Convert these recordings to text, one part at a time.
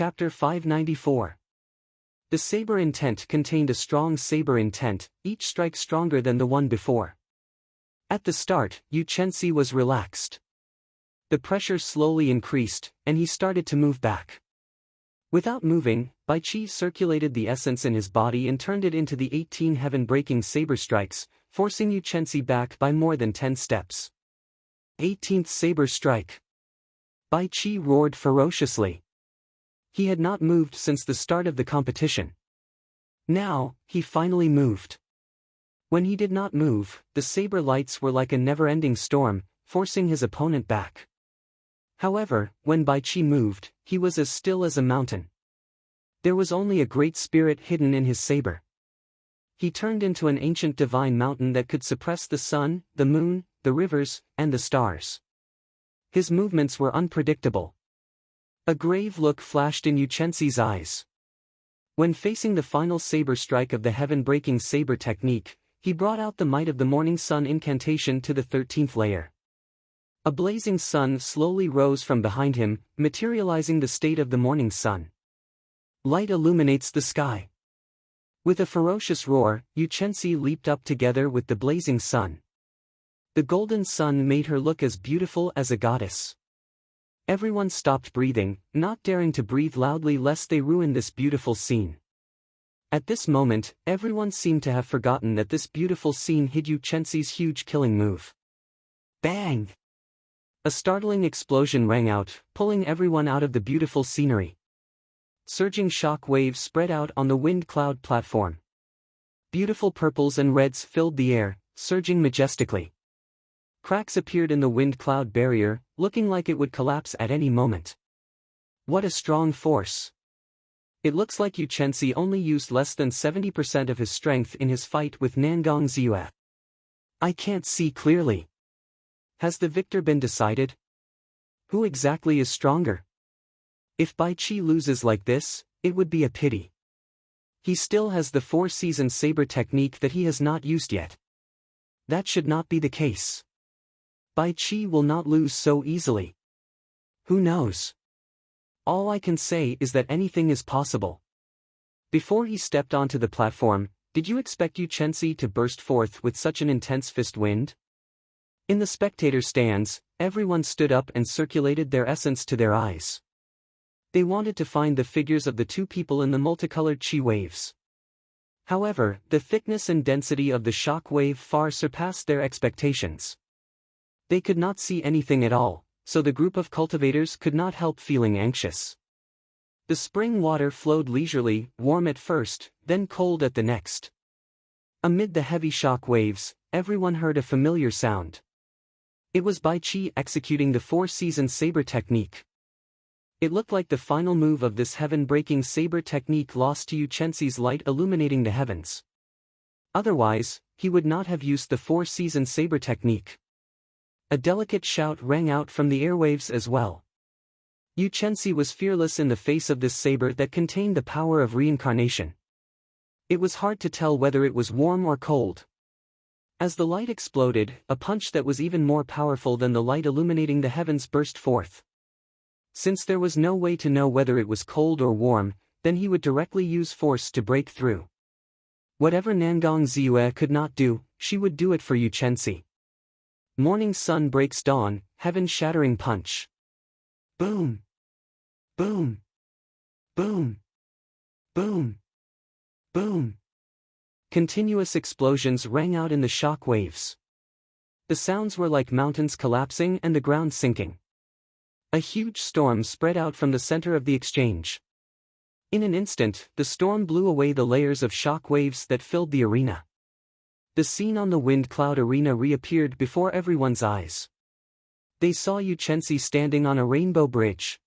Chapter 594. The saber intent contained a strong saber intent, each strike stronger than the one before. At the start, Yu Chenxi was relaxed. The pressure slowly increased, and he started to move back. Without moving, Bai Qi circulated the essence in his body and turned it into the 18 heaven-breaking saber strikes, forcing Yu Chenxi back by more than 10 steps. 18th saber strike. Bai Qi roared ferociously. He had not moved since the start of the competition. Now, he finally moved. When he did not move, the saber lights were like a never-ending storm, forcing his opponent back. However, when Bai Qi moved, he was as still as a mountain. There was only a great spirit hidden in his saber. He turned into an ancient divine mountain that could suppress the sun, the moon, the rivers, and the stars. His movements were unpredictable. A grave look flashed in Yu Chenxi's eyes. When facing the final saber strike of the heaven-breaking saber technique, he brought out the might of the morning sun incantation to the 13th layer. A blazing sun slowly rose from behind him, materializing the state of the morning sun. Light illuminates the sky. With a ferocious roar, Yu Chenxi leaped up together with the blazing sun. The golden sun made her look as beautiful as a goddess. Everyone stopped breathing, not daring to breathe loudly lest they ruin this beautiful scene. At this moment, everyone seemed to have forgotten that this beautiful scene hid Yu Chenxi's huge killing move. Bang! A startling explosion rang out, pulling everyone out of the beautiful scenery. Surging shock waves spread out on the wind cloud platform. Beautiful purples and reds filled the air, surging majestically. Cracks appeared in the wind cloud barrier, looking like it would collapse at any moment. What a strong force! It looks like Yu Chenxi only used less than 70% of his strength in his fight with Nangong Ziyue. I can't see clearly. Has the victor been decided? Who exactly is stronger? If Bai Qi loses like this, it would be a pity. He still has the four-season saber technique that he has not used yet. That should not be the case. Bai Qi will not lose so easily. Who knows? All I can say is that anything is possible. Before he stepped onto the platform, did you expect Yu Chenxi to burst forth with such an intense fist wind? In the spectator stands, everyone stood up and circulated their essence to their eyes. They wanted to find the figures of the two people in the multicolored chi waves. However, the thickness and density of the shock wave far surpassed their expectations. They could not see anything at all, so the group of cultivators could not help feeling anxious. The spring water flowed leisurely, warm at first, then cold at the next. Amid the heavy shock waves, everyone heard a familiar sound. It was Bai Qi executing the four-season saber technique. It looked like the final move of this heaven-breaking saber technique lost to Yu Chenxi's light illuminating the heavens. Otherwise, he would not have used the four-season saber technique. A delicate shout rang out from the airwaves as well. Yu Chenxi was fearless in the face of this saber that contained the power of reincarnation. It was hard to tell whether it was warm or cold. As the light exploded, a punch that was even more powerful than the light illuminating the heavens burst forth. Since there was no way to know whether it was cold or warm, then he would directly use force to break through. Whatever Nangong Ziyue could not do, she would do it for Yu Chenxi. Morning sun breaks dawn, heaven-shattering punch. Boom! Boom! Boom! Boom! Boom! Continuous explosions rang out in the shock waves. The sounds were like mountains collapsing and the ground sinking. A huge storm spread out from the center of the exchange. In an instant, the storm blew away the layers of shock waves that filled the arena. The scene on the wind cloud arena reappeared before everyone's eyes. They saw Yu Chenxi standing on a rainbow bridge.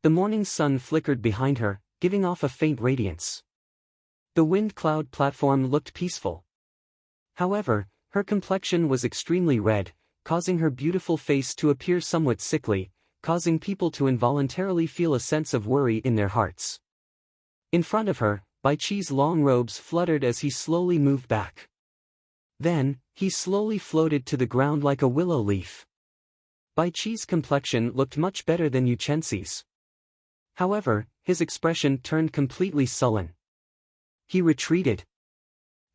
The morning sun flickered behind her, giving off a faint radiance. The wind cloud platform looked peaceful. However, her complexion was extremely red, causing her beautiful face to appear somewhat sickly, causing people to involuntarily feel a sense of worry in their hearts. In front of her, Bai Qi's long robes fluttered as he slowly moved back. Then, he slowly floated to the ground like a willow leaf. Bai Qi's complexion looked much better than Yu Chenxi's. However, his expression turned completely sullen. He retreated.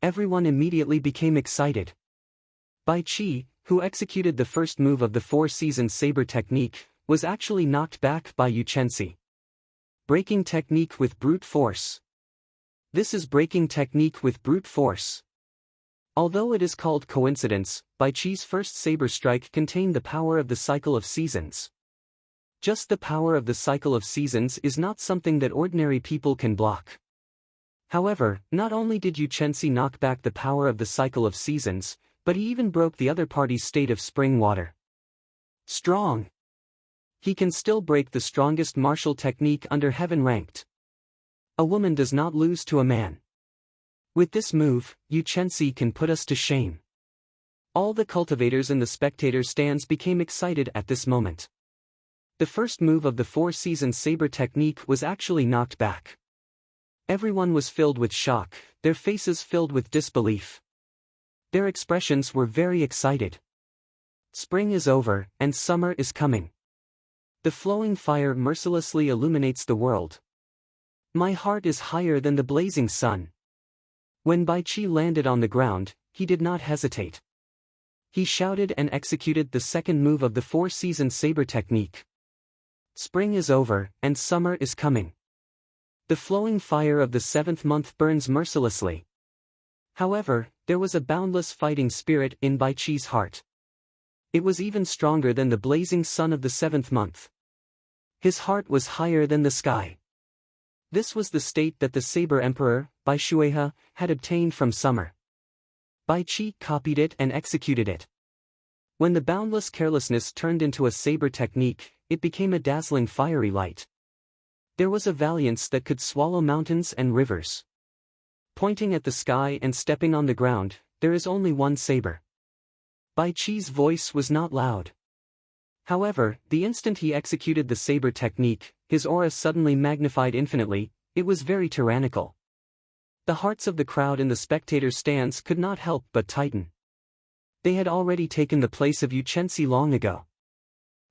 Everyone immediately became excited. Bai Qi, who executed the first move of the four-season saber technique, was actually knocked back by Yu Chenxi. Breaking technique with brute force. This is breaking technique with brute force. Although it is called coincidence, Bai Qi's first saber strike contained the power of the cycle of seasons. Just the power of the cycle of seasons is not something that ordinary people can block. However, not only did Yu Chenxi knock back the power of the cycle of seasons, but he even broke the other party's state of spring water. Strong. He can still break the strongest martial technique under heaven ranked. A woman does not lose to a man. With this move, Yu Chenxi can put us to shame. All the cultivators in the spectator stands became excited at this moment. The first move of the four-season saber technique was actually knocked back. Everyone was filled with shock, their faces filled with disbelief. Their expressions were very excited. Spring is over, and summer is coming. The flowing fire mercilessly illuminates the world. My heart is higher than the blazing sun. When Bai Qi landed on the ground, he did not hesitate. He shouted and executed the second move of the four-season saber technique. Spring is over, and summer is coming. The flowing fire of the seventh month burns mercilessly. However, there was a boundless fighting spirit in Bai Qi's heart. It was even stronger than the blazing sun of the seventh month. His heart was higher than the sky. This was the state that the Saber Emperor, Bai Shuihe, had obtained from summer. Bai Qi copied it and executed it. When the boundless carelessness turned into a saber technique, it became a dazzling fiery light. There was a valiance that could swallow mountains and rivers. Pointing at the sky and stepping on the ground, there is only one saber. Bai Qi's voice was not loud. However, the instant he executed the saber technique, his aura suddenly magnified infinitely. It was very tyrannical. The hearts of the crowd in the spectator stands could not help but tighten. They had already taken the place of Yu Chenxi long ago.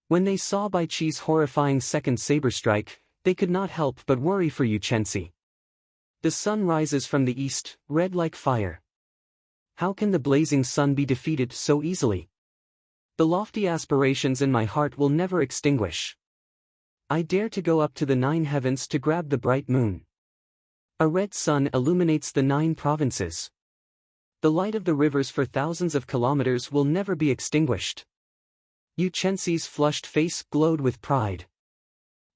When they saw Bai Qi's horrifying second saber strike, they could not help but worry for Yu Chenxi. The sun rises from the east, red like fire. How can the blazing sun be defeated so easily? The lofty aspirations in my heart will never extinguish. I dare to go up to the 9 heavens to grab the bright moon. A red sun illuminates the 9 provinces. The light of the rivers for thousands of kilometers will never be extinguished. Yu Chenxi's flushed face glowed with pride.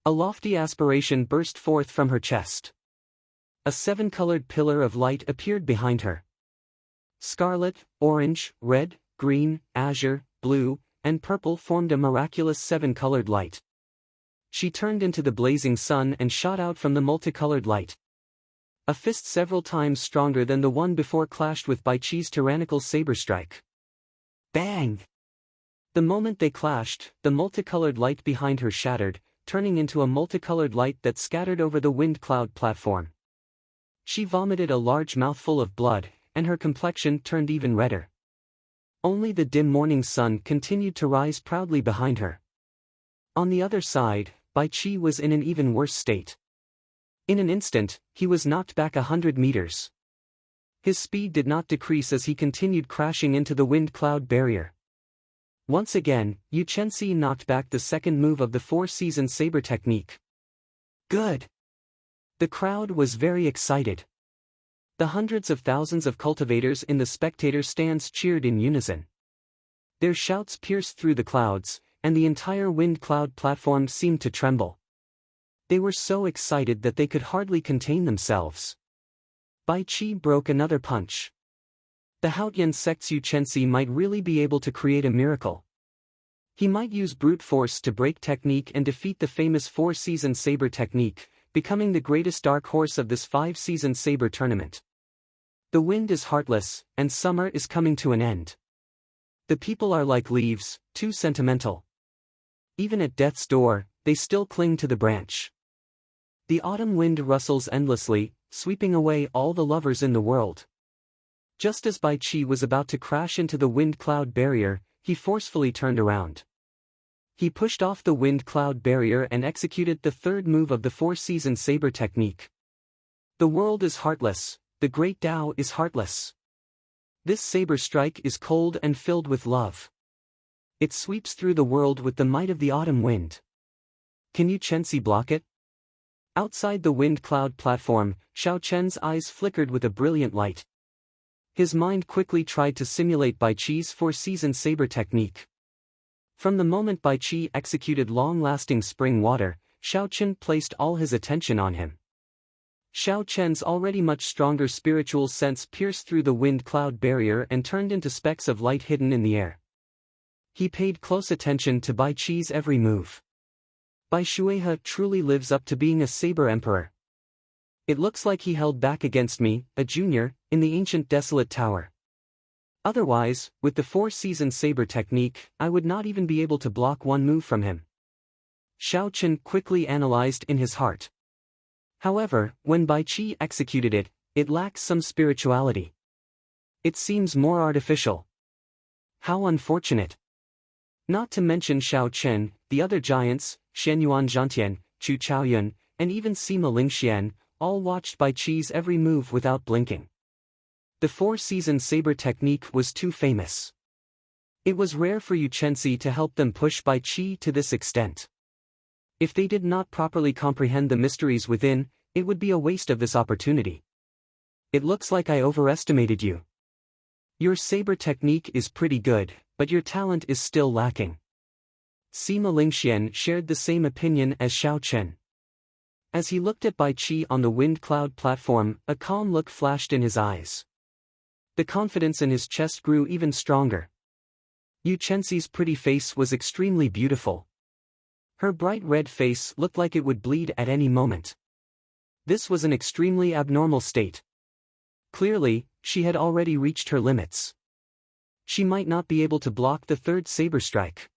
A lofty aspiration burst forth from her chest. A 7-colored pillar of light appeared behind her. Scarlet, orange, red, green, azure, blue, and purple formed a miraculous 7-colored light. She turned into the blazing sun and shot out from the multicolored light. A fist several times stronger than the one before clashed with Bai Qi's tyrannical saber strike. Bang! The moment they clashed, the multicolored light behind her shattered, turning into a multicolored light that scattered over the wind cloud platform. She vomited a large mouthful of blood, and her complexion turned even redder. Only the dim morning sun continued to rise proudly behind her. On the other side, Bai Qi was in an even worse state. In an instant, he was knocked back 100 meters. His speed did not decrease as he continued crashing into the wind cloud barrier. Once again, Yu Chenxi knocked back the second move of the four-season saber technique. Good! The crowd was very excited. The hundreds of thousands of cultivators in the spectator stands cheered in unison. Their shouts pierced through the clouds, and the entire wind cloud platform seemed to tremble. They were so excited that they could hardly contain themselves. Bai Qi broke another punch. The Haotian sect's Yu Chenxi might really be able to create a miracle. He might use brute force to break technique and defeat the famous four-season saber technique, becoming the greatest dark horse of this 5-season saber tournament. The wind is heartless, and summer is coming to an end. The people are like leaves, too sentimental. Even at death's door, they still cling to the branch. The autumn wind rustles endlessly, sweeping away all the lovers in the world. Just as Bai Qi was about to crash into the wind cloud barrier, he forcefully turned around. He pushed off the wind cloud barrier and executed the third move of the four-season saber technique. The world is heartless, the great Tao is heartless. This saber strike is cold and filled with love. It sweeps through the world with the might of the autumn wind. Can you Chensi block it? Outside the wind cloud platform, Xiao Chen's eyes flickered with a brilliant light. His mind quickly tried to simulate Bai Qi's four-season saber technique. From the moment Bai Qi executed long-lasting spring water, Xiao Chen placed all his attention on him. Xiao Chen's already much stronger spiritual sense pierced through the wind cloud barrier and turned into specks of light hidden in the air. He paid close attention to Bai Qi's every move. Bai Shuihe truly lives up to being a saber emperor. It looks like he held back against me, a junior, in the ancient desolate tower. Otherwise, with the four-season saber technique, I would not even be able to block one move from him. Xiao Chen quickly analyzed in his heart. However, when Bai Qi executed it, it lacks some spirituality. It seems more artificial. How unfortunate. Not to mention Xiao Chen, the other giants, Shenyuan Zhantian, Chu Chaoyun, and even Sima Lingxian, all watched Bai Qi's every move without blinking. The four-season saber technique was too famous. It was rare for Yu Chensi to help them push Bai Qi to this extent. If they did not properly comprehend the mysteries within, it would be a waste of this opportunity. It looks like I overestimated you. Your saber technique is pretty good, but your talent is still lacking. Sima Lingxian shared the same opinion as Xiao Chen. As he looked at Bai Qi on the wind cloud platform, a calm look flashed in his eyes. The confidence in his chest grew even stronger. Yu Chensi's pretty face was extremely beautiful. Her bright red face looked like it would bleed at any moment. This was an extremely abnormal state. Clearly, she had already reached her limits. She might not be able to block the third saber strike.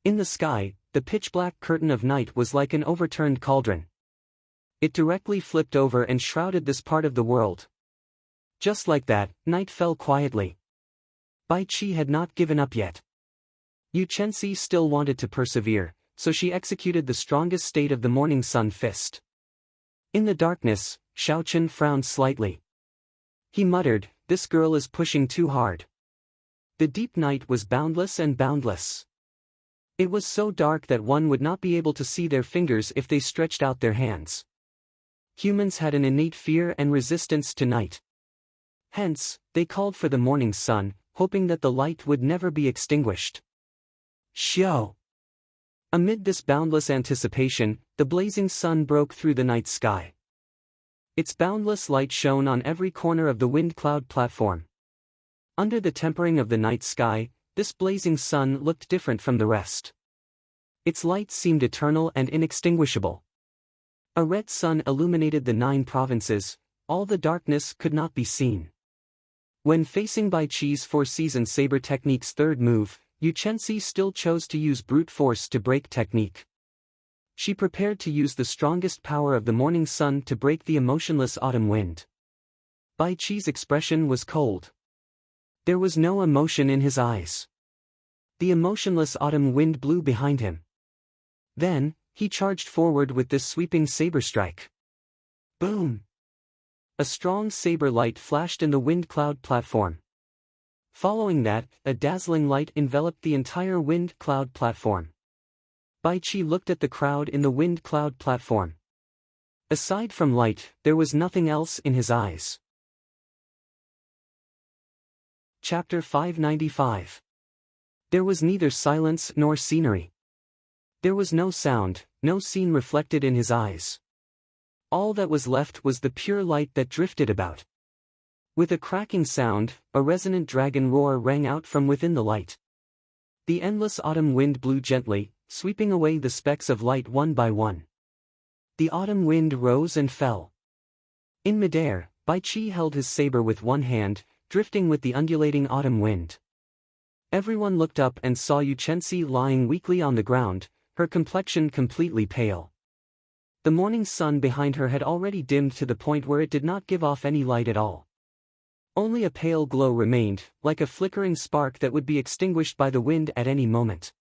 In the sky, the pitch-black curtain of night was like an overturned cauldron. It directly flipped over and shrouded this part of the world. Just like that, night fell quietly. Bai Qi had not given up yet. Yu Chensi still wanted to persevere, so she executed the strongest state of the morning sun fist. In the darkness, Xiao Chen frowned slightly. He muttered, "This girl is pushing too hard." The deep night was boundless and boundless. It was so dark that one would not be able to see their fingers if they stretched out their hands. Humans had an innate fear and resistance to night. Hence, they called for the morning sun, hoping that the light would never be extinguished. Xiao! Amid this boundless anticipation, the blazing sun broke through the night sky. Its boundless light shone on every corner of the wind cloud platform. Under the tempering of the night sky, this blazing sun looked different from the rest. Its light seemed eternal and inextinguishable. A red sun illuminated the 9 provinces, all the darkness could not be seen. When facing Bai Qi's four-season saber technique's third move, Yu Chensi still chose to use brute force to break technique. She prepared to use the strongest power of the morning sun to break the emotionless autumn wind. Bai Qi's expression was cold. There was no emotion in his eyes. The emotionless autumn wind blew behind him. Then, he charged forward with this sweeping saber strike. Boom! A strong saber light flashed in the wind cloud platform. Following that, a dazzling light enveloped the entire wind cloud platform. Bai Qi looked at the crowd in the wind cloud platform. Aside from light, there was nothing else in his eyes. Chapter 595. There was neither silence nor scenery. There was no sound, no scene reflected in his eyes. All that was left was the pure light that drifted about. With a cracking sound, a resonant dragon roar rang out from within the light. The endless autumn wind blew gently, sweeping away the specks of light one by one. The autumn wind rose and fell. In midair, Bai Qi held his saber with one hand, drifting with the undulating autumn wind. Everyone looked up and saw Yu Chensi lying weakly on the ground, her complexion completely pale. The morning sun behind her had already dimmed to the point where it did not give off any light at all. Only a pale glow remained, like a flickering spark that would be extinguished by the wind at any moment.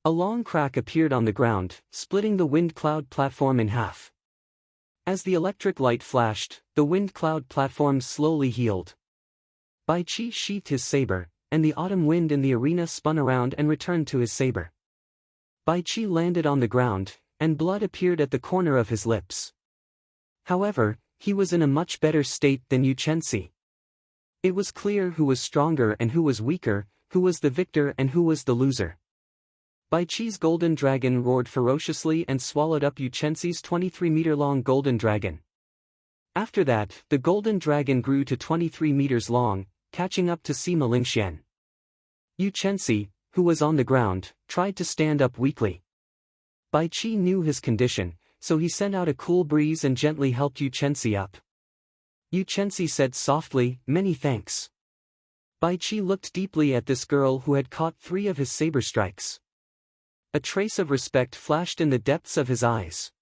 A long crack appeared on the ground, splitting the wind cloud platform in half. As the electric light flashed, the wind cloud platform slowly healed. Bai Qi sheathed his saber, and the autumn wind in the arena spun around and returned to his saber. Bai Qi landed on the ground, and blood appeared at the corner of his lips. However, he was in a much better state than Yu Chenxi. It was clear who was stronger and who was weaker, who was the victor and who was the loser. Bai Qi's golden dragon roared ferociously and swallowed up Yu Chenxi's 23-meter-long golden dragon. After that, the golden dragon grew to 23 meters long, catching up to Sima Lingxian. Yu Chenxi, who was on the ground, tried to stand up weakly. Bai Qi knew his condition, so he sent out a cool breeze and gently helped Yu Chenxi up. Yu Chenxi said softly, "Many thanks." Bai Qi looked deeply at this girl who had caught 3 of his saber strikes. A trace of respect flashed in the depths of his eyes.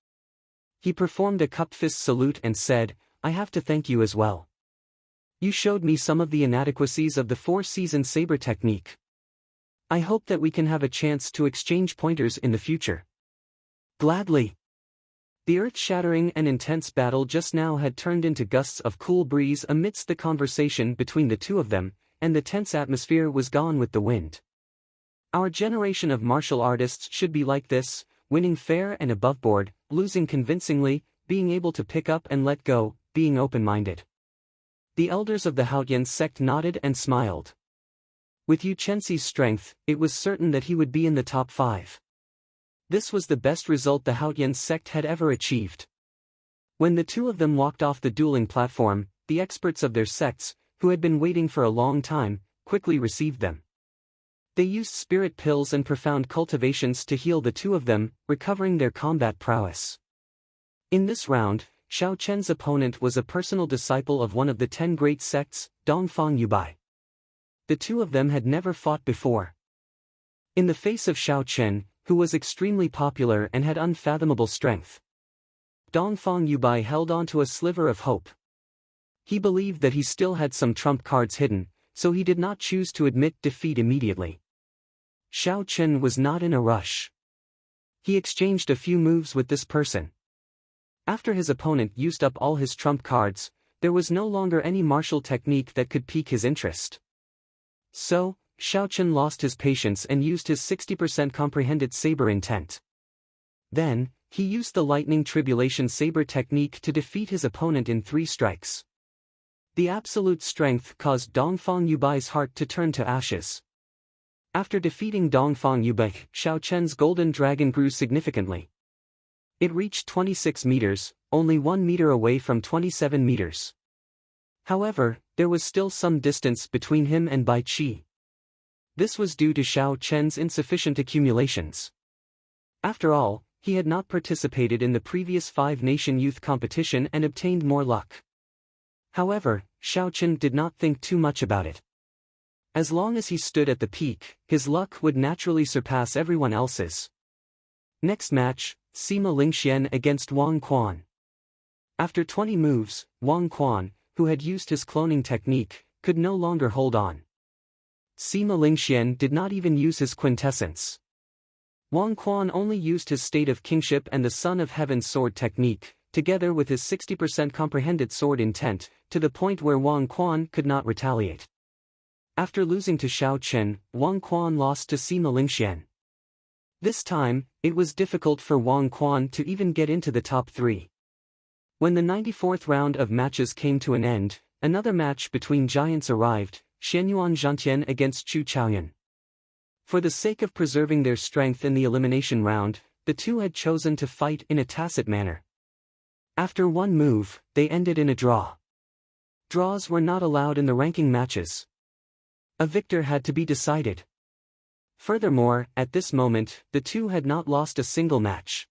He performed a cupped fist salute and said, "I have to thank you as well. You showed me some of the inadequacies of the 4-season saber technique. I hope that we can have a chance to exchange pointers in the future." "Gladly." The earth-shattering and intense battle just now had turned into gusts of cool breeze amidst the conversation between the two of them, and the tense atmosphere was gone with the wind. Our generation of martial artists should be like this, winning fair and aboveboard, losing convincingly, being able to pick up and let go, being open-minded. The elders of the Haotian sect nodded and smiled. With Yu Chenxi's strength, it was certain that he would be in the top 5. This was the best result the Haotian sect had ever achieved. When the two of them walked off the dueling platform, the experts of their sects, who had been waiting for a long time, quickly received them. They used spirit pills and profound cultivations to heal the two of them, recovering their combat prowess. In this round, Xiao Chen's opponent was a personal disciple of one of the 10 great sects, Dongfang Yubai. The two of them had never fought before. In the face of Xiao Chen, who was extremely popular and had unfathomable strength, Dongfang Yubai held on to a sliver of hope. He believed that he still had some trump cards hidden, so he did not choose to admit defeat immediately. Xiao Chen was not in a rush. He exchanged a few moves with this person. After his opponent used up all his trump cards, there was no longer any martial technique that could pique his interest. So, Xiao Chen lost his patience and used his 60% comprehended saber intent. Then, he used the lightning tribulation saber technique to defeat his opponent in 3 strikes. The absolute strength caused Dongfang Yubai's heart to turn to ashes. After defeating Dongfang Yubai, Xiao Chen's golden dragon grew significantly. It reached 26 meters, only 1 meter away from 27 meters. However, there was still some distance between him and Bai Qi. This was due to Xiao Chen's insufficient accumulations. After all, he had not participated in the previous 5-nation youth competition and obtained more luck. However, Xiao Chen did not think too much about it. As long as he stood at the peak, his luck would naturally surpass everyone else's. Next match, Sima Lingxian against Wang Quan. After 20 moves, Wang Quan, who had used his cloning technique, could no longer hold on. Sima Lingxian did not even use his quintessence. Wang Quan only used his state of kingship and the Son of Heaven sword technique, together with his 60% comprehended sword intent, to the point where Wang Quan could not retaliate. After losing to Xiao Chen, Wang Quan lost to Sima Lingxian. This time, it was difficult for Wang Quan to even get into the top 3. When the 94th round of matches came to an end, another match between giants arrived, Xianyuan Zhantian against Chu Chaoyun. For the sake of preserving their strength in the elimination round, the two had chosen to fight in a tacit manner. After one move, they ended in a draw. Draws were not allowed in the ranking matches. A victor had to be decided. Furthermore, at this moment, the two had not lost a single match.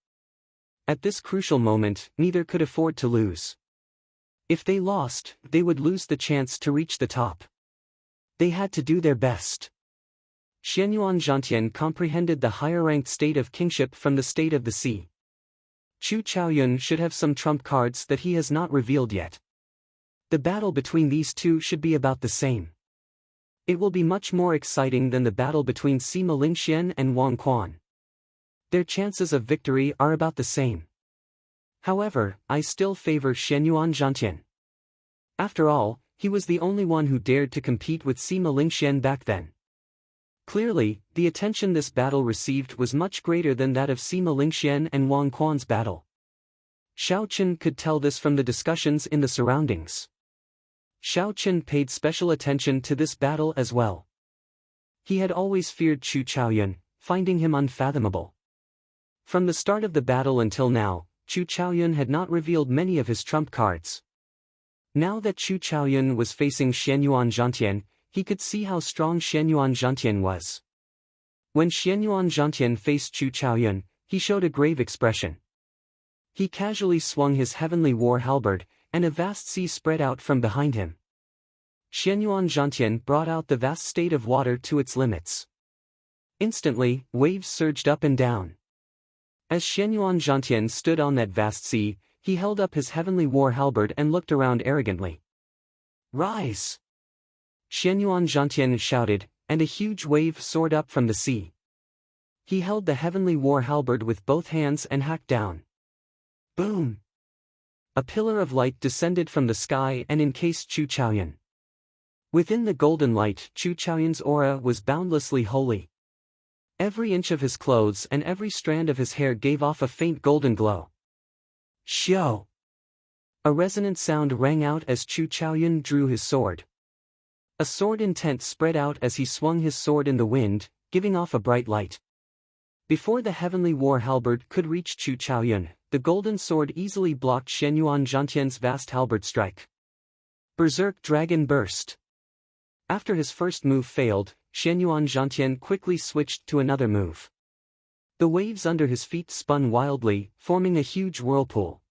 At this crucial moment, neither could afford to lose. If they lost, they would lose the chance to reach the top. They had to do their best. Xianyuan Zhantian comprehended the higher-ranked state of kingship from the state of the sea. Chu Chaoyun should have some trump cards that he has not revealed yet. The battle between these two should be about the same. It will be much more exciting than the battle between Sima Lingxian and Wang Quan. Their chances of victory are about the same. However, I still favor Xianyuan Zhantian. After all, he was the only one who dared to compete with Sima Lingxian back then. Clearly, the attention this battle received was much greater than that of Sima Lingxian and Wang Quan's battle. Xiao Qin could tell this from the discussions in the surroundings. Xiao Qin paid special attention to this battle as well. He had always feared Chu Chaoyun, finding him unfathomable. From the start of the battle until now, Chu Chaoyun had not revealed many of his trump cards. Now that Chu Chaoyun was facing Xianyuan Zhantian, he could see how strong Xianyuan Zhantian was. When Xianyuan Zhantian faced Chu Chaoyun, he showed a grave expression. He casually swung his heavenly war halberd, and a vast sea spread out from behind him. Xianyuan Zhantian brought out the vast state of water to its limits. Instantly, waves surged up and down. As Xianyuan Zhantian stood on that vast sea, he held up his heavenly war halberd and looked around arrogantly. "Rise!" Xianyuan Zhantian shouted, and a huge wave soared up from the sea. He held the heavenly war halberd with both hands and hacked down. Boom! A pillar of light descended from the sky and encased Chu Chaoyun. Within the golden light, Chu Chaoyun's aura was boundlessly holy. Every inch of his clothes and every strand of his hair gave off a faint golden glow. Xiao! A resonant sound rang out as Chu Chaoyun drew his sword. A sword intent spread out as he swung his sword in the wind, giving off a bright light. Before the heavenly war halberd could reach Chu Chaoyun, the golden sword easily blocked Xianyuan Zhantian's vast halberd strike. Berserk Dragon Burst. After his first move failed, Xianyuan Zhantian quickly switched to another move. The waves under his feet spun wildly, forming a huge whirlpool.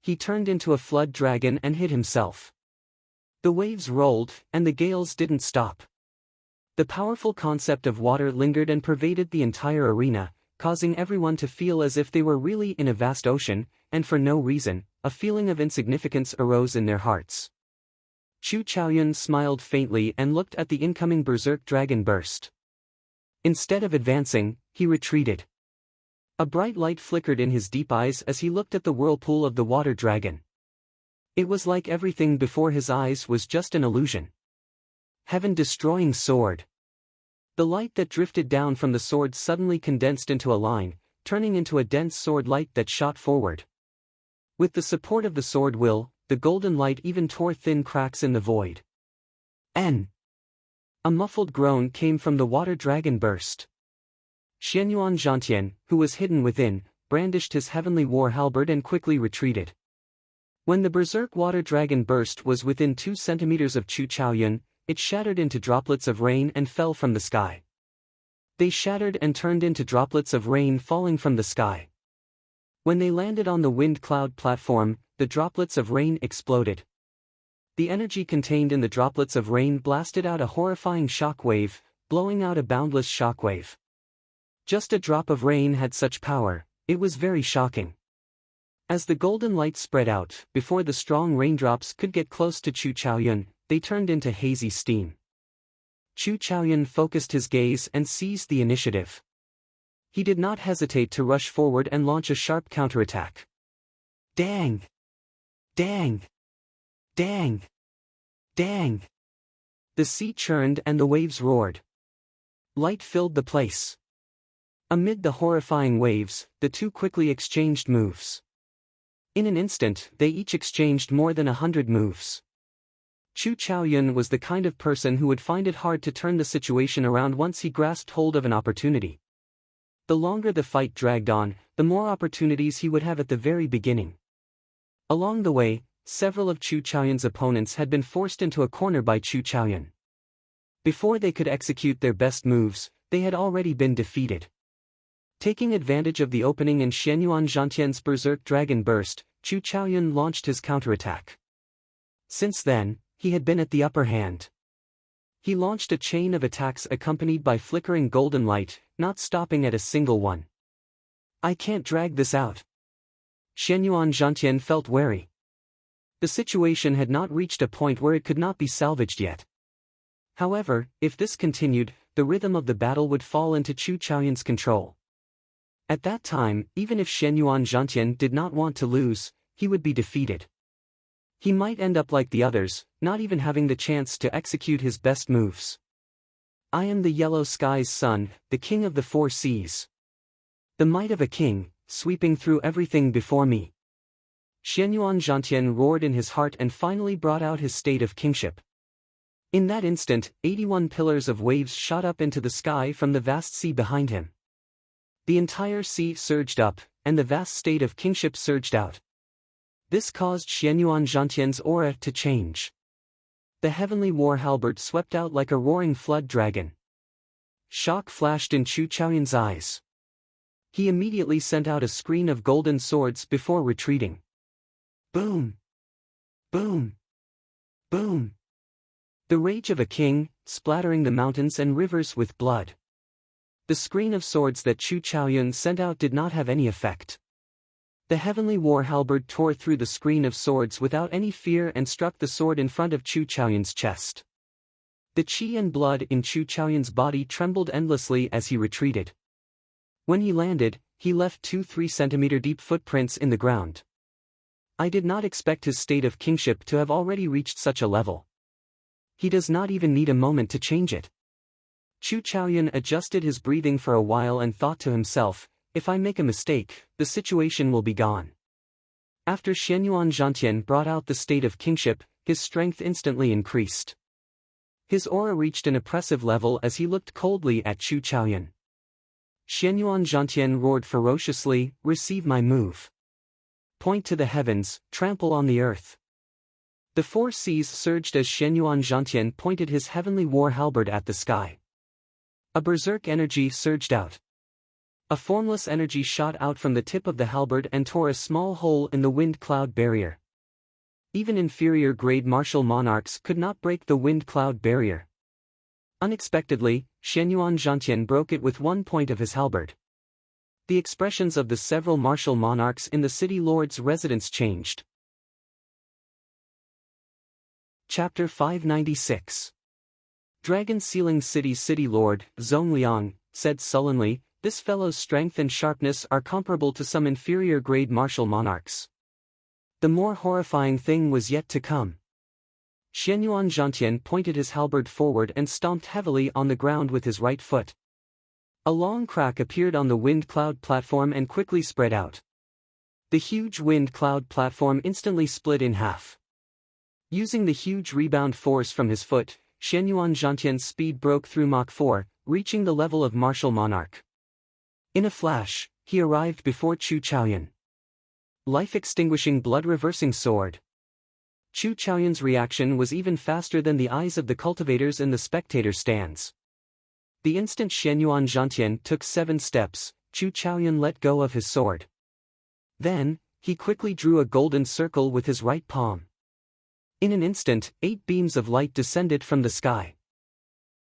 He turned into a flood dragon and hid himself. The waves rolled, and the gales didn't stop. The powerful concept of water lingered and pervaded the entire arena, causing everyone to feel as if they were really in a vast ocean, and for no reason, a feeling of insignificance arose in their hearts. Chu Chaoyun smiled faintly and looked at the incoming berserk dragon burst. Instead of advancing, he retreated. A bright light flickered in his deep eyes as he looked at the whirlpool of the water dragon. It was like everything before his eyes was just an illusion. Heaven-destroying sword. The light that drifted down from the sword suddenly condensed into a line, turning into a dense sword light that shot forward. With the support of the sword will, the golden light even tore thin cracks in the void. N. A muffled groan came from the water dragon burst. Xianyuan Zhantian, who was hidden within, brandished his heavenly war halberd and quickly retreated. When the berserk water dragon burst was within 2 centimeters of Chu Chaoyun, it shattered into droplets of rain and fell from the sky. They shattered and turned into droplets of rain falling from the sky. When they landed on the wind cloud platform, the droplets of rain exploded. The energy contained in the droplets of rain blasted out a horrifying shock wave, blowing out a boundless shock wave. Just a drop of rain had such power, it was very shocking. As the golden light spread out, before the strong raindrops could get close to Chu Chaoyun, they turned into hazy steam. Chu Chaoyun focused his gaze and seized the initiative. He did not hesitate to rush forward and launch a sharp counterattack. Dang! Dang! Dang! Dang! The sea churned and the waves roared. Light filled the place. Amid the horrifying waves, the two quickly exchanged moves. In an instant, they each exchanged more than 100 moves. Chu Chaoyun was the kind of person who would find it hard to turn the situation around once he grasped hold of an opportunity. The longer the fight dragged on, the more opportunities he would have at the very beginning. Along the way, several of Chu Chaoyun's opponents had been forced into a corner by Chu Chaoyun. Before they could execute their best moves, they had already been defeated. Taking advantage of the opening in Xianyuan Zhantian's berserk dragon burst, Chu Chaoyun launched his counterattack. Since then, he had been at the upper hand. He launched a chain of attacks accompanied by flickering golden light, not stopping at a single one. I can't drag this out. Xianyuan Zhantian felt wary. The situation had not reached a point where it could not be salvaged yet. However, if this continued, the rhythm of the battle would fall into Chu Chaoyun's control. At that time, even if Shenyuan Zhantian did not want to lose, he would be defeated. He might end up like the others, not even having the chance to execute his best moves. I am the yellow sky's son, the king of the four seas. The might of a king, sweeping through everything before me. Shenyuan Zhantian roared in his heart and finally brought out his state of kingship. In that instant, 81 pillars of waves shot up into the sky from the vast sea behind him. The entire sea surged up, and the vast state of kingship surged out. This caused Shenyuan Zhantian's aura to change. The heavenly war halberd swept out like a roaring flood dragon. Shock flashed in Chu Chaoyun's eyes. He immediately sent out a screen of golden swords before retreating. Boom! Boom! Boom! The rage of a king, splattering the mountains and rivers with blood. The screen of swords that Chu Chaoyun sent out did not have any effect. The heavenly war halberd tore through the screen of swords without any fear and struck the sword in front of Chu Chaoyun's chest. The qi and blood in Chu Chaoyun's body trembled endlessly as he retreated. When he landed, he left 2-3 centimeter deep footprints in the ground. I did not expect his state of kingship to have already reached such a level. He does not even need a moment to change it. Chu Chaoyun adjusted his breathing for a while and thought to himself, if I make a mistake, the situation will be gone. After Shenyuan Zhantian brought out the state of kingship, his strength instantly increased. His aura reached an oppressive level as he looked coldly at Chu Chaoyun. Shenyuan Zhantian roared ferociously, receive my move. Point to the heavens, trample on the earth. The four seas surged as Shenyuan Zhantian pointed his heavenly war halberd at the sky. A berserk energy surged out. A formless energy shot out from the tip of the halberd and tore a small hole in the wind cloud barrier. Even inferior grade martial monarchs could not break the wind cloud barrier. Unexpectedly, Shenyuan Zhantian broke it with one point of his halberd. The expressions of the several martial monarchs in the city lord's residence changed. Chapter 596. Dragon Sealing City Lord, Zongliang, said sullenly, this fellow's strength and sharpness are comparable to some inferior grade martial monarchs. The more horrifying thing was yet to come. Shenyuan Zhantian pointed his halberd forward and stomped heavily on the ground with his right foot. A long crack appeared on the wind cloud platform and quickly spread out. The huge wind cloud platform instantly split in half. Using the huge rebound force from his foot, Shenyuan Zhantian's speed broke through Mach 4, reaching the level of martial monarch. In a flash, he arrived before Chu Chaoyun. Life-extinguishing blood-reversing sword. Chu Chaoyun's reaction was even faster than the eyes of the cultivators in the spectator stands. The instant Shenyuan Zhantian took 7 steps, Chu Chaoyun let go of his sword. Then, he quickly drew a golden circle with his right palm. In an instant, 8 beams of light descended from the sky.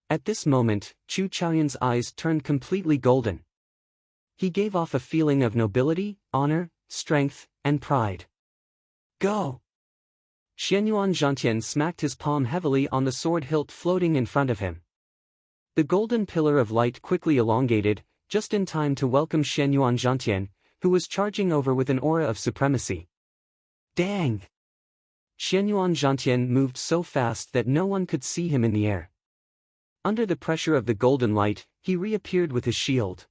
At this moment, Chu Chaoyun's eyes turned completely golden. He gave off a feeling of nobility, honor, strength, and pride. Go! Shenyuan Zhantian smacked his palm heavily on the sword hilt floating in front of him. The golden pillar of light quickly elongated, just in time to welcome Shenyuan Zhantian, who was charging over with an aura of supremacy. Dang! Shenyuan Zhantian moved so fast that no one could see him in the air. Under the pressure of the golden light, he reappeared with his shield.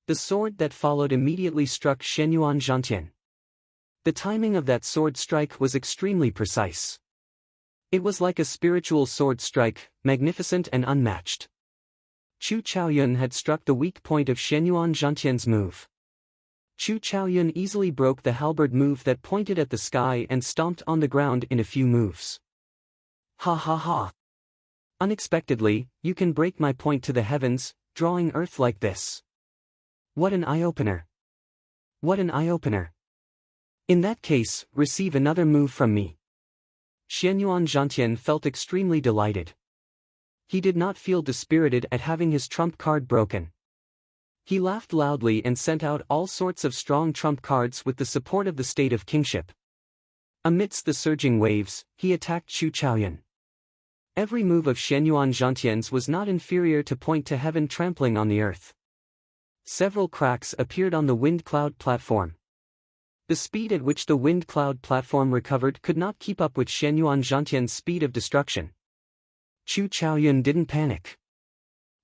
The sword that followed immediately struck Shenyuan Zhantian. The timing of that sword strike was extremely precise. It was like a spiritual sword strike, magnificent and unmatched. Chu Chaoyun had struck the weak point of Shenyuan Zhantian's move. Chu Chaoyun easily broke the halberd move that pointed at the sky and stomped on the ground in a few moves. Ha ha ha! Unexpectedly, you can break my point to the heavens, drawing earth like this. What an eye-opener! What an eye-opener! In that case, receive another move from me. Shenyuan Zhantian felt extremely delighted. He did not feel dispirited at having his trump card broken. He laughed loudly and sent out all sorts of strong trump cards with the support of the state of kingship. Amidst the surging waves, he attacked Chu Chaoyun. Every move of Shenyuan Zhantian's was not inferior to point to heaven trampling on the earth. Several cracks appeared on the wind cloud platform. The speed at which the wind cloud platform recovered could not keep up with Shenyuan Zhantian's speed of destruction. Chu Chaoyun didn't panic.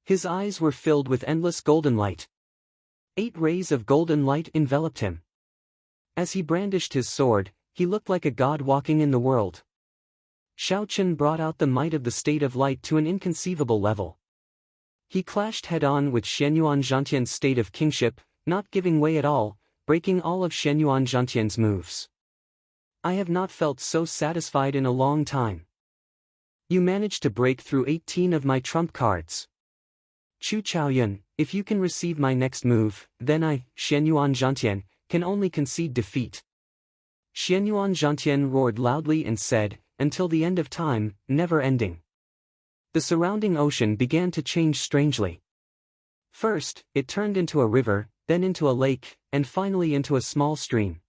His eyes were filled with endless golden light. 8 rays of golden light enveloped him. As he brandished his sword, he looked like a god walking in the world. Shaochen brought out the might of the state of light to an inconceivable level. He clashed head-on with Shenyuan Zhantian's state of kingship, not giving way at all, breaking all of Shenyuan Zhantian's moves. I have not felt so satisfied in a long time. You managed to break through 18 of my trump cards. Chu Chaoyun, if you can receive my next move, then I, Shenyuan Zhantian, can only concede defeat. Shenyuan Zhantian roared loudly and said, until the end of time, never ending. The surrounding ocean began to change strangely. First, it turned into a river, then into a lake, and finally into a small stream.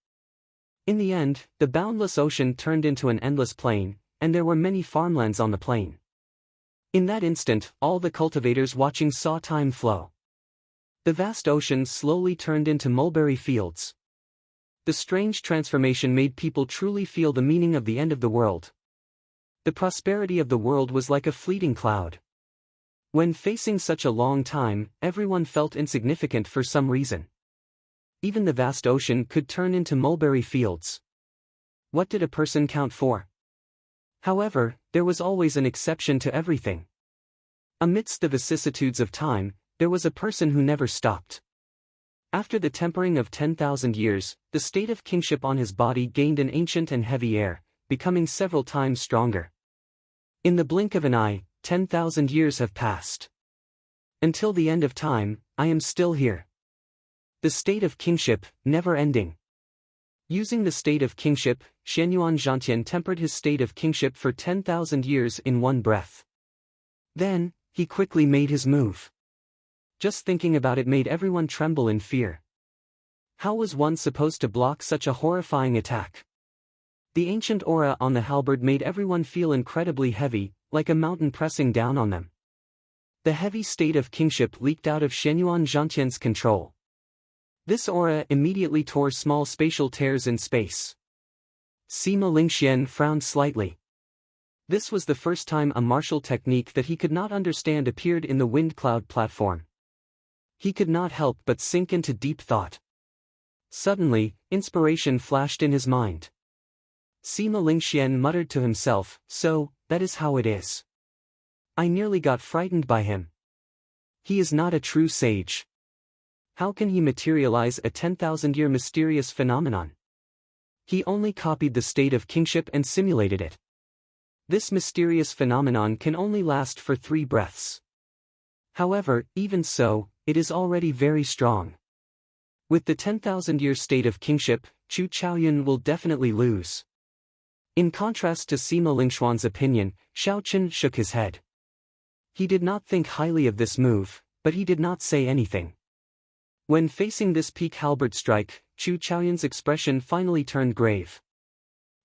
In the end, the boundless ocean turned into an endless plain, and there were many farmlands on the plain. In that instant, all the cultivators watching saw time flow. The vast ocean slowly turned into mulberry fields. The strange transformation made people truly feel the meaning of the end of the world. The prosperity of the world was like a fleeting cloud. When facing such a long time, everyone felt insignificant for some reason. Even the vast ocean could turn into mulberry fields. What did a person count for? However, there was always an exception to everything. Amidst the vicissitudes of time, there was a person who never stopped. After the tempering of 10,000 years, the state of kingship on his body gained an ancient and heavy air, becoming several times stronger. In the blink of an eye, 10,000 years have passed. Until the end of time, I am still here. The state of kingship, never ending. Using the state of kingship, Shenyuan Zhantian tempered his state of kingship for 10,000 years in one breath. Then, he quickly made his move. Just thinking about it made everyone tremble in fear. How was one supposed to block such a horrifying attack? The ancient aura on the halberd made everyone feel incredibly heavy, like a mountain pressing down on them. The heavy state of kingship leaked out of Shenyuan Zhantian's control. This aura immediately tore small spatial tears in space. Sima Lingxian frowned slightly. This was the first time a martial technique that he could not understand appeared in the wind cloud platform. He could not help but sink into deep thought. Suddenly, inspiration flashed in his mind. Sima Lingxian muttered to himself, so, that is how it is. I nearly got frightened by him. He is not a true sage. How can he materialize a 10,000-year mysterious phenomenon? He only copied the state of kingship and simulated it. This mysterious phenomenon can only last for 3 breaths. However, even so, it is already very strong. With the 10,000-year state of kingship, Chu Chaoyun will definitely lose. In contrast to Sima Lingxuan's opinion, Shaochen shook his head. He did not think highly of this move, but he did not say anything. When facing this peak halberd strike, Chu Chaoyun's expression finally turned grave.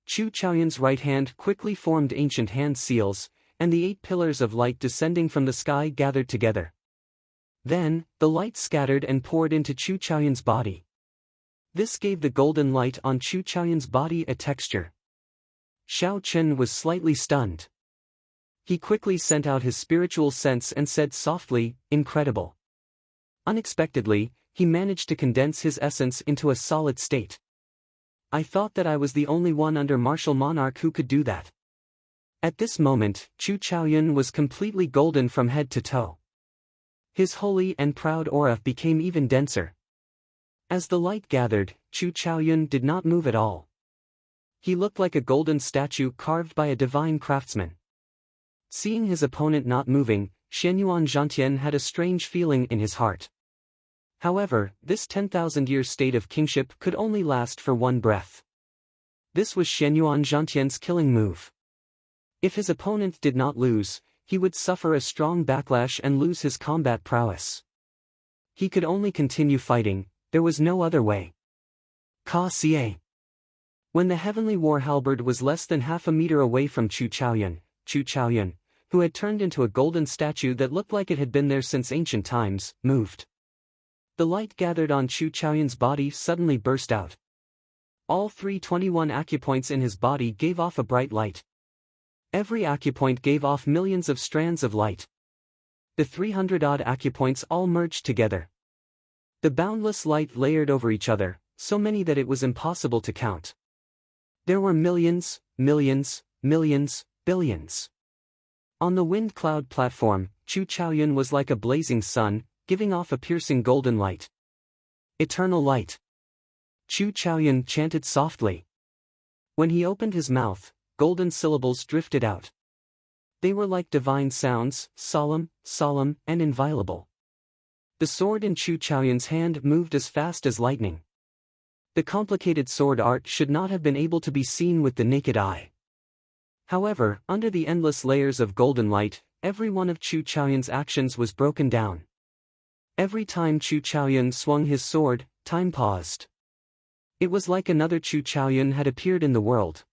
Chu Chaoyun's right hand quickly formed ancient hand seals, and the 8 pillars of light descending from the sky gathered together. Then, the light scattered and poured into Chu Chaoyun's body. This gave the golden light on Chu Chaoyun's body a texture. Xiao Chen was slightly stunned. He quickly sent out his spiritual sense and said softly, "Incredible." Unexpectedly, he managed to condense his essence into a solid state. I thought that I was the only one under martial monarch who could do that. At this moment, Chu Chaoyun was completely golden from head to toe. His holy and proud aura became even denser. As the light gathered, Chu Chaoyun did not move at all. He looked like a golden statue carved by a divine craftsman. Seeing his opponent not moving, Shenyuan Zhantian had a strange feeling in his heart. However, this 10,000-year state of kingship could only last for 1 breath. This was Shenyuan Zhantian's killing move. If his opponent did not lose, he would suffer a strong backlash and lose his combat prowess. He could only continue fighting, there was no other way. Ka Xie. When the heavenly war halberd was less than half a meter away from Chu Chaoyun, who had turned into a golden statue that looked like it had been there since ancient times, moved. The light gathered on Chu Chaoyun's body suddenly burst out. All 321 acupoints in his body gave off a bright light. Every acupoint gave off millions of strands of light. The 300-odd acupoints all merged together. The boundless light layered over each other, so many that it was impossible to count. There were millions, millions, millions, billions. On the wind cloud platform, Chu Chaoyun was like a blazing sun, giving off a piercing golden light. Eternal light. Chu Chaoyun chanted softly. When he opened his mouth, golden syllables drifted out. They were like divine sounds, solemn, solemn, and inviolable. The sword in Chu Chaoyun's hand moved as fast as lightning. The complicated sword art should not have been able to be seen with the naked eye. However, under the endless layers of golden light, every one of Chu Chaoyun's actions was broken down. Every time Chu Chaoyun swung his sword, time paused. It was like another Chu Chaoyun had appeared in the world.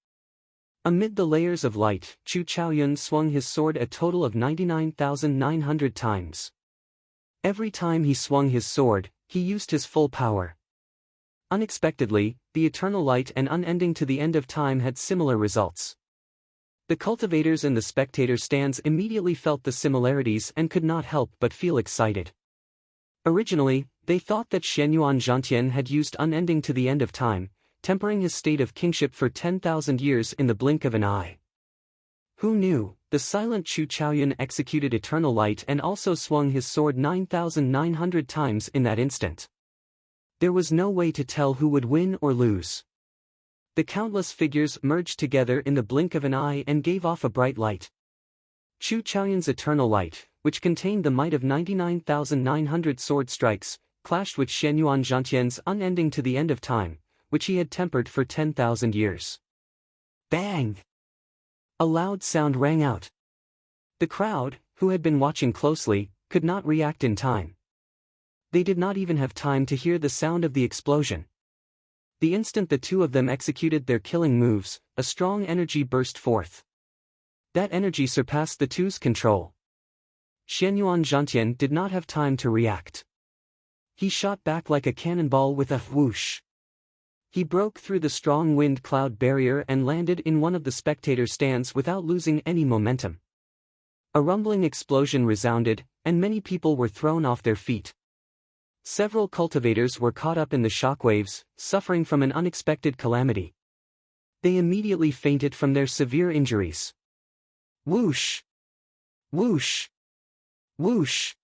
Amid the layers of light, Chu Chaoyun swung his sword a total of 99,900 times. Every time he swung his sword, he used his full power. Unexpectedly, the eternal light and unending to the end of time had similar results. The cultivators in the spectator stands immediately felt the similarities and could not help but feel excited. Originally, they thought that Shenyuan Zhantian had used unending to the end of time, tempering his state of kingship for 10,000 years in the blink of an eye. Who knew? The silent Chu Chaoyun executed eternal light and also swung his sword 9,900 times in that instant. There was no way to tell who would win or lose. The countless figures merged together in the blink of an eye and gave off a bright light. Chu Chaoyun's eternal light, which contained the might of 99,900 sword strikes, clashed with Shenyuan Zhantian's unending to the end of time, which he had tempered for 10,000 years. Bang! A loud sound rang out. The crowd, who had been watching closely, could not react in time. They did not even have time to hear the sound of the explosion. The instant the two of them executed their killing moves, a strong energy burst forth. That energy surpassed the two's control. Shenyuan Zhantian did not have time to react. He shot back like a cannonball with a whoosh. He broke through the strong wind cloud barrier and landed in one of the spectator stands without losing any momentum. A rumbling explosion resounded, and many people were thrown off their feet. Several cultivators were caught up in the shockwaves, suffering from an unexpected calamity. They immediately fainted from their severe injuries. Whoosh! Whoosh! Whoosh!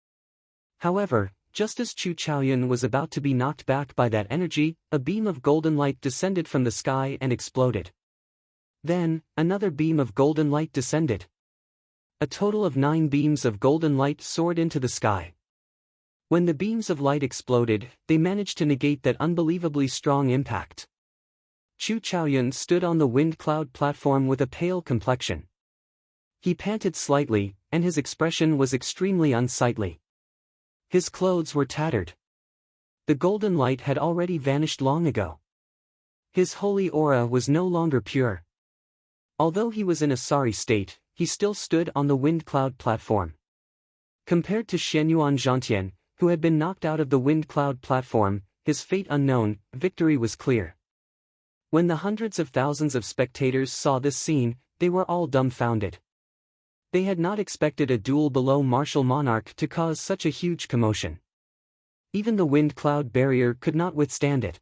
However, just as Chu Chaoyun was about to be knocked back by that energy, a beam of golden light descended from the sky and exploded. Then, another beam of golden light descended. A total of 9 beams of golden light soared into the sky. When the beams of light exploded, they managed to negate that unbelievably strong impact. Chu Chaoyun stood on the wind cloud platform with a pale complexion. He panted slightly, and his expression was extremely unsightly. His clothes were tattered. The golden light had already vanished long ago. His holy aura was no longer pure. Although he was in a sorry state, he still stood on the wind cloud platform. Compared to Shenyuan Zhantian, who had been knocked out of the wind cloud platform, his fate unknown, victory was clear. When the hundreds of thousands of spectators saw this scene, they were all dumbfounded. They had not expected a duel below martial monarch to cause such a huge commotion. Even the wind cloud barrier could not withstand it.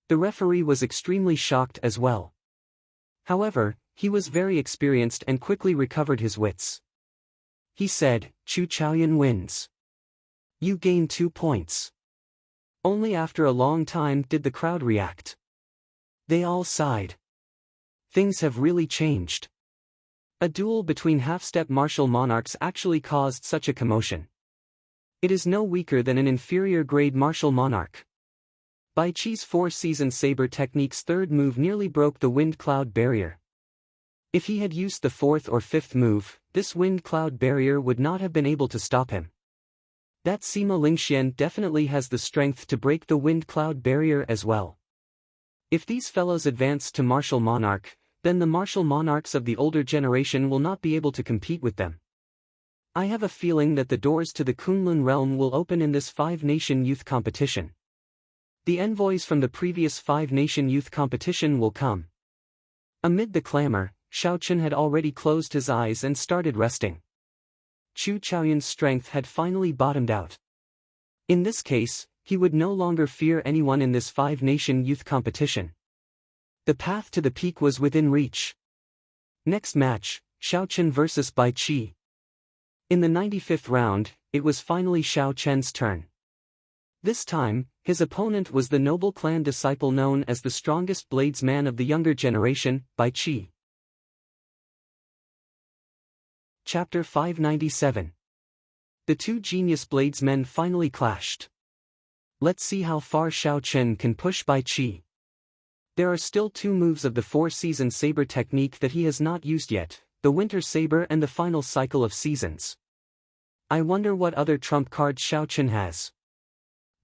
The referee was extremely shocked as well. However, he was very experienced and quickly recovered his wits. He said, "Chu Chaoyun wins. You gain 2 points." Only after a long time did the crowd react. They all sighed. Things have really changed. A duel between half-step martial monarchs actually caused such a commotion. It is no weaker than an inferior-grade martial monarch. Bai Qi's 4-season saber technique's third move nearly broke the wind cloud barrier. If he had used the 4th or 5th move, this wind cloud barrier would not have been able to stop him. That Sima Lingxian definitely has the strength to break the wind cloud barrier as well. If these fellows advance to martial monarch, then the martial monarchs of the older generation will not be able to compete with them. I have a feeling that the doors to the Kunlun realm will open in this five-nation youth competition. The envoys from the previous five-nation youth competition will come. Amid the clamor, Xiaochen had already closed his eyes and started resting. Chu Chaoyun's strength had finally bottomed out. In this case, he would no longer fear anyone in this five-nation youth competition. The path to the peak was within reach. Next match, Xiaochen vs Bai Qi. In the 95th round, it was finally Xiaochen's turn. This time, his opponent was the noble clan disciple known as the strongest bladesman of the younger generation, Bai Qi. Chapter 597. The two genius bladesmen finally clashed. Let's see how far Xiaochen can push Bai Qi. There are still two moves of the four-season saber technique that he has not used yet, the winter saber and the final cycle of seasons. I wonder what other trump cards Xiaochen has.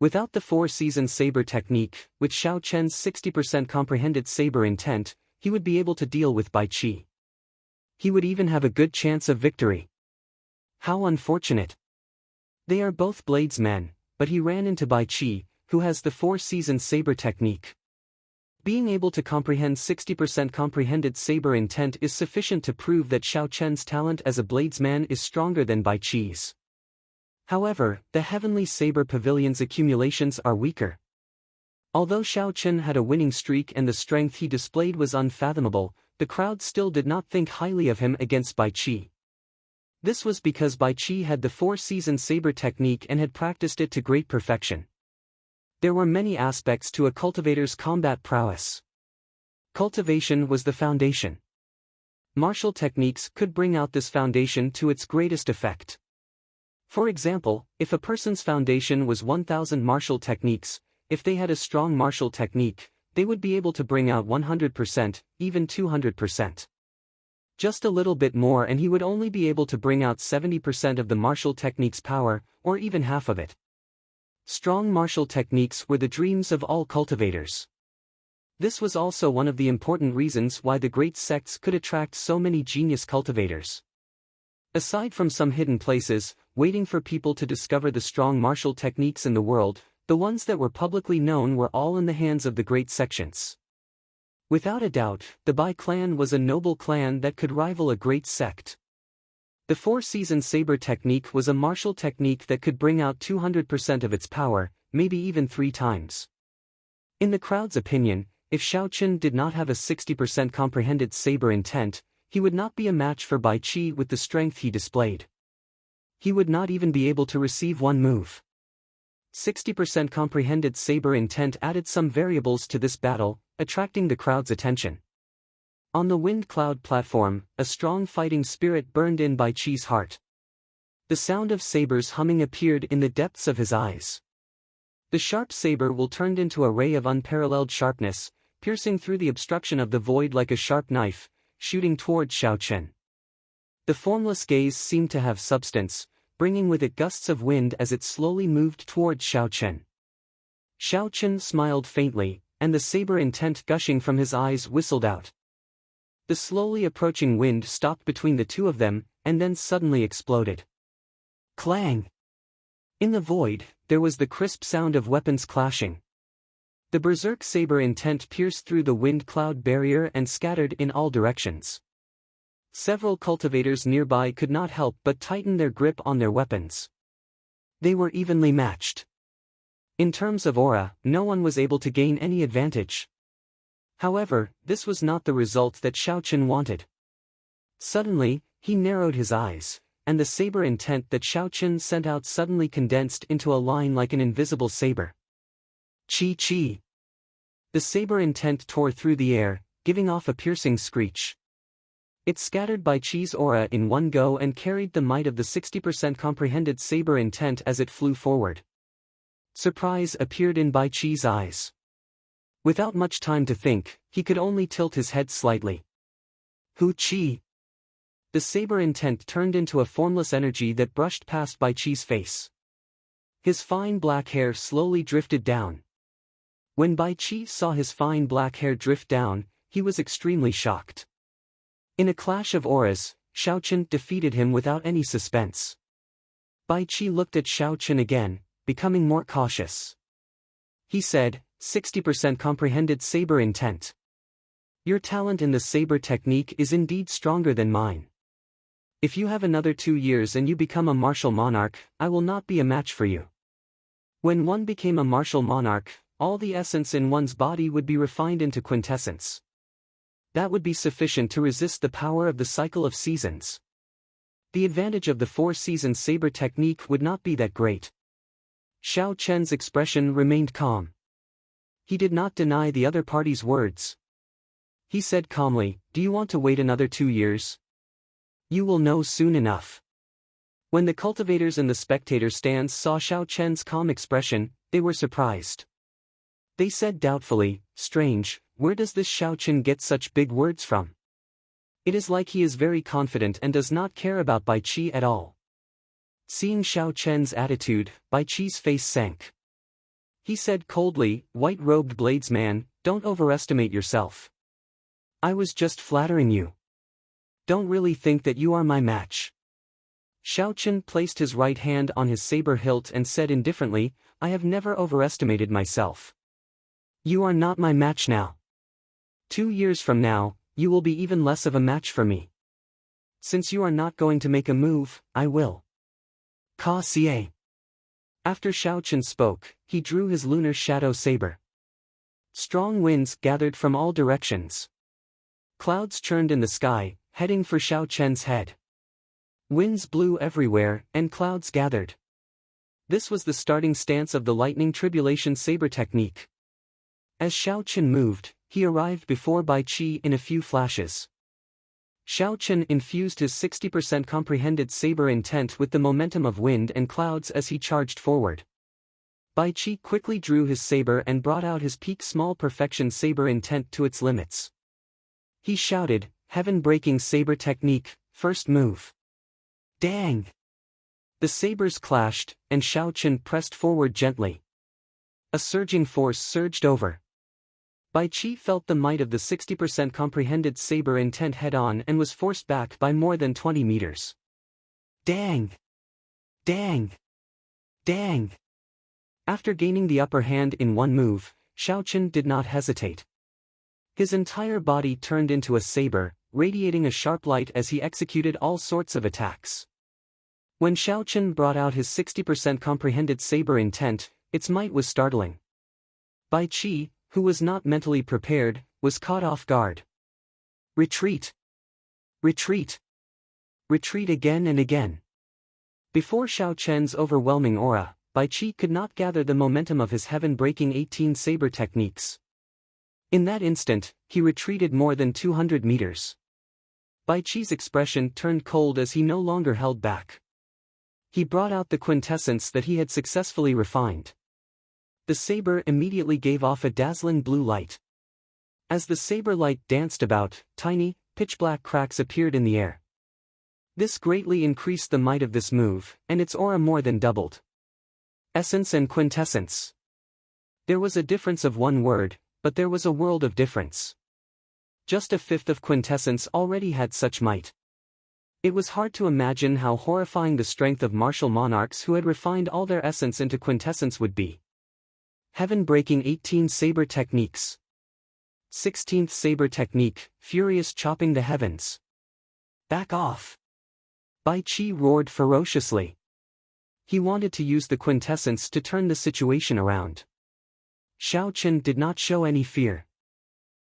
Without the four-season saber technique, with Xiaochen's 60% comprehended saber intent, he would be able to deal with Bai Qi. He would even have a good chance of victory. How unfortunate. They are both bladesmen, but he ran into Bai Qi, who has the four-season saber technique. Being able to comprehend 60% comprehended saber intent is sufficient to prove that Xiaochen's talent as a bladesman is stronger than Bai Qi's. However, the Heavenly Saber Pavilion's accumulations are weaker. Although Xiaochen had a winning streak and the strength he displayed was unfathomable, the crowd still did not think highly of him against Bai Qi. This was because Bai Qi had the four-season saber technique and had practiced it to great perfection. There were many aspects to a cultivator's combat prowess. Cultivation was the foundation. Martial techniques could bring out this foundation to its greatest effect. For example, if a person's foundation was 1,000 martial techniques, if they had a strong martial technique, they would be able to bring out 100%, even 200%. Just a little bit more and he would only be able to bring out 70% of the martial technique's power, or even half of it. Strong martial techniques were the dreams of all cultivators. This was also one of the important reasons why the great sects could attract so many genius cultivators. Aside from some hidden places, waiting for people to discover the strong martial techniques in the world, the ones that were publicly known were all in the hands of the great sections. Without a doubt, the Bai clan was a noble clan that could rival a great sect. The four-season saber technique was a martial technique that could bring out 200% of its power, maybe even 3 times. In the crowd's opinion, if Xiaochen did not have a 60% comprehended saber intent, he would not be a match for Bai Qi with the strength he displayed. He would not even be able to receive one move. 60% comprehended saber intent added some variables to this battle, attracting the crowd's attention. On the wind cloud platform, a strong fighting spirit burned in Bai Qi's heart. The sound of sabers humming appeared in the depths of his eyes. The sharp saber will turned into a ray of unparalleled sharpness, piercing through the obstruction of the void like a sharp knife, shooting toward Xiaochen. The formless gaze seemed to have substance, bringing with it gusts of wind as it slowly moved toward Xiaochen. Xiaochen smiled faintly, and the saber intent gushing from his eyes whistled out. The slowly approaching wind stopped between the two of them, and then suddenly exploded. Clang! In the void, there was the crisp sound of weapons clashing. The berserk saber intent pierced through the wind cloud barrier and scattered in all directions. Several cultivators nearby could not help but tighten their grip on their weapons. They were evenly matched. In terms of aura, no one was able to gain any advantage. However, this was not the result that Xiaochen wanted. Suddenly, he narrowed his eyes, and the saber intent that Xiaochen sent out suddenly condensed into a line like an invisible saber. Chi-chi! The saber intent tore through the air, giving off a piercing screech. It scattered Bai Qi's aura in one go and carried the might of the 60% comprehended saber intent as it flew forward. Surprise appeared in Bai Qi's eyes. Without much time to think, he could only tilt his head slightly. Hu Qi! The saber intent turned into a formless energy that brushed past Bai Qi's face. His fine black hair slowly drifted down. When Bai Qi saw his fine black hair drift down, he was extremely shocked. In a clash of auras, Xiaochen defeated him without any suspense. Bai Qi looked at Xiao Chen again, becoming more cautious. He said, 60% comprehended saber intent. Your talent in the saber technique is indeed stronger than mine. If you have another 2 years and you become a martial monarch, I will not be a match for you. When one became a martial monarch, all the essence in one's body would be refined into quintessence. That would be sufficient to resist the power of the cycle of seasons. The advantage of the 4-season saber technique would not be that great. Xiao Chen's expression remained calm. He did not deny the other party's words. He said calmly, "Do you want to wait another 2 years? You will know soon enough." When the cultivators in the spectator stands saw Xiao Chen's calm expression, they were surprised. They said doubtfully, "Strange, where does this Xiao Chen get such big words from? It is like he is very confident and does not care about Bai Qi at all." Seeing Xiao Chen's attitude, Bai Qi's face sank. He said coldly, "White-robed bladesman, don't overestimate yourself. I was just flattering you. Don't really think that you are my match." Xiao Chen placed his right hand on his saber hilt and said indifferently, "I have never overestimated myself. You are not my match now. 2 years from now, you will be even less of a match for me. Since you are not going to make a move, I will." Ka Xie. After Xiao Chen spoke, he drew his lunar shadow saber. Strong winds gathered from all directions. Clouds churned in the sky, heading for Xiao Chen's head. Winds blew everywhere, and clouds gathered. This was the starting stance of the lightning tribulation saber technique. As Xiao Chen moved, he arrived before Bai Qi in a few flashes. Xiao Chen infused his 60% comprehended saber intent with the momentum of wind and clouds as he charged forward. Bai Qi quickly drew his saber and brought out his peak small perfection saber intent to its limits. He shouted, "Heaven-breaking saber technique, first move." Dang! The sabers clashed, and Xiao Chen pressed forward gently. A surging force surged over. Bai Qi felt the might of the 60% comprehended saber intent head-on and was forced back by more than 20 meters. Dang! Dang! Dang! After gaining the upper hand in one move, Xiao Chen did not hesitate. His entire body turned into a saber, radiating a sharp light as he executed all sorts of attacks. When Xiao Chen brought out his 60% comprehended saber intent, its might was startling. Bai Qi, who was not mentally prepared, was caught off guard. Retreat! Retreat! Retreat again and again. Before Xiao Chen's overwhelming aura, Bai Qi could not gather the momentum of his heaven-breaking 18 saber techniques. In that instant, he retreated more than 200 meters. Bai Qi's expression turned cold as he no longer held back. He brought out the quintessence that he had successfully refined. The saber immediately gave off a dazzling blue light. As the saber light danced about, tiny, pitch-black cracks appeared in the air. This greatly increased the might of this move, and its aura more than doubled. Essence and quintessence. There was a difference of one word, but there was a world of difference. Just a fifth of quintessence already had such might. It was hard to imagine how horrifying the strength of martial monarchs who had refined all their essence into quintessence would be. Heaven-breaking 18 saber techniques. 16th saber technique, furious chopping the heavens. Back off! Bai Qi roared ferociously. He wanted to use the quintessence to turn the situation around. Xiao Chen did not show any fear.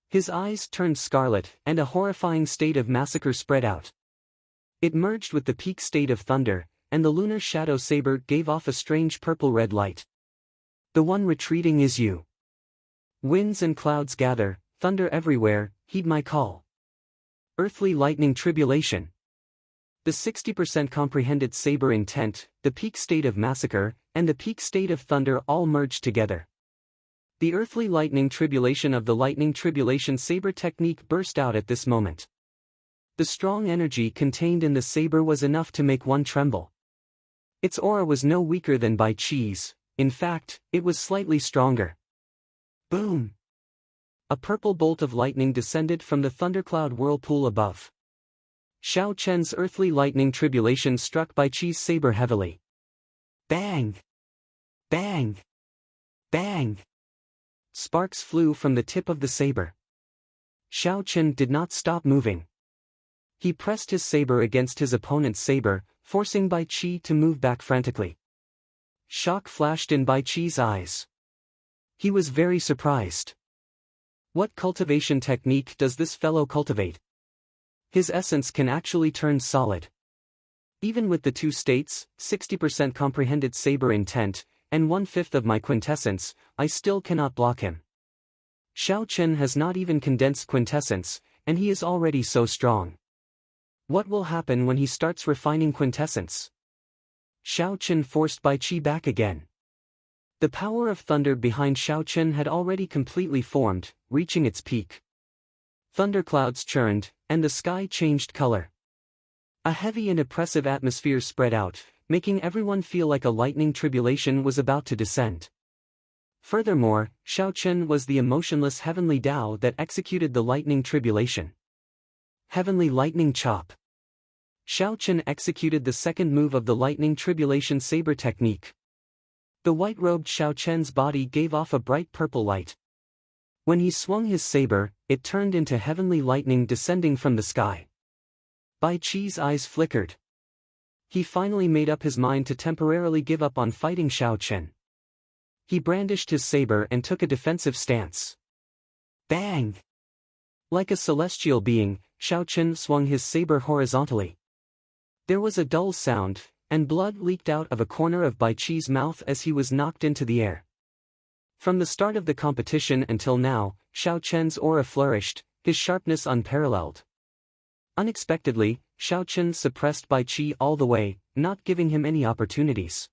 His eyes turned scarlet, and a horrifying state of massacre spread out. It merged with the peak state of thunder, and the lunar shadow saber gave off a strange purple-red light. The one retreating is you. Winds and clouds gather, thunder everywhere, heed my call. Earthly lightning tribulation. The 60% comprehended saber intent, the peak state of massacre, and the peak state of thunder all merged together. The earthly lightning tribulation of the lightning tribulation saber technique burst out at this moment. The strong energy contained in the saber was enough to make one tremble. Its aura was no weaker than Bai Qi's, in fact, it was slightly stronger. Boom! A purple bolt of lightning descended from the thundercloud whirlpool above. Xiao Chen's earthly lightning tribulation struck Bai Qi's saber heavily. Bang! Bang! Bang! Sparks flew from the tip of the saber. Xiao Chen did not stop moving. He pressed his saber against his opponent's saber, forcing Bai Qi to move back frantically. Shock flashed in Bai Qi's eyes. He was very surprised. What cultivation technique does this fellow cultivate? His essence can actually turn solid. Even with the two states, 60% comprehended saber intent, and 1/5 of my quintessence, I still cannot block him. Xiao Chen has not even condensed quintessence, and he is already so strong. What will happen when he starts refining quintessence? Xiao Chen forced Bai Qi back again. The power of thunder behind Xiao Chen had already completely formed, reaching its peak. Thunderclouds churned, and the sky changed color. A heavy and oppressive atmosphere spread out, making everyone feel like a lightning tribulation was about to descend. Furthermore, Xiao Chen was the emotionless heavenly Tao that executed the lightning tribulation. Heavenly Lightning Chop. Xiao Chen executed the second move of the lightning tribulation saber technique. The white-robed Xiao Chen's body gave off a bright purple light. When he swung his saber, it turned into heavenly lightning descending from the sky. Bai Qi's eyes flickered. He finally made up his mind to temporarily give up on fighting Xiao Chen. He brandished his saber and took a defensive stance. Bang! Like a celestial being, Xiao Chen swung his saber horizontally. There was a dull sound, and blood leaked out of a corner of Bai Qi's mouth as he was knocked into the air. From the start of the competition until now, Xiao Chen's aura flourished, his sharpness unparalleled. Unexpectedly, Xiao Chen suppressed Bai Qi all the way, not giving him any opportunities.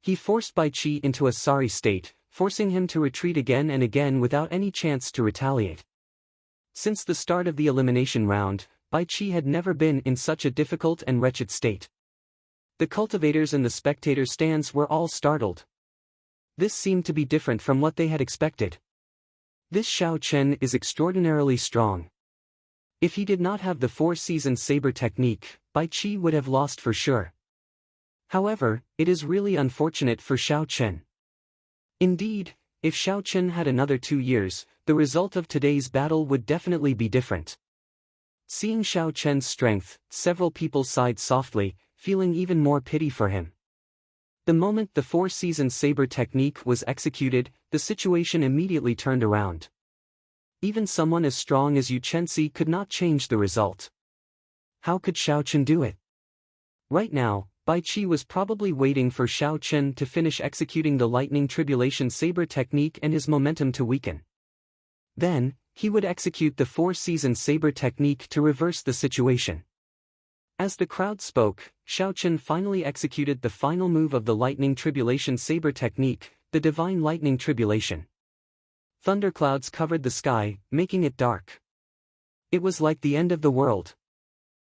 He forced Bai Qi into a sorry state, forcing him to retreat again and again without any chance to retaliate. Since the start of the elimination round, Bai Qi had never been in such a difficult and wretched state. The cultivators and the spectator stands were all startled. This seemed to be different from what they had expected. This Xiao Chen is extraordinarily strong. If he did not have the four-season saber technique, Bai Qi would have lost for sure. However, it is really unfortunate for Xiao Chen. Indeed, if Xiao Chen had another 2 years, the result of today's battle would definitely be different. Seeing Xiao Chen's strength, several people sighed softly, feeling even more pity for him. The moment the four-season saber technique was executed, the situation immediately turned around. Even someone as strong as Yu Chenxi could not change the result. How could Xiao Chen do it? Right now, Bai Qi was probably waiting for Xiao Chen to finish executing the lightning tribulation saber technique and his momentum to weaken. Then, he would execute the four-season saber technique to reverse the situation. As the crowd spoke, Xiao Chen finally executed the final move of the lightning tribulation saber technique, the divine lightning tribulation. Thunderclouds covered the sky, making it dark. It was like the end of the world.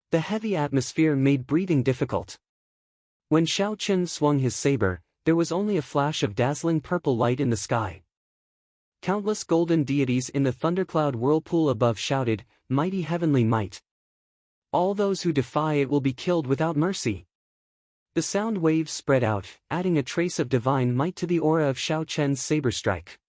The heavy atmosphere made breathing difficult. When Xiao Chen swung his saber, there was only a flash of dazzling purple light in the sky. Countless golden deities in the thundercloud whirlpool above shouted, "Mighty heavenly might! All those who defy it will be killed without mercy." The sound waves spread out, adding a trace of divine might to the aura of Xiao Chen's saber strike.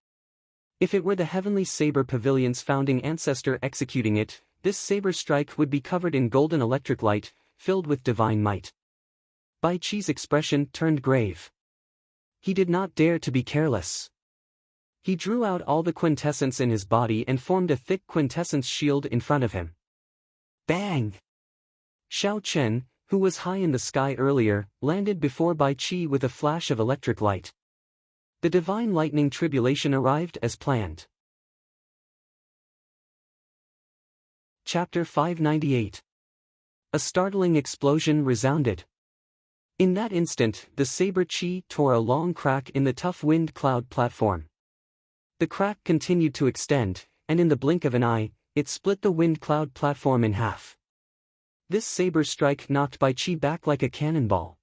If it were the heavenly saber pavilion's founding ancestor executing it, this saber strike would be covered in golden electric light, filled with divine might. Bai Qi's expression turned grave. He did not dare to be careless. He drew out all the quintessence in his body and formed a thick quintessence shield in front of him. Bang! Xiao Chen, who was high in the sky earlier, landed before Bai Qi with a flash of electric light. The divine lightning tribulation arrived as planned. Chapter 598. A startling explosion resounded. In that instant, the saber Qi tore a long crack in the tough wind cloud platform. The crack continued to extend, and in the blink of an eye, it split the wind cloud platform in half. This saber strike knocked Bai Qi back like a cannonball.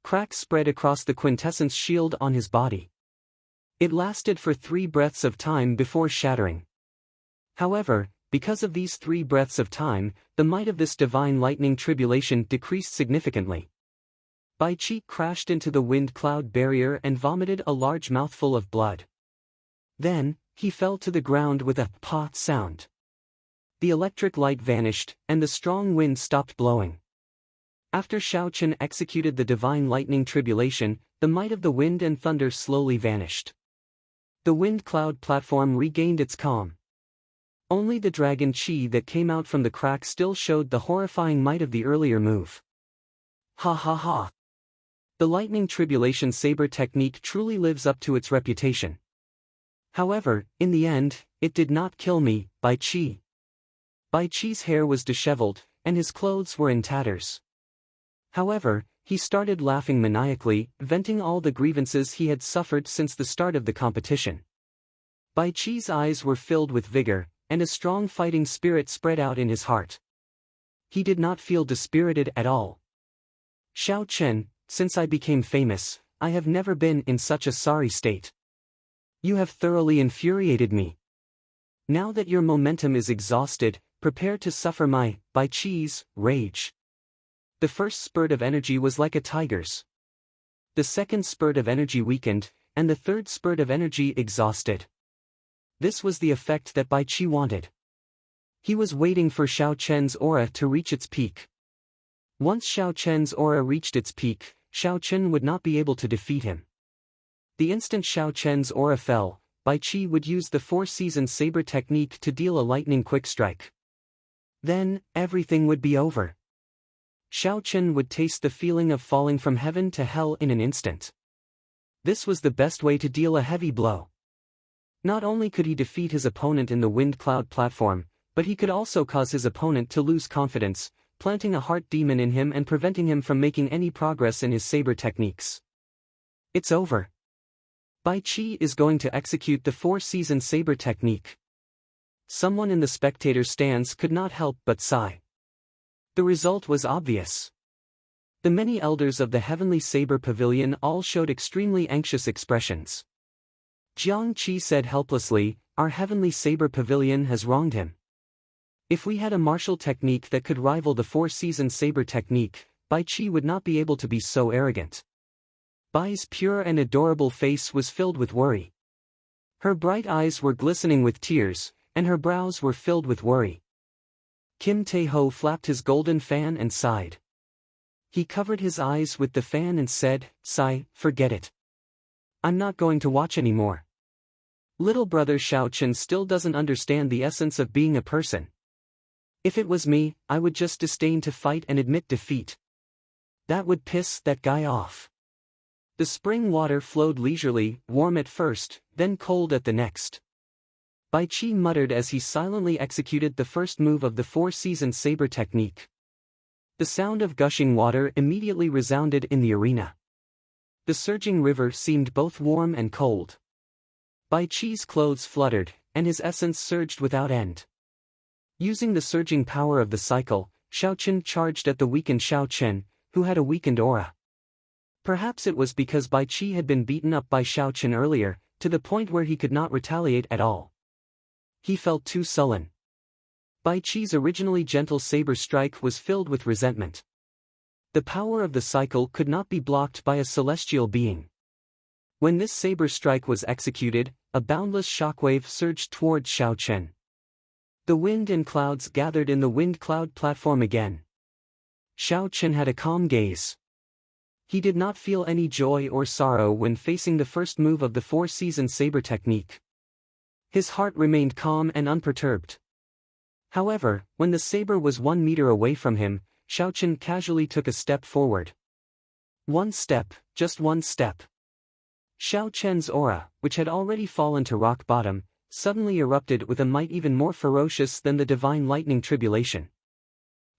Cracks spread across the quintessence shield on his body. It lasted for 3 breaths of time before shattering. However, because of these 3 breaths of time, the might of this divine lightning tribulation decreased significantly. Bai Qi crashed into the wind cloud barrier and vomited a large mouthful of blood. Then, he fell to the ground with a "pa" sound. The electric light vanished, and the strong wind stopped blowing. After Xiao Chen executed the divine lightning tribulation, the might of the wind and thunder slowly vanished. The wind cloud platform regained its calm. Only the dragon Qi that came out from the crack still showed the horrifying might of the earlier move. Ha ha ha! The lightning tribulation saber technique truly lives up to its reputation. However, in the end, it did not kill me, Bai Qi. Bai Qi's hair was disheveled, and his clothes were in tatters. However, he started laughing maniacally, venting all the grievances he had suffered since the start of the competition. Bai Qi's eyes were filled with vigor, and a strong fighting spirit spread out in his heart. He did not feel dispirited at all. Xiao Chen, since I became famous, I have never been in such a sorry state. You have thoroughly infuriated me. Now that your momentum is exhausted, prepare to suffer my, Bai Qi's, rage. The first spurt of energy was like a tiger's. The second spurt of energy weakened, and the third spurt of energy exhausted. This was the effect that Bai Qi wanted. He was waiting for Xiao Chen's aura to reach its peak. Once Xiao Chen's aura reached its peak, Xiao Chen would not be able to defeat him. The instant Xiao Chen's aura fell, Bai Qi would use the four-season saber technique to deal a lightning quick strike. Then, everything would be over. Xiao Chen would taste the feeling of falling from heaven to hell in an instant. This was the best way to deal a heavy blow. Not only could he defeat his opponent in the wind cloud platform, but he could also cause his opponent to lose confidence, planting a heart demon in him and preventing him from making any progress in his saber techniques. It's over. Bai Qi is going to execute the four-season saber technique. Someone in the spectator stands could not help but sigh. The result was obvious. The many elders of the Heavenly Saber Pavilion all showed extremely anxious expressions. Jiang Qi said helplessly, "Our Heavenly Saber Pavilion has wronged him. If we had a martial technique that could rival the four-season saber technique, Bai Qi would not be able to be so arrogant." Bai's pure and adorable face was filled with worry. Her bright eyes were glistening with tears, and her brows were filled with worry. Kim Tae-ho flapped his golden fan and sighed. He covered his eyes with the fan and said, "Sigh, forget it. I'm not going to watch anymore. Little brother Xiao Chen still doesn't understand the essence of being a person. If it was me, I would just disdain to fight and admit defeat. That would piss that guy off." The spring water flowed leisurely, warm at first, then cold at the next. Bai Qi muttered as he silently executed the first move of the four-season saber technique. The sound of gushing water immediately resounded in the arena. The surging river seemed both warm and cold. Bai Qi's clothes fluttered, and his essence surged without end. Using the surging power of the cycle, Xiao Chen charged at the weakened Xiao Chen, who had a weakened aura. Perhaps it was because Bai Qi had been beaten up by Xiao Chen earlier, to the point where he could not retaliate at all. He felt too sullen. Bai Qi's originally gentle saber strike was filled with resentment. The power of the cycle could not be blocked by a celestial being. When this saber strike was executed, a boundless shockwave surged towards Xiao Chen. The wind and clouds gathered in the wind cloud platform again. Xiao Chen had a calm gaze. He did not feel any joy or sorrow when facing the first move of the four-season saber technique. His heart remained calm and unperturbed. However, when the saber was 1 meter away from him, Xiao Chen casually took a step forward. One step, just one step. Xiao Chen's aura, which had already fallen to rock bottom, suddenly erupted with a might even more ferocious than the divine lightning tribulation.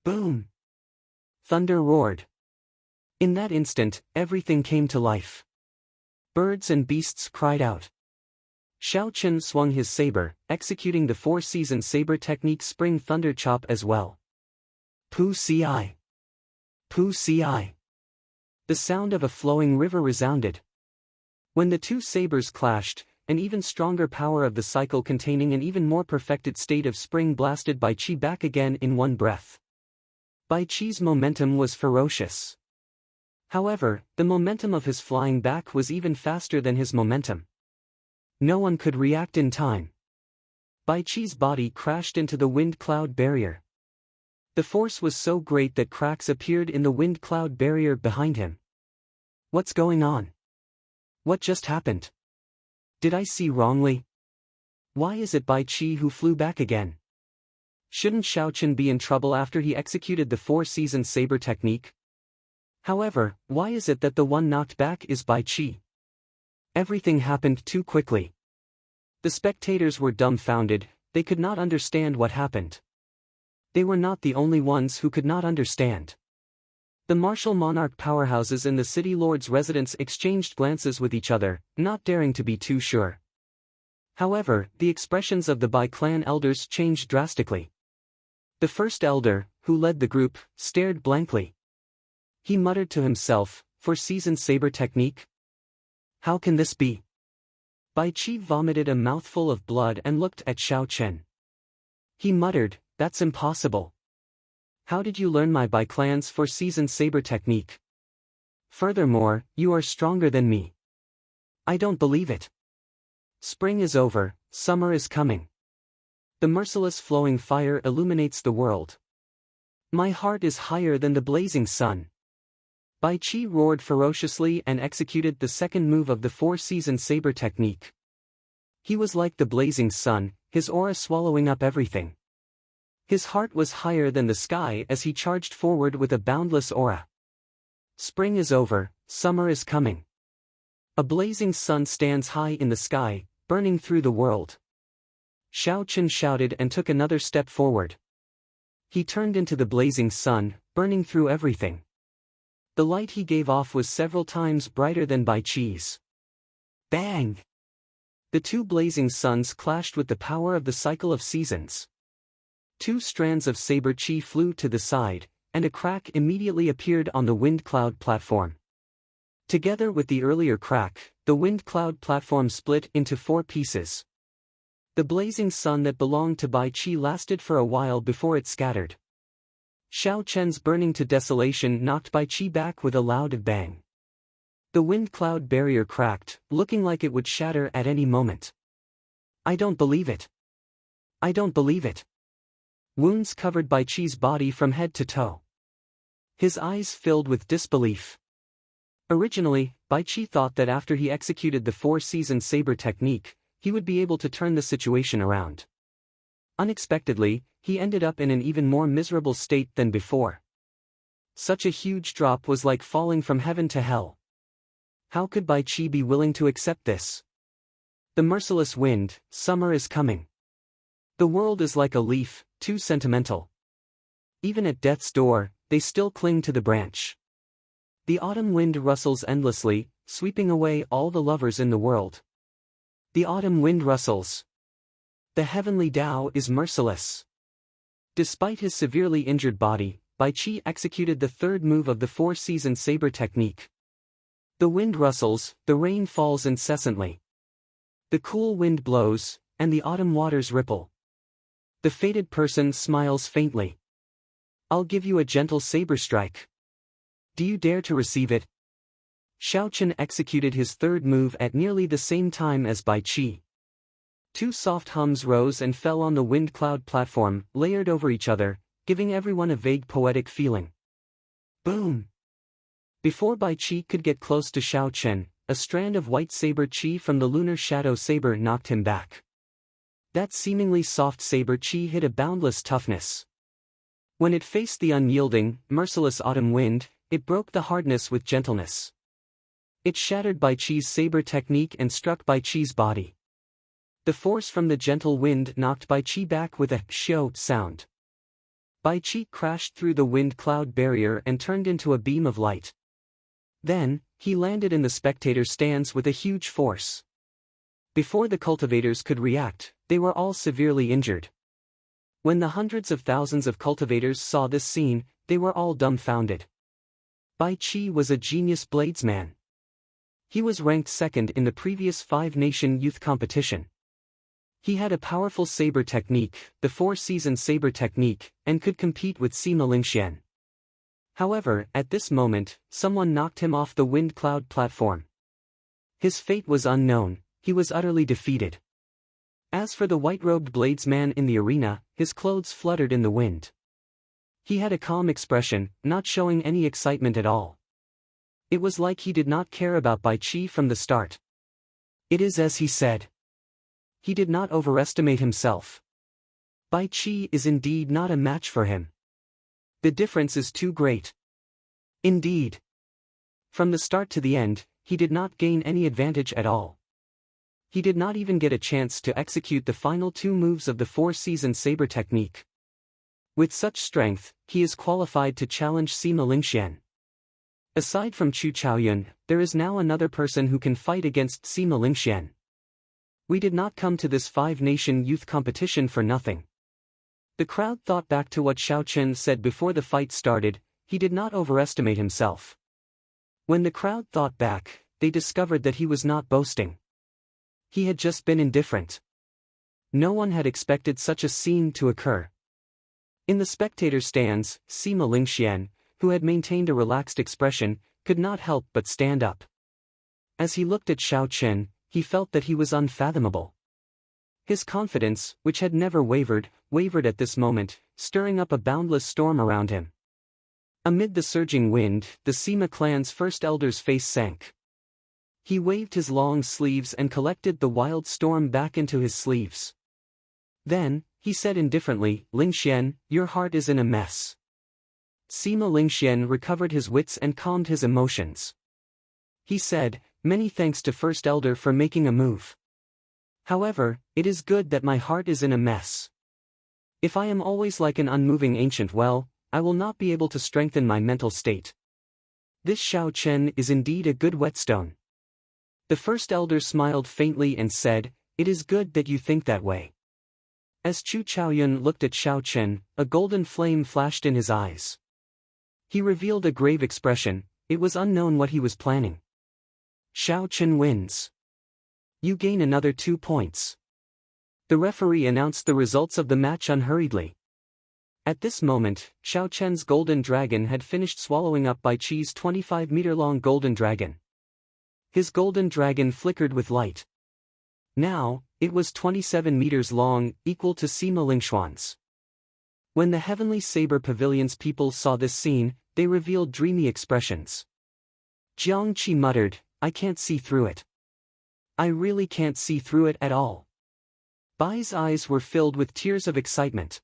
Boom! Thunder roared. In that instant, everything came to life. Birds and beasts cried out. Xiao Chen swung his saber, executing the four-season saber technique Spring Thunder Chop as well. Pu ci. Pu ci. The sound of a flowing river resounded. When the two sabers clashed, an even stronger power of the cycle containing an even more perfected state of spring blasted Bai Qi back again in one breath. Bai Qi's momentum was ferocious. However, the momentum of his flying back was even faster than his momentum. No one could react in time. Bai Chi's body crashed into the wind-cloud barrier. The force was so great that cracks appeared in the wind-cloud barrier behind him. What's going on? What just happened? Did I see wrongly? Why is it Bai Chi who flew back again? Shouldn't Xiaochen be in trouble after he executed the four-season saber technique? However, why is it that the one knocked back is Bai Chi? Everything happened too quickly. The spectators were dumbfounded, they could not understand what happened. They were not the only ones who could not understand. The martial monarch powerhouses in the city lord's residence exchanged glances with each other, not daring to be too sure. However, the expressions of the Bai clan elders changed drastically. The first elder, who led the group, stared blankly. He muttered to himself, "Four-season saber technique? How can this be?" Bai Chi vomited a mouthful of blood and looked at Xiaochen. He muttered, "That's impossible. How did you learn my Bai clan's four-season saber technique? Furthermore, you are stronger than me. I don't believe it. Spring is over, summer is coming. The merciless flowing fire illuminates the world. My heart is higher than the blazing sun." Bai Chi roared ferociously and executed the second move of the four-season saber technique. He was like the blazing sun, his aura swallowing up everything. His heart was higher than the sky as he charged forward with a boundless aura. Spring is over, summer is coming. A blazing sun stands high in the sky, burning through the world. Xiaochen shouted and took another step forward. He turned into the blazing sun, burning through everything. The light he gave off was several times brighter than Bai Chi's. Bang! The two blazing suns clashed with the power of the cycle of seasons. Two strands of saber chi flew to the side, and a crack immediately appeared on the wind cloud platform. Together with the earlier crack, the wind cloud platform split into 4 pieces. The blazing sun that belonged to Bai Chi lasted for a while before it scattered. Xiaochen's burning to desolation knocked Bai Chi back with a loud bang. The wind cloud barrier cracked, looking like it would shatter at any moment. I don't believe it. I don't believe it. Wounds covered Bai Chi's body from head to toe. His eyes filled with disbelief. Originally, Bai Chi thought that after he executed the four-season saber technique, he would be able to turn the situation around. Unexpectedly, he ended up in an even more miserable state than before. Such a huge drop was like falling from heaven to hell. How could Bai Chi be willing to accept this? The merciless wind, summer is coming. The world is like a leaf, too sentimental. Even at death's door, they still cling to the branch. The autumn wind rustles endlessly, sweeping away all the lovers in the world. The autumn wind rustles. The heavenly Tao is merciless. Despite his severely injured body, Bai Chi executed the third move of the four-season saber technique. The wind rustles, the rain falls incessantly. The cool wind blows, and the autumn waters ripple. The fated person smiles faintly. I'll give you a gentle saber strike. Do you dare to receive it? Xiaochen executed his third move at nearly the same time as Bai Chi. 2 soft hums rose and fell on the wind cloud platform, layered over each other, giving everyone a vague poetic feeling. Boom! Before Bai Chi could get close to Xiaochen, a strand of white saber chi from the lunar shadow saber knocked him back. That seemingly soft saber chi hid a boundless toughness. When it faced the unyielding, merciless autumn wind, it broke the hardness with gentleness. It shattered Bai Chi's saber technique and struck Bai Chi's body. The force from the gentle wind knocked Bai Chi back with a xiao sound. Bai Chi crashed through the wind cloud barrier and turned into a beam of light. Then, he landed in the spectator stands with a huge force. Before the cultivators could react, they were all severely injured. When the hundreds of thousands of cultivators saw this scene, they were all dumbfounded. Bai Chi was a genius bladesman. He was ranked second in the previous 5-nation youth competition. He had a powerful saber technique, the four-season saber technique, and could compete with Sima Lingxian. However, at this moment, someone knocked him off the wind cloud platform. His fate was unknown, he was utterly defeated. As for the white-robed bladesman in the arena, his clothes fluttered in the wind. He had a calm expression, not showing any excitement at all. It was like he did not care about Bai Qi from the start. It is as he said. He did not overestimate himself. Bai Qi is indeed not a match for him. The difference is too great. Indeed. From the start to the end, he did not gain any advantage at all. He did not even get a chance to execute the final two moves of the four-season saber technique. With such strength, he is qualified to challenge Sima Lingxian. Aside from Chu Chaoyun, there is now another person who can fight against Sima Lingxian. We did not come to this five-nation youth competition for nothing. The crowd thought back to what Xiao Chen said before the fight started, he did not overestimate himself. When the crowd thought back, they discovered that he was not boasting. He had just been indifferent. No one had expected such a scene to occur. In the spectator stands, Sima Lingxian, who had maintained a relaxed expression, could not help but stand up. As he looked at Xiao Chen, he felt that he was unfathomable. His confidence, which had never wavered at this moment, stirring up a boundless storm around him. Amid the surging wind, the Sima clan's first elder's face sank. He waved his long sleeves and collected the wild storm back into his sleeves. Then, he said indifferently, "Lingxian, your heart is in a mess." Sima Lingxian recovered his wits and calmed his emotions. He said, "Many thanks to First Elder for making a move. However, it is good that my heart is in a mess. If I am always like an unmoving ancient well, I will not be able to strengthen my mental state. This Xiao Chen is indeed a good whetstone." The First Elder smiled faintly and said, "It is good that you think that way." As Chu Chaoyun looked at Xiao Chen, a golden flame flashed in his eyes. He revealed a grave expression, it was unknown what he was planning. Xiao Chen wins. You gain another 2 points. The referee announced the results of the match unhurriedly. At this moment, Xiao Chen's golden dragon had finished swallowing up Bai Qi's 25-meter-long golden dragon. His golden dragon flickered with light. Now, it was 27 meters long, equal to Sima Lingxian's. When the Heavenly Saber Pavilion's people saw this scene, they revealed dreamy expressions. Jiang Qi muttered, "I can't see through it. I really can't see through it at all." Bai's eyes were filled with tears of excitement.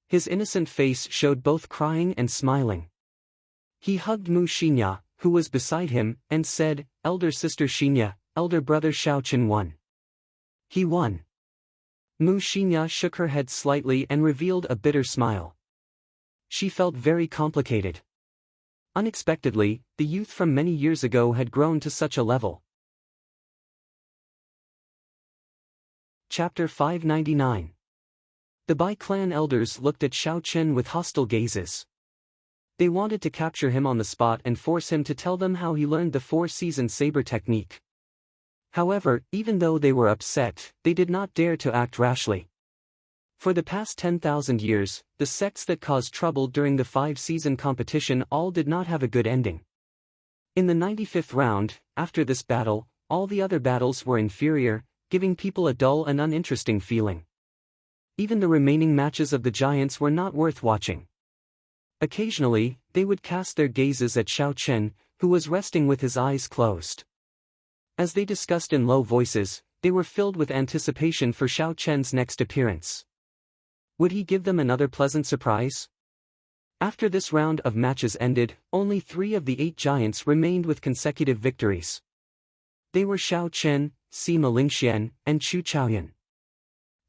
His innocent face showed both crying and smiling. He hugged Mu Xinya, who was beside him, and said, "Elder sister Xinya, elder brother Xiao Chen won. He won." Mu Xinya shook her head slightly and revealed a bitter smile. She felt very complicated. Unexpectedly, the youth from many years ago had grown to such a level. Chapter 599. The Bai clan elders looked at Xiao Chen with hostile gazes. They wanted to capture him on the spot and force him to tell them how he learned the four-season saber technique. However, even though they were upset, they did not dare to act rashly. For the past 10,000 years, the sects that caused trouble during the five-season competition all did not have a good ending. In the 95th round, after this battle, all the other battles were inferior, giving people a dull and uninteresting feeling. Even the remaining matches of the giants were not worth watching. Occasionally, they would cast their gazes at Xiao Chen, who was resting with his eyes closed. As they discussed in low voices, they were filled with anticipation for Xiao Chen's next appearance. Would he give them another pleasant surprise? After this round of matches ended, only 3 of the 8 giants remained with consecutive victories. They were Xiao Chen, Sima Lingxian, and Chu Chaoyun.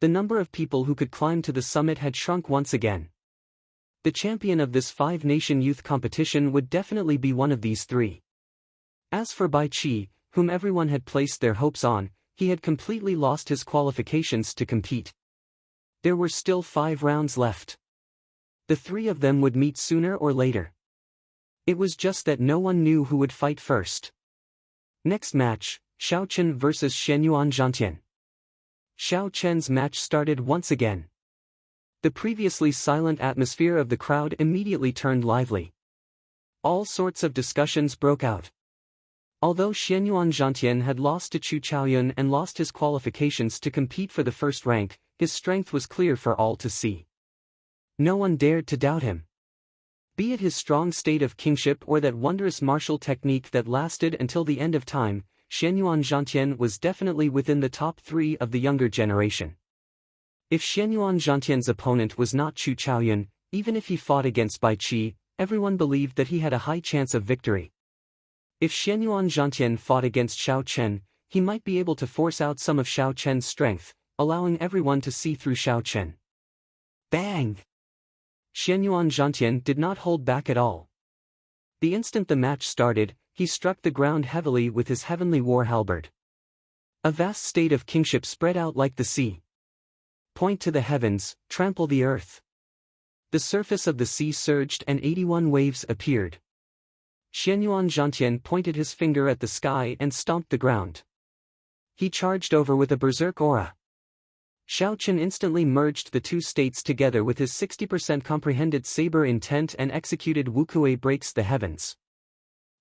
The number of people who could climb to the summit had shrunk once again. The champion of this 5-nation youth competition would definitely be one of these 3. As for Bai Qi, whom everyone had placed their hopes on, he had completely lost his qualifications to compete. There were still 5 rounds left. The 3 of them would meet sooner or later. It was just that no one knew who would fight first. Next match, Xiao Chen vs Shenyuan Zhantian. Xiao Chen's match started once again. The previously silent atmosphere of the crowd immediately turned lively. All sorts of discussions broke out. Although Xianyuan Zhantian had lost to Chu Chaoyun and lost his qualifications to compete for the first rank, his strength was clear for all to see. No one dared to doubt him. Be it his strong state of kingship or that wondrous martial technique that lasted until the end of time, Xianyuan Zhantian was definitely within the top 3 of the younger generation. If Xianyuan Zhantian's opponent was not Chu Chaoyun, even if he fought against Bai Qi, everyone believed that he had a high chance of victory. If Xianyuan Zhantian fought against Xiao Chen, he might be able to force out some of Xiao Chen's strength, allowing everyone to see through Xiao Chen. Bang! Xianyuan Zhantian did not hold back at all. The instant the match started, he struck the ground heavily with his heavenly war halberd. A vast state of kingship spread out like the sea. Point to the heavens, trample the earth. The surface of the sea surged and 81 waves appeared. Xianyuan Zhantian pointed his finger at the sky and stomped the ground. He charged over with a berserk aura. Xiao Chen instantly merged the two states together with his 60% comprehended saber intent and executed Wukuei breaks the heavens.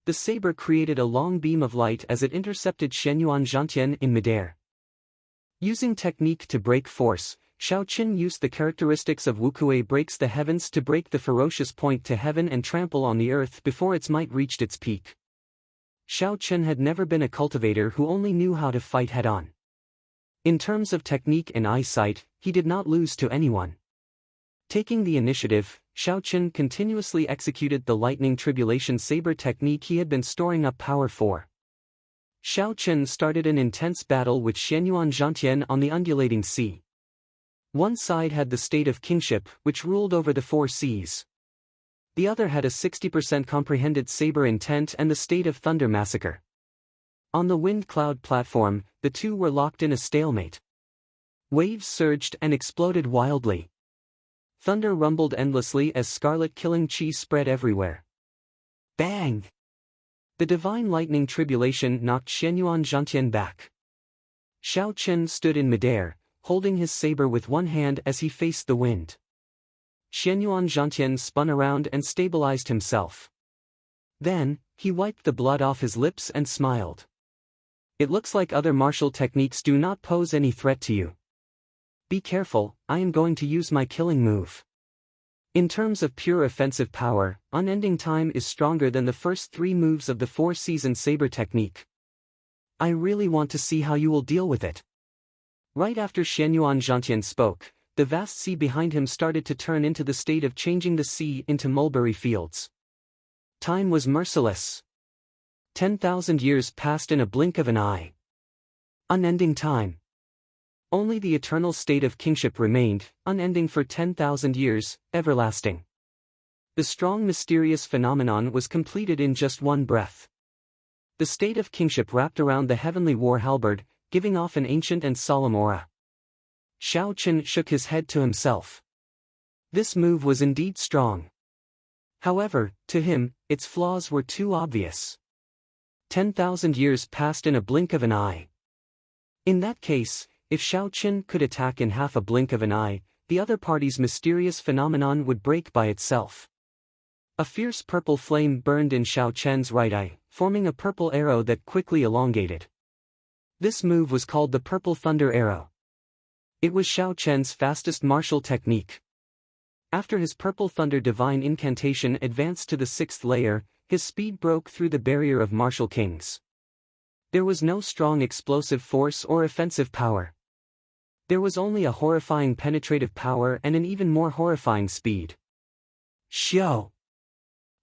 The saber created a long beam of light as it intercepted Xianyuan Zhantian in midair. Using technique to break force, Xiao Chen used the characteristics of Wukuei breaks the heavens to break the ferocious point to heaven and trample on the earth before its might reached its peak. Xiao Chen had never been a cultivator who only knew how to fight head-on. In terms of technique and eyesight, he did not lose to anyone. Taking the initiative, Xiao Chen continuously executed the lightning tribulation saber technique he had been storing up power for. Xiao Chen started an intense battle with Xianyuan Zhantian on the undulating sea. One side had the state of kingship, which ruled over the 4 seas. The other had a 60% comprehended saber intent and the state of thunder massacre. On the wind cloud platform, the two were locked in a stalemate. Waves surged and exploded wildly. Thunder rumbled endlessly as scarlet killing chi spread everywhere. Bang! The divine lightning tribulation knocked Xianyuan Zhantian back. Xiao Chen stood in midair, holding his saber with one hand as he faced the wind. Xianyuan Zhantian spun around and stabilized himself. Then, he wiped the blood off his lips and smiled. It looks like other martial techniques do not pose any threat to you. Be careful, I am going to use my killing move. In terms of pure offensive power, Unending Time is stronger than the first 3 moves of the 4-season saber technique. I really want to see how you will deal with it. Right after Xianyuan Zhantian spoke, the vast sea behind him started to turn into the state of changing the sea into mulberry fields. Time was merciless. 10,000 years passed in a blink of an eye. Unending time. Only the eternal state of kingship remained, unending for 10,000 years, everlasting. The strong mysterious phenomenon was completed in just one breath. The state of kingship wrapped around the heavenly war halberd, giving off an ancient and solemn aura. Xiao Chen shook his head to himself. This move was indeed strong. However, to him, its flaws were too obvious. 10,000 years passed in a blink of an eye. In that case, if Xiao Chen could attack in half a blink of an eye, the other party's mysterious phenomenon would break by itself. A fierce purple flame burned in Xiao Chen's right eye, forming a purple arrow that quickly elongated. This move was called the Purple Thunder Arrow. It was Xiao Chen's fastest martial technique. After his Purple Thunder divine incantation advanced to the 6th layer, his speed broke through the barrier of martial kings. There was no strong explosive force or offensive power. There was only a horrifying penetrative power and an even more horrifying speed. Xiao!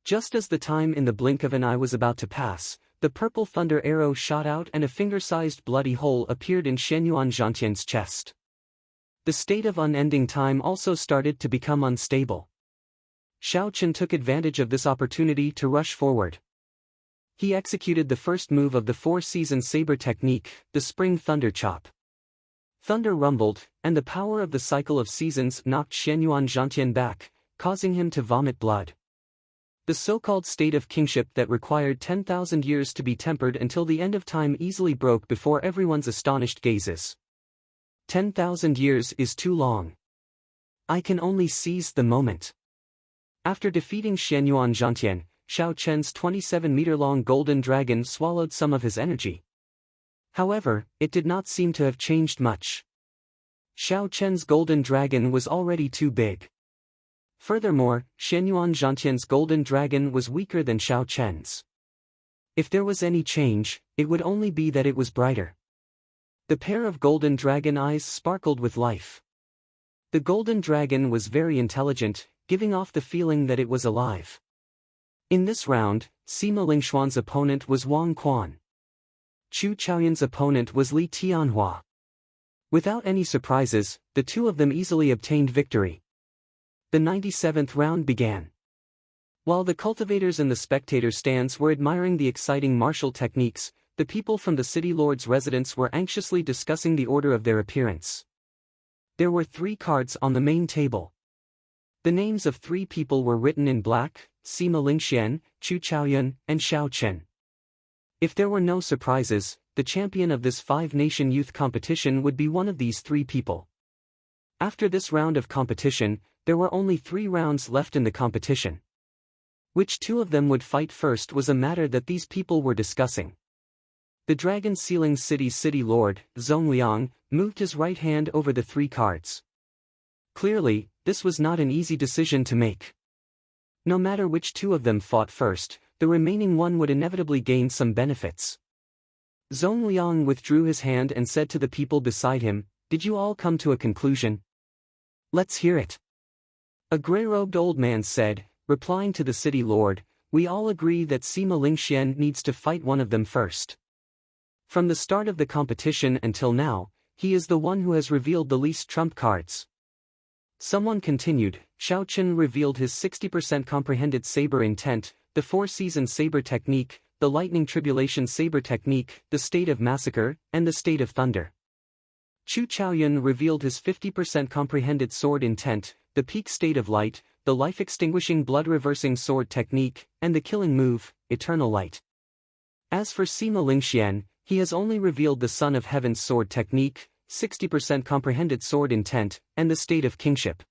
Just as the time in the blink of an eye was about to pass, the Purple Thunder Arrow shot out and a finger-sized bloody hole appeared in Xianyuan Zhantian's chest. The state of unending time also started to become unstable. Xiao Chen took advantage of this opportunity to rush forward. He executed the first move of the 4-season saber technique, the Spring Thunder Chop. Thunder rumbled, and the power of the cycle of seasons knocked Xianyuan Zhantian back, causing him to vomit blood. The so-called state of kingship that required 10,000 years to be tempered until the end of time easily broke before everyone's astonished gazes. 10,000 years is too long. I can only seize the moment. After defeating Xianyuan Zhantian, Xiao Chen's 27-meter-long golden dragon swallowed some of his energy. However, it did not seem to have changed much. Xiao Chen's golden dragon was already too big. Furthermore, Xianyuan Zhantian's golden dragon was weaker than Xiao Chen's. If there was any change, it would only be that it was brighter. The pair of golden dragon eyes sparkled with life. The golden dragon was very intelligent, giving off the feeling that it was alive. In this round, Sima Lingxuan's opponent was Wang Quan. Chu Chaoyun's opponent was Li Tianhua. Without any surprises, the two of them easily obtained victory. The 97th round began. While the cultivators in the spectator stands were admiring the exciting martial techniques, the people from the city lord's residence were anxiously discussing the order of their appearance. There were 3 cards on the main table. The names of 3 people were written in black: Sima Lingxian, Chu Chaoyun, and Xiao Chen. If there were no surprises, the champion of this 5-nation youth competition would be one of these 3 people. After this round of competition, there were only 3 rounds left in the competition. Which 2 of them would fight first was a matter that these people were discussing. The Dragon Sealing City's city lord, Zongliang, moved his right hand over the 3 cards. Clearly, this was not an easy decision to make. No matter which 2 of them fought first, the remaining one would inevitably gain some benefits. Zongliang withdrew his hand and said to the people beside him, "Did you all come to a conclusion? Let's hear it." A gray-robed old man said, replying to the city lord, "We all agree that Sima Lingxian needs to fight one of them first. From the start of the competition until now, he is the one who has revealed the least trump cards." Someone continued, "Xiao Chen revealed his 60% comprehended saber intent, the 4-season saber technique, the lightning tribulation saber technique, the state of massacre, and the state of thunder. Chu Chaoyun revealed his 50% comprehended sword intent, the peak state of light, the life-extinguishing blood-reversing sword technique, and the killing move, eternal light. As for Sima Lingxian, he has only revealed the Son of Heaven's sword technique, 60% comprehended sword intent, and the state of kingship.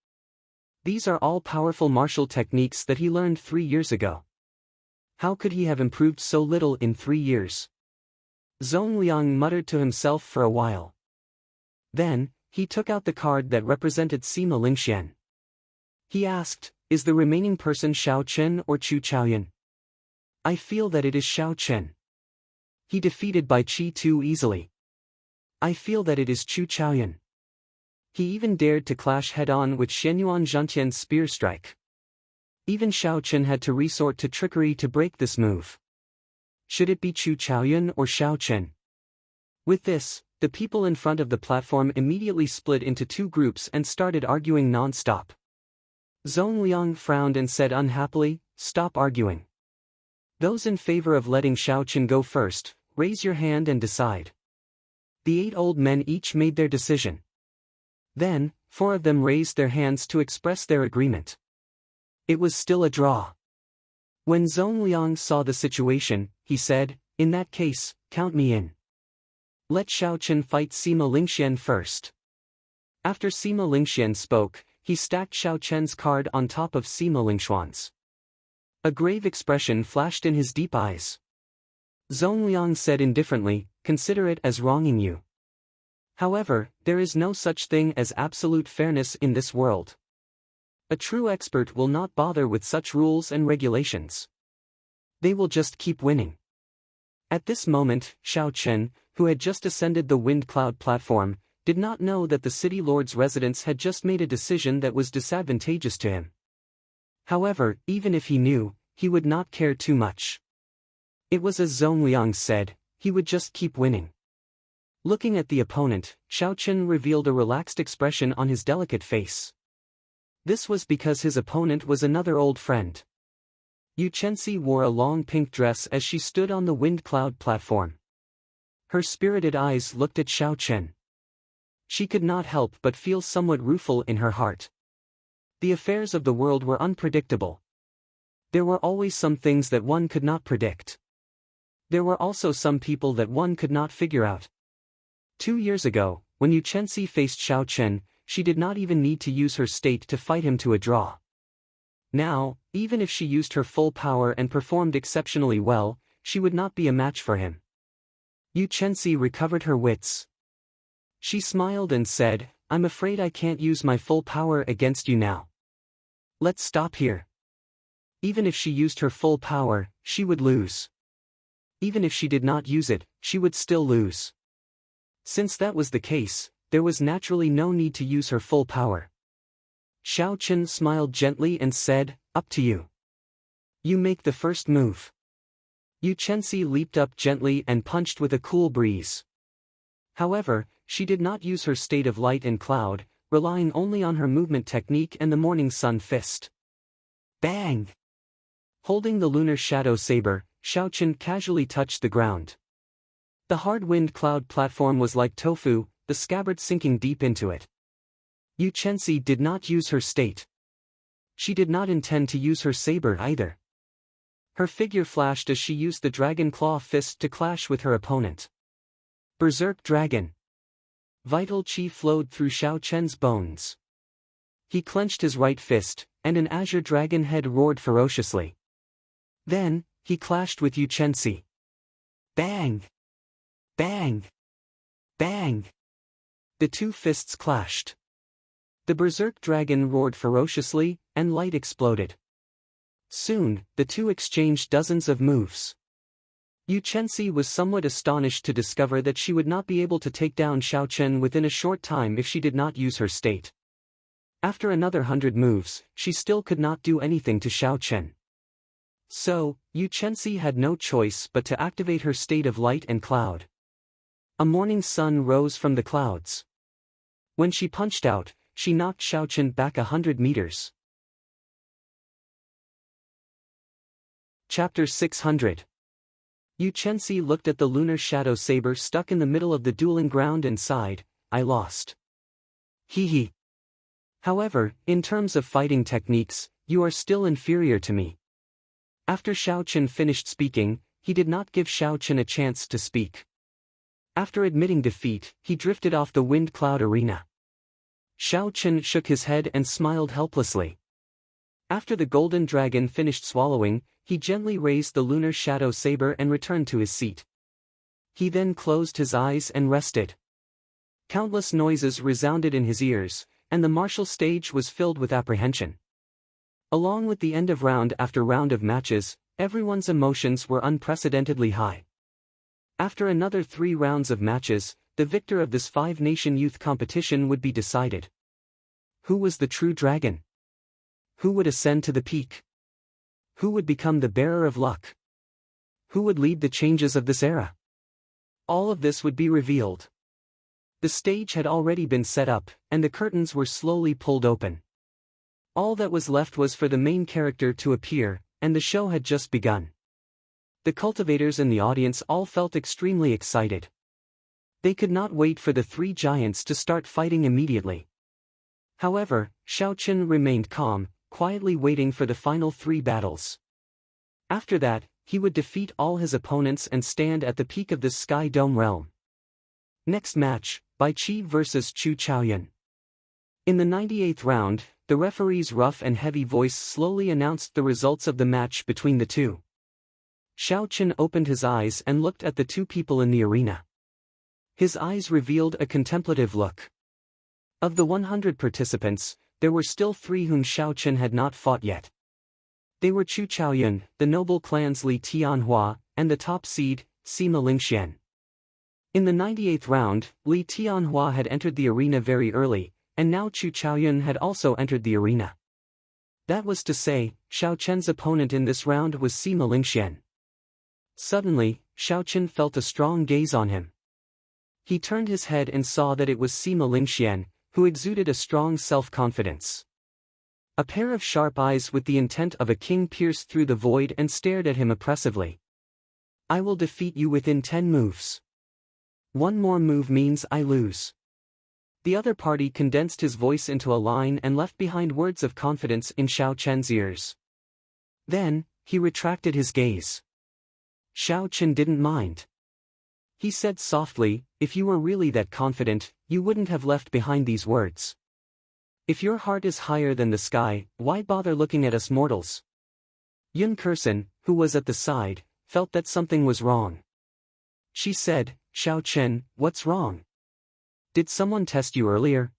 These are all powerful martial techniques that he learned 3 years ago. How could he have improved so little in 3 years?" Zongliang muttered to himself for a while. Then, he took out the card that represented Sima Lingxian. He asked, "Is the remaining person Xiao Chen or Chu Chaoyun?" "I feel that it is Xiao Chen. He defeated Bai Qi too easily." "I feel that it is Chu Chaoyun. He even dared to clash head-on with Xianyuan Zhantian's spear strike. Even Xiao Chen had to resort to trickery to break this move. Should it be Chu Chaoyun or Xiao Chen?" With this, the people in front of the platform immediately split into 2 groups and started arguing non-stop. Zongliang frowned and said unhappily, "Stop arguing. Those in favor of letting Xiao Chen go first, raise your hand and decide." The 8 old men each made their decision. Then, 4 of them raised their hands to express their agreement. It was still a draw. When Zongliang saw the situation, he said, "In that case, count me in. Let Xiao Chen fight Sima Lingxian first." After Sima Lingxian spoke, he stacked Xiao Chen's card on top of Sima Lingxuan's. A grave expression flashed in his deep eyes. Zongliang said indifferently, "Consider it as wronging you. However, there is no such thing as absolute fairness in this world. A true expert will not bother with such rules and regulations. They will just keep winning." At this moment, Xiao Chen, who had just ascended the wind cloud platform, did not know that the city lord's residence had just made a decision that was disadvantageous to him. However, even if he knew, he would not care too much. It was as Zongliang said, he would just keep winning. Looking at the opponent, Xiao Chen revealed a relaxed expression on his delicate face. This was because his opponent was another old friend. Yu Chenxi wore a long pink dress as she stood on the wind cloud platform. Her spirited eyes looked at Xiao Chen. She could not help but feel somewhat rueful in her heart. The affairs of the world were unpredictable. There were always some things that one could not predict. There were also some people that one could not figure out. 2 years ago, when Yu Chenxi faced Xiao Chen, she did not even need to use her state to fight him to a draw. Now, even if she used her full power and performed exceptionally well, she would not be a match for him. Yu Chenxi recovered her wits. She smiled and said, "I'm afraid I can't use my full power against you now. Let's stop here." Even if she used her full power, she would lose. Even if she did not use it, she would still lose. Since that was the case, there was naturally no need to use her full power. Xiao Chen smiled gently and said, "Up to you. You make the first move." Yu Chenxi leaped up gently and punched with a cool breeze. However, she did not use her state of light and cloud, relying only on her movement technique and the morning sun fist. Bang! Holding the lunar shadow saber, Xiao Chen casually touched the ground. The hard wind cloud platform was like tofu, the scabbard sinking deep into it. Yu Chenxi did not use her state. She did not intend to use her saber either. Her figure flashed as she used the dragon claw fist to clash with her opponent. Berserk Dragon. Vital chi flowed through Xiao Chen's bones. He clenched his right fist, and an azure dragon head roared ferociously. Then, he clashed with Yu Chenxi. Bang! Bang! Bang! The two fists clashed. The berserk dragon roared ferociously, and light exploded. Soon, the two exchanged dozens of moves. Yu Chenxi was somewhat astonished to discover that she would not be able to take down Xiao Chen within a short time if she did not use her state. After another 100 moves, she still could not do anything to Xiao Chen. So, Yu Chenxi had no choice but to activate her state of light and cloud. A morning sun rose from the clouds. When she punched out, she knocked Xiao Chen back 100 meters. Chapter 600. Yu Chenxi looked at the lunar shadow saber stuck in the middle of the dueling ground and sighed, "I lost. Hee hee. However, in terms of fighting techniques, you are still inferior to me." After Xiao Chen finished speaking, he did not give Xiao Chen a chance to speak. After admitting defeat, he drifted off the wind cloud arena. Xiao Chen shook his head and smiled helplessly. After the golden dragon finished swallowing, he gently raised the lunar shadow saber and returned to his seat. He then closed his eyes and rested. Countless noises resounded in his ears, and the martial stage was filled with apprehension. Along with the end of round after round of matches, everyone's emotions were unprecedentedly high. After another 3 rounds of matches, the victor of this 5-nation youth competition would be decided. Who was the true dragon? Who would ascend to the peak? Who would become the bearer of luck? Who would lead the changes of this era? All of this would be revealed. The stage had already been set up, and the curtains were slowly pulled open. All that was left was for the main character to appear, and the show had just begun. The cultivators in the audience all felt extremely excited. They could not wait for the 3 giants to start fighting immediately. However, Xiao Chen remained calm, quietly waiting for the final 3 battles. After that, he would defeat all his opponents and stand at the peak of this Sky Dome realm. Next match, Bai Qi vs Chu Chaoyun. In the 98th round, the referee's rough and heavy voice slowly announced the results of the match between the two. Xiao Chen opened his eyes and looked at the 2 people in the arena. His eyes revealed a contemplative look. Of the 100 participants, there were still 3 whom Xiao Chen had not fought yet. They were Chu Chaoyun, the noble clan's Li Tianhua, and the top seed, Sima Lingxian. In the 98th round, Li Tianhua had entered the arena very early, and now Chu Chaoyun had also entered the arena. That was to say, Xiao Chen's opponent in this round was Sima Lingxian. Suddenly, Xiao Chen felt a strong gaze on him. He turned his head and saw that it was Sima Lingxian, who exuded a strong self-confidence. A pair of sharp eyes with the intent of a king pierced through the void and stared at him oppressively. "I will defeat you within 10 moves. 1 more move means I lose." The other party condensed his voice into a line and left behind words of confidence in Xiao Chen's ears. Then, he retracted his gaze. Xiao Chen didn't mind. He said softly, "If you were really that confident, you wouldn't have left behind these words." If your heart is higher than the sky, why bother looking at us mortals? Yun Kursen, who was at the side, felt that something was wrong. She said, Xiao Chen, what's wrong? Did someone test you earlier?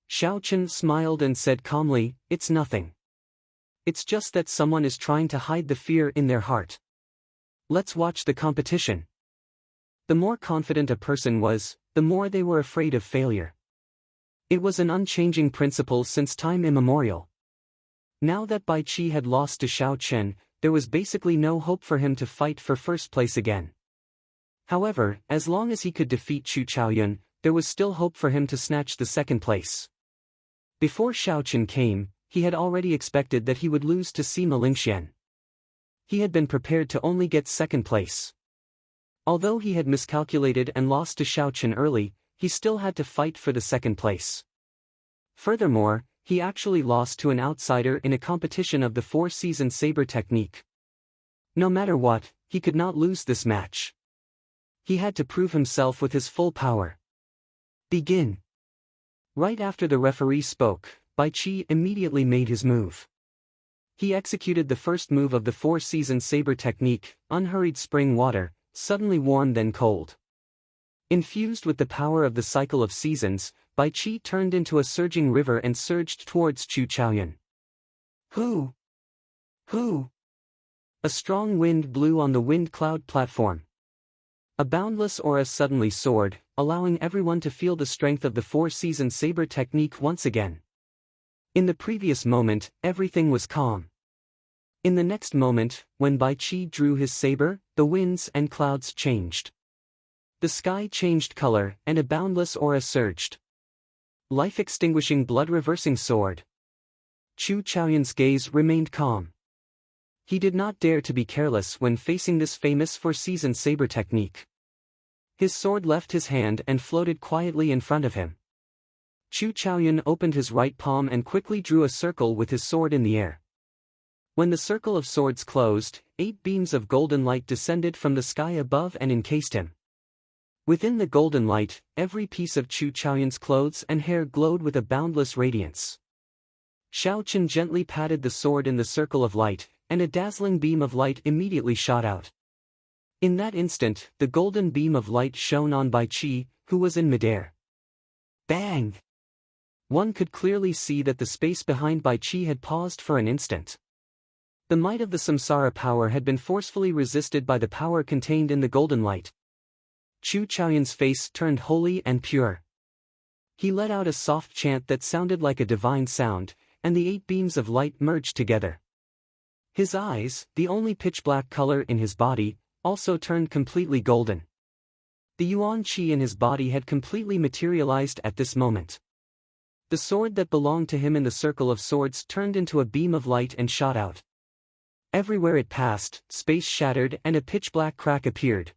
Xiao Chen smiled and said calmly, it's nothing. It's just that someone is trying to hide the fear in their heart. Let's watch the competition. The more confident a person was, the more they were afraid of failure. It was an unchanging principle since time immemorial. Now that Bai Qi had lost to Xiao Chen, there was basically no hope for him to fight for first place again. However, as long as he could defeat Chu Chaoyun, there was still hope for him to snatch the second place. Before Xiao Chen came, he had already expected that he would lose to Sima Lingxian. He had been prepared to only get second place. Although he had miscalculated and lost to Xiao Chen early, he still had to fight for the second place. Furthermore, he actually lost to an outsider in a competition of the four-season saber technique. No matter what, he could not lose this match. He had to prove himself with his full power. Begin. Right after the referee spoke, Bai Qi immediately made his move. He executed the first move of the four-season saber technique, unhurried spring water, suddenly warm then cold. Infused with the power of the cycle of seasons, Bai Qi turned into a surging river and surged towards Chu Chaoyun. Hoo! Hoo! A strong wind blew on the wind cloud platform. A boundless aura suddenly soared, allowing everyone to feel the strength of the four-season saber technique once again. In the previous moment, everything was calm. In the next moment, when Bai Qi drew his saber, the winds and clouds changed. The sky changed color, and a boundless aura surged. Life-extinguishing blood-reversing sword. Chu Chaoyun's gaze remained calm. He did not dare to be careless when facing this famous four-season saber technique. His sword left his hand and floated quietly in front of him. Chu Chaoyun opened his right palm and quickly drew a circle with his sword in the air. When the circle of swords closed, 8 beams of golden light descended from the sky above and encased him. Within the golden light, every piece of Chu Chaoyun's clothes and hair glowed with a boundless radiance. Xiao Chen gently patted the sword in the circle of light, and a dazzling beam of light immediately shot out. In that instant, the golden beam of light shone on Bai Qi, who was in midair. Bang! One could clearly see that the space behind Bai Qi had paused for an instant. The might of the samsara power had been forcefully resisted by the power contained in the golden light. Chu Chaoyun's face turned holy and pure. He let out a soft chant that sounded like a divine sound, and the 8 beams of light merged together. His eyes, the only pitch-black color in his body, also turned completely golden. The Yuan Qi in his body had completely materialized at this moment. The sword that belonged to him in the circle of swords turned into a beam of light and shot out. Everywhere it passed, space shattered and a pitch-black crack appeared.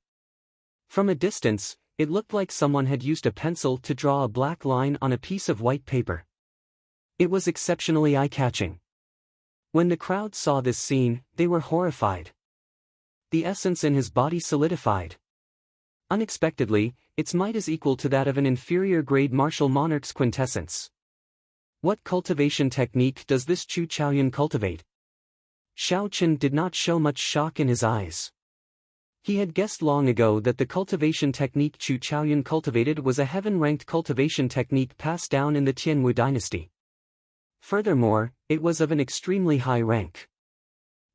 From a distance, it looked like someone had used a pencil to draw a black line on a piece of white paper. It was exceptionally eye-catching. When the crowd saw this scene, they were horrified. The essence in his body solidified. Unexpectedly, its might is equal to that of an inferior-grade martial monarch's quintessence. What cultivation technique does this Chu Chaoyun cultivate? Xiao Chen did not show much shock in his eyes. He had guessed long ago that the cultivation technique Chu Chaoyun cultivated was a heaven-ranked cultivation technique passed down in the Tianwu dynasty. Furthermore, it was of an extremely high rank.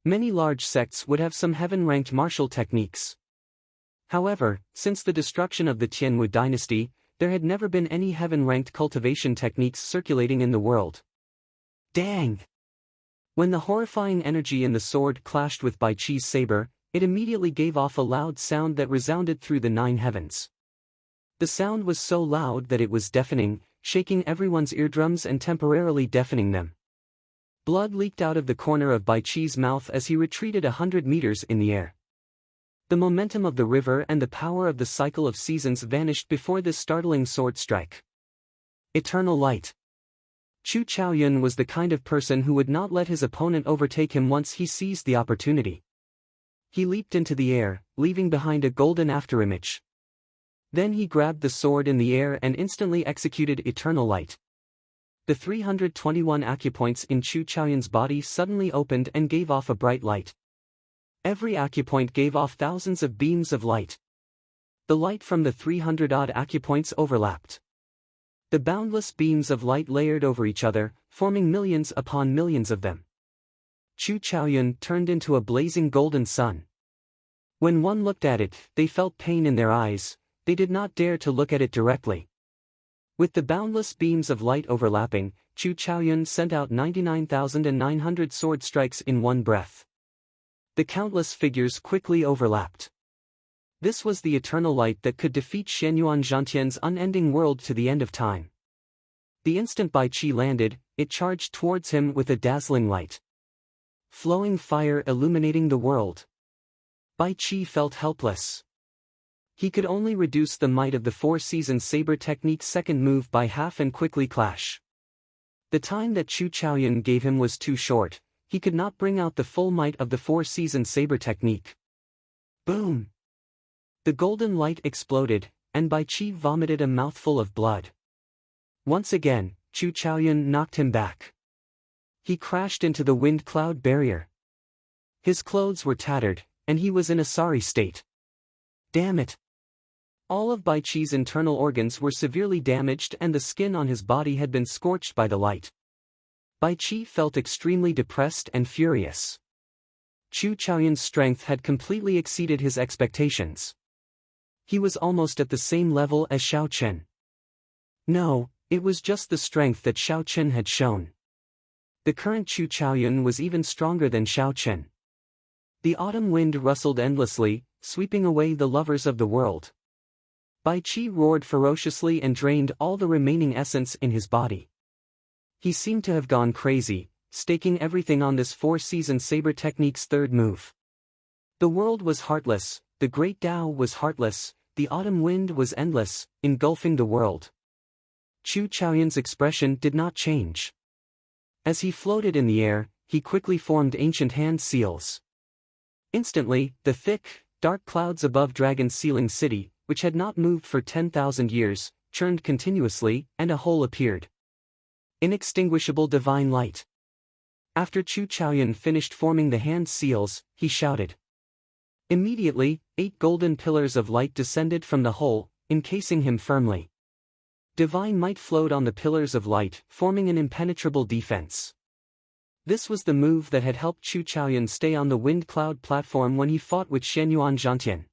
Many large sects would have some heaven-ranked martial techniques. However, since the destruction of the Tianwu dynasty, there had never been any heaven-ranked cultivation techniques circulating in the world. Dang! When the horrifying energy in the sword clashed with Bai Qi's saber, it immediately gave off a loud sound that resounded through the 9 heavens. The sound was so loud that it was deafening, shaking everyone's eardrums and temporarily deafening them. Blood leaked out of the corner of Bai Qi's mouth as he retreated 100 meters in the air. The momentum of the river and the power of the cycle of seasons vanished before this startling sword strike. Eternal light. Chu Chaoyun was the kind of person who would not let his opponent overtake him once he seized the opportunity. He leaped into the air, leaving behind a golden afterimage. Then he grabbed the sword in the air and instantly executed eternal light. The 321 acupoints in Chu Chaoyun's body suddenly opened and gave off a bright light. Every acupoint gave off thousands of beams of light. The light from the 300-odd acupoints overlapped. The boundless beams of light layered over each other, forming millions upon millions of them. Chu Chaoyun turned into a blazing golden sun. When one looked at it, they felt pain in their eyes. They did not dare to look at it directly. With the boundless beams of light overlapping, Chu Chaoyun sent out 99,900 sword strikes in one breath. The countless figures quickly overlapped. This was the eternal light that could defeat Shenyuan Zhantian's unending world to the end of time. The instant Bai Qi landed, it charged towards him with a dazzling light. Flowing fire illuminating the world. Bai Qi felt helpless. He could only reduce the might of the four-season saber technique's second move by half and quickly clash. The time that Chu Chaoyun gave him was too short. He could not bring out the full might of the four-season saber technique. Boom! The golden light exploded, and Bai Qi vomited a mouthful of blood. Once again, Chu Chaoyun knocked him back. He crashed into the wind cloud barrier. His clothes were tattered, and he was in a sorry state. Damn it! All of Bai Qi's internal organs were severely damaged and the skin on his body had been scorched by the light. Bai Qi felt extremely depressed and furious. Chu Chaoyun's strength had completely exceeded his expectations. He was almost at the same level as Xiao Chen. No, it was just the strength that Xiao Chen had shown. The current Chu Chaoyun was even stronger than Xiao Chen. The autumn wind rustled endlessly, sweeping away the lovers of the world. Bai Qi roared ferociously and drained all the remaining essence in his body. He seemed to have gone crazy, staking everything on this four-season saber technique's third move. The world was heartless, the great Tao was heartless, the autumn wind was endless, engulfing the world. Chu Chaoyun's expression did not change. As he floated in the air, he quickly formed ancient hand seals. Instantly, the thick, dark clouds above Dragon's Ceiling City, which had not moved for 10,000 years, churned continuously, and a hole appeared. Inextinguishable divine light. After Chu Chaoyun finished forming the hand seals, he shouted. Immediately, 8 golden pillars of light descended from the hole, encasing him firmly. Divine might flowed on the pillars of light, forming an impenetrable defense. This was the move that had helped Chu Chaoyun stay on the wind cloud platform when he fought with Shenyuan Zhantian.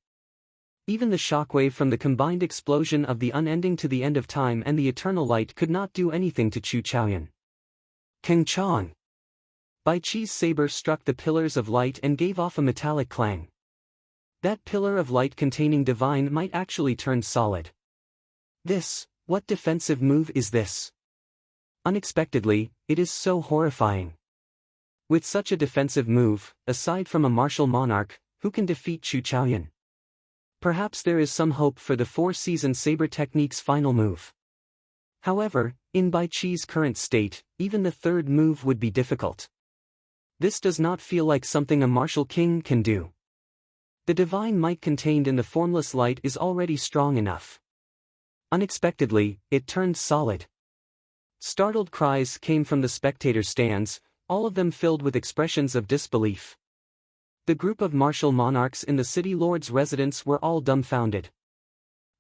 Even the shockwave from the combined explosion of the unending to the end of time and the eternal light could not do anything to Chu Chaoyun. Keng Chong! Bai Qi's saber struck the pillars of light and gave off a metallic clang. That pillar of light containing divine might actually turned solid. What defensive move is this? Unexpectedly, it is so horrifying. With such a defensive move, aside from a martial monarch, who can defeat Chu Chaoyun? Perhaps there is some hope for the four-season saber technique's final move. However, in Bai Qi's current state, even the third move would be difficult. This does not feel like something a martial king can do. The divine might contained in the formless light is already strong enough. Unexpectedly, it turned solid. Startled cries came from the spectator stands, all of them filled with expressions of disbelief. The group of martial monarchs in the city lord's residence were all dumbfounded.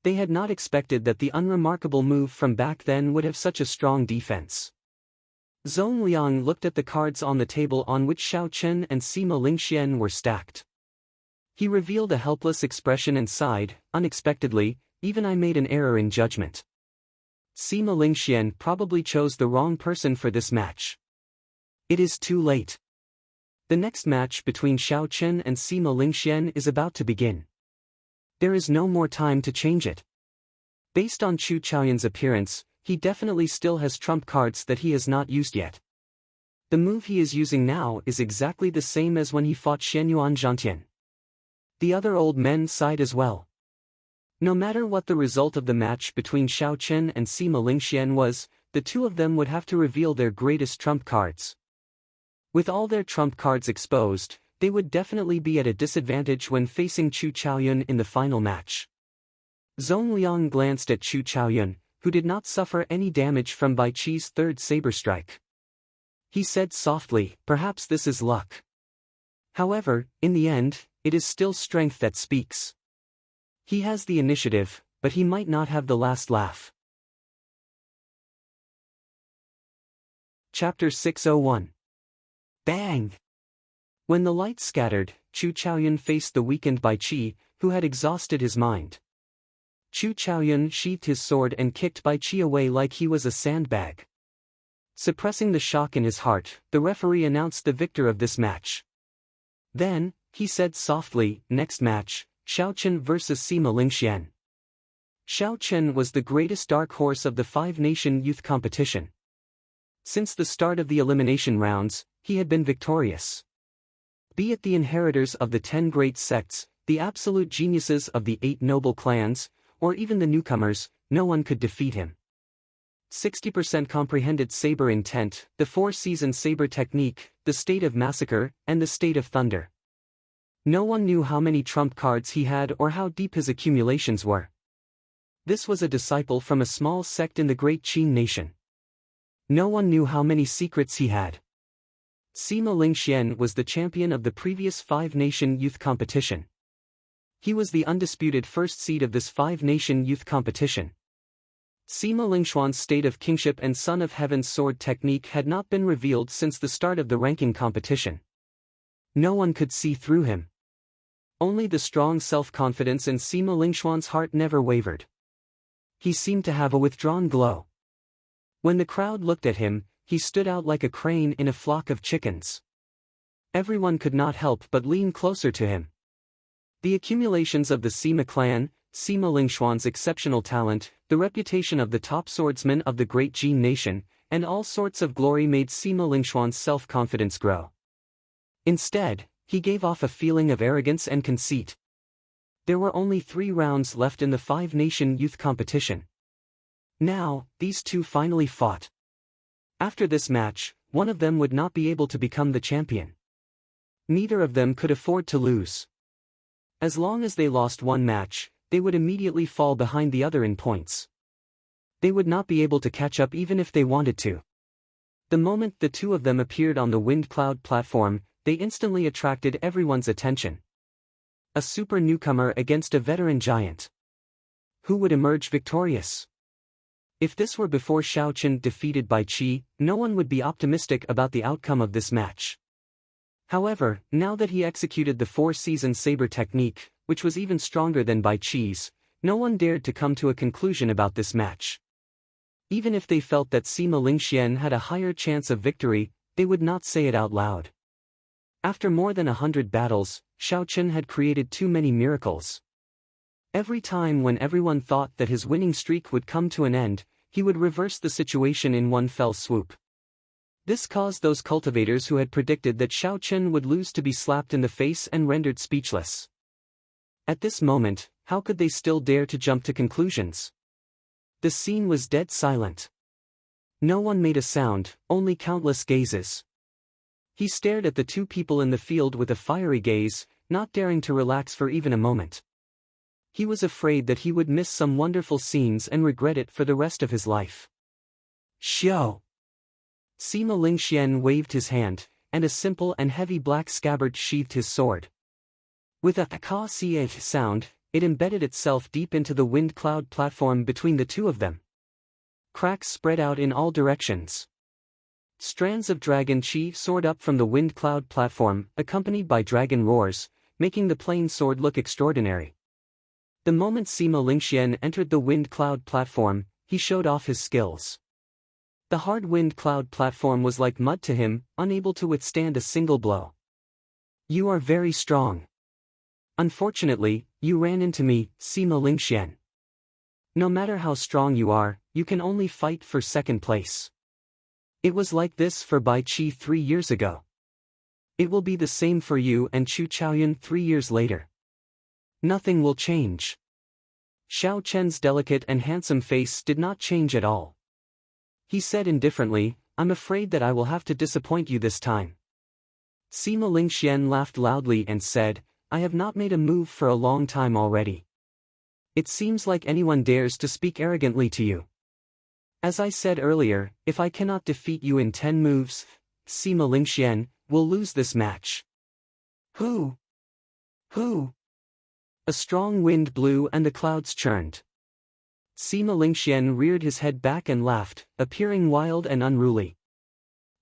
They had not expected that the unremarkable move from back then would have such a strong defense. Zhong Liang looked at the cards on the table on which Xiao Chen and Sima Lingxian were stacked. He revealed a helpless expression and sighed, unexpectedly, even I made an error in judgment. Sima Lingxian probably chose the wrong person for this match. It is too late. The next match between Xiao Chen and Sima Lingxian is about to begin. There is no more time to change it. Based on Chu Chaoyun's appearance, he definitely still has trump cards that he has not used yet. The move he is using now is exactly the same as when he fought Shenyuan Zhantian. The other old men sighed as well. No matter what the result of the match between Xiao Chen and Sima Lingxian was, the two of them would have to reveal their greatest trump cards. With all their trump cards exposed, they would definitely be at a disadvantage when facing Chu Chaoyun in the final match. Zhong Liang glanced at Chu Chaoyun, who did not suffer any damage from Bai Qi's third saber strike. He said softly, "Perhaps this is luck. However, in the end, it is still strength that speaks. He has the initiative, but he might not have the last laugh." Chapter 601. Bang! When the light scattered, Chu Chaoyun faced the weakened Bai Qi, who had exhausted his mind. Chu Chaoyun sheathed his sword and kicked Bai Qi away like he was a sandbag. Suppressing the shock in his heart, the referee announced the victor of this match. Then, he said softly, "Next match, Xiaochen vs. Sima Lingxian." Xiaochen was the greatest dark horse of the five-nation youth competition. Since the start of the elimination rounds, he had been victorious. Be it the inheritors of the 10 great sects, the absolute geniuses of the 8 noble clans, or even the newcomers, no one could defeat him. 60% comprehended saber intent, the 4-season saber technique, the state of massacre, and the state of thunder. No one knew how many trump cards he had or how deep his accumulations were. This was a disciple from a small sect in the great Qin nation. No one knew how many secrets he had. Sima Lingxian was the champion of the previous 5-nation youth competition. He was the undisputed first seed of this 5-nation youth competition. Sima Lingxuan's state of kingship and Son of Heaven's sword technique had not been revealed since the start of the ranking competition. No one could see through him. Only the strong self-confidence in Sima Lingxuan's heart never wavered. He seemed to have a withdrawn glow. When the crowd looked at him, he stood out like a crane in a flock of chickens. Everyone could not help but lean closer to him. The accumulations of the Sima clan, Sima Lingxuan's exceptional talent, the reputation of the top swordsman of the great Jin nation, and all sorts of glory made Sima Lingxuan's self-confidence grow. Instead, he gave off a feeling of arrogance and conceit. There were only 3 rounds left in the 5-nation youth competition. Now, these two finally fought. After this match, one of them would not be able to become the champion. Neither of them could afford to lose. As long as they lost one match, they would immediately fall behind the other in points. They would not be able to catch up even if they wanted to. The moment the two of them appeared on the wind cloud platform, they instantly attracted everyone's attention. A super newcomer against a veteran giant. Who would emerge victorious? If this were before Xiaochen defeated Bai Qi, no one would be optimistic about the outcome of this match. However, now that he executed the 4-season saber technique, which was even stronger than Bai Qi's, no one dared to come to a conclusion about this match. Even if they felt that Sima Lingxian had a higher chance of victory, they would not say it out loud. After more than 100 battles, Xiaochen had created too many miracles. Every time when everyone thought that his winning streak would come to an end, he would reverse the situation in one fell swoop. This caused those cultivators who had predicted that Xiaochen would lose to be slapped in the face and rendered speechless. At this moment, how could they still dare to jump to conclusions? The scene was dead silent. No one made a sound, only countless gazes. He stared at the two people in the field with a fiery gaze, not daring to relax for even a moment. He was afraid that he would miss some wonderful scenes and regret it for the rest of his life. Xiao! Sima Lingxian waved his hand, and a simple and heavy black scabbard sheathed his sword. With a ka-sieh sound, it embedded itself deep into the wind cloud platform between the two of them. Cracks spread out in all directions. Strands of dragon chi soared up from the wind cloud platform, accompanied by dragon roars, making the plain sword look extraordinary. The moment Sima Lingxian entered the wind cloud platform, he showed off his skills. The hard wind cloud platform was like mud to him, unable to withstand a single blow. You are very strong. Unfortunately, you ran into me, Sima Lingxian. No matter how strong you are, you can only fight for second place. It was like this for Bai Qi 3 years ago. It will be the same for you and Chu Chaoyun 3 years later. Nothing will change. Xiao Chen's delicate and handsome face did not change at all. He said indifferently, "I'm afraid that I will have to disappoint you this time." Sima Lingxian laughed loudly and said, "I have not made a move for a long time already. It seems like anyone dares to speak arrogantly to you. As I said earlier, if I cannot defeat you in 10 moves, Sima Lingxian will lose this match. Who? Who? A strong wind blew and the clouds churned. Sima Lingxian reared his head back and laughed, appearing wild and unruly.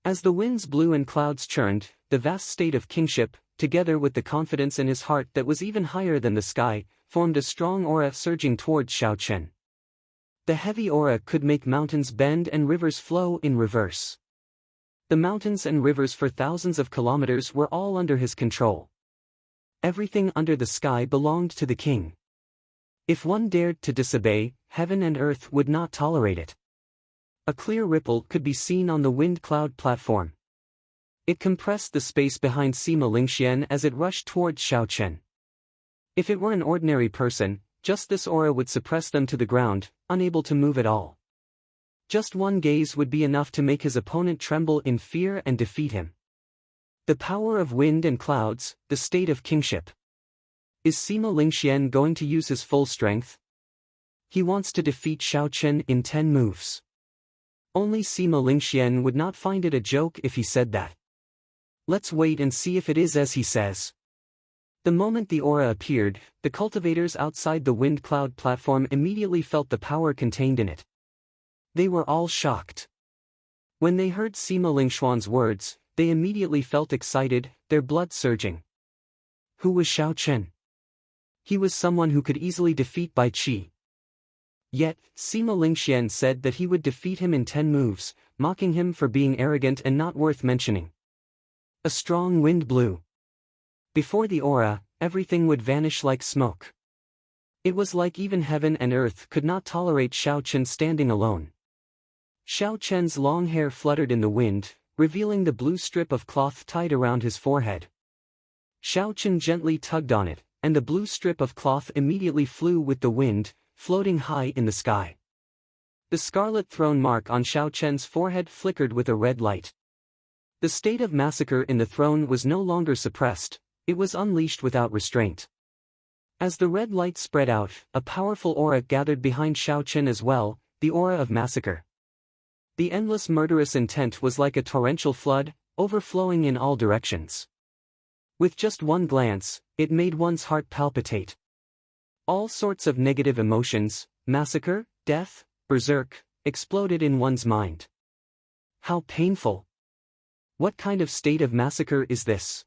As the winds blew and clouds churned, the vast state of kingship, together with the confidence in his heart that was even higher than the sky, formed a strong aura surging towards Xiao Chen. The heavy aura could make mountains bend and rivers flow in reverse. The mountains and rivers for thousands of kilometers were all under his control. Everything under the sky belonged to the king. If one dared to disobey, heaven and earth would not tolerate it. A clear ripple could be seen on the wind cloud platform. It compressed the space behind Sima Lingxian as it rushed towards Xiao Chen. If it were an ordinary person, just this aura would suppress them to the ground, unable to move at all. Just one gaze would be enough to make his opponent tremble in fear and defeat him. The power of wind and clouds, the state of kingship. Is Sima Lingxian going to use his full strength? He wants to defeat Xiao Chen in 10 moves. Only Sima Lingxian would not find it a joke if he said that. Let's wait and see if it is as he says. The moment the aura appeared, the cultivators outside the wind cloud platform immediately felt the power contained in it. They were all shocked. When they heard Sima Lingxuan's words, they immediately felt excited, their blood surging. Who was Xiao Chen? He was someone who could easily defeat Bai Qi. Yet, Sima Lingxian said that he would defeat him in 10 moves, mocking him for being arrogant and not worth mentioning. A strong wind blew. Before the aura, everything would vanish like smoke. It was like even heaven and earth could not tolerate Xiao Chen standing alone. Xiao Chen's long hair fluttered in the wind, revealing the blue strip of cloth tied around his forehead. Xiao Chen gently tugged on it, and the blue strip of cloth immediately flew with the wind, floating high in the sky. The scarlet throne mark on Xiao Chen's forehead flickered with a red light. The state of massacre in the throne was no longer suppressed, it was unleashed without restraint. As the red light spread out, a powerful aura gathered behind Xiao Chen as well, the aura of massacre. The endless murderous intent was like a torrential flood, overflowing in all directions. With just one glance, it made one's heart palpitate. All sorts of negative emotions, massacre, death, berserk, exploded in one's mind. How painful! What kind of state of massacre is this?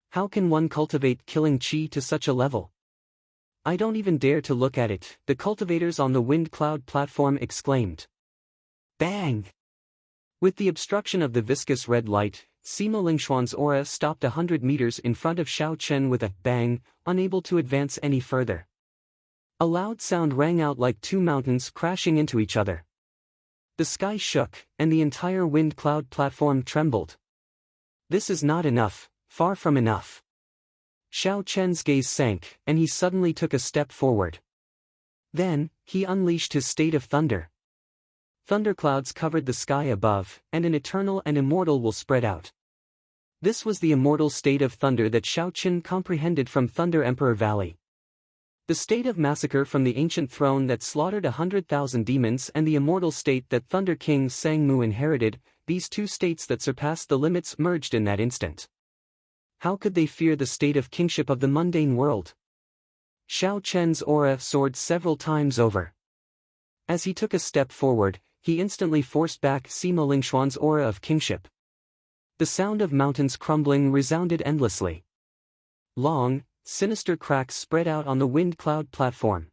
How can one cultivate killing qi to such a level? I don't even dare to look at it, the cultivators on the wind cloud platform exclaimed. Bang! With the obstruction of the viscous red light, Sima Lingxuan's aura stopped 100 meters in front of Xiao Chen with a bang, unable to advance any further. A loud sound rang out like two mountains crashing into each other. The sky shook, and the entire wind cloud platform trembled. This is not enough, far from enough. Xiao Chen's gaze sank, and he suddenly took a step forward. Then, he unleashed his state of thunder. Thunderclouds covered the sky above, and an eternal and immortal will spread out. This was the immortal state of thunder that Xiao Chen comprehended from Thunder Emperor Valley. The state of massacre from the ancient throne that slaughtered 100,000 demons and the immortal state that Thunder King Sang Mu inherited, these two states that surpassed the limits merged in that instant. How could they fear the state of kingship of the mundane world? Xiao Chen's aura soared several times over. As he took a step forward, he instantly forced back Sima Lingxuan's aura of kingship. The sound of mountains crumbling resounded endlessly. Long, sinister cracks spread out on the wind cloud platform.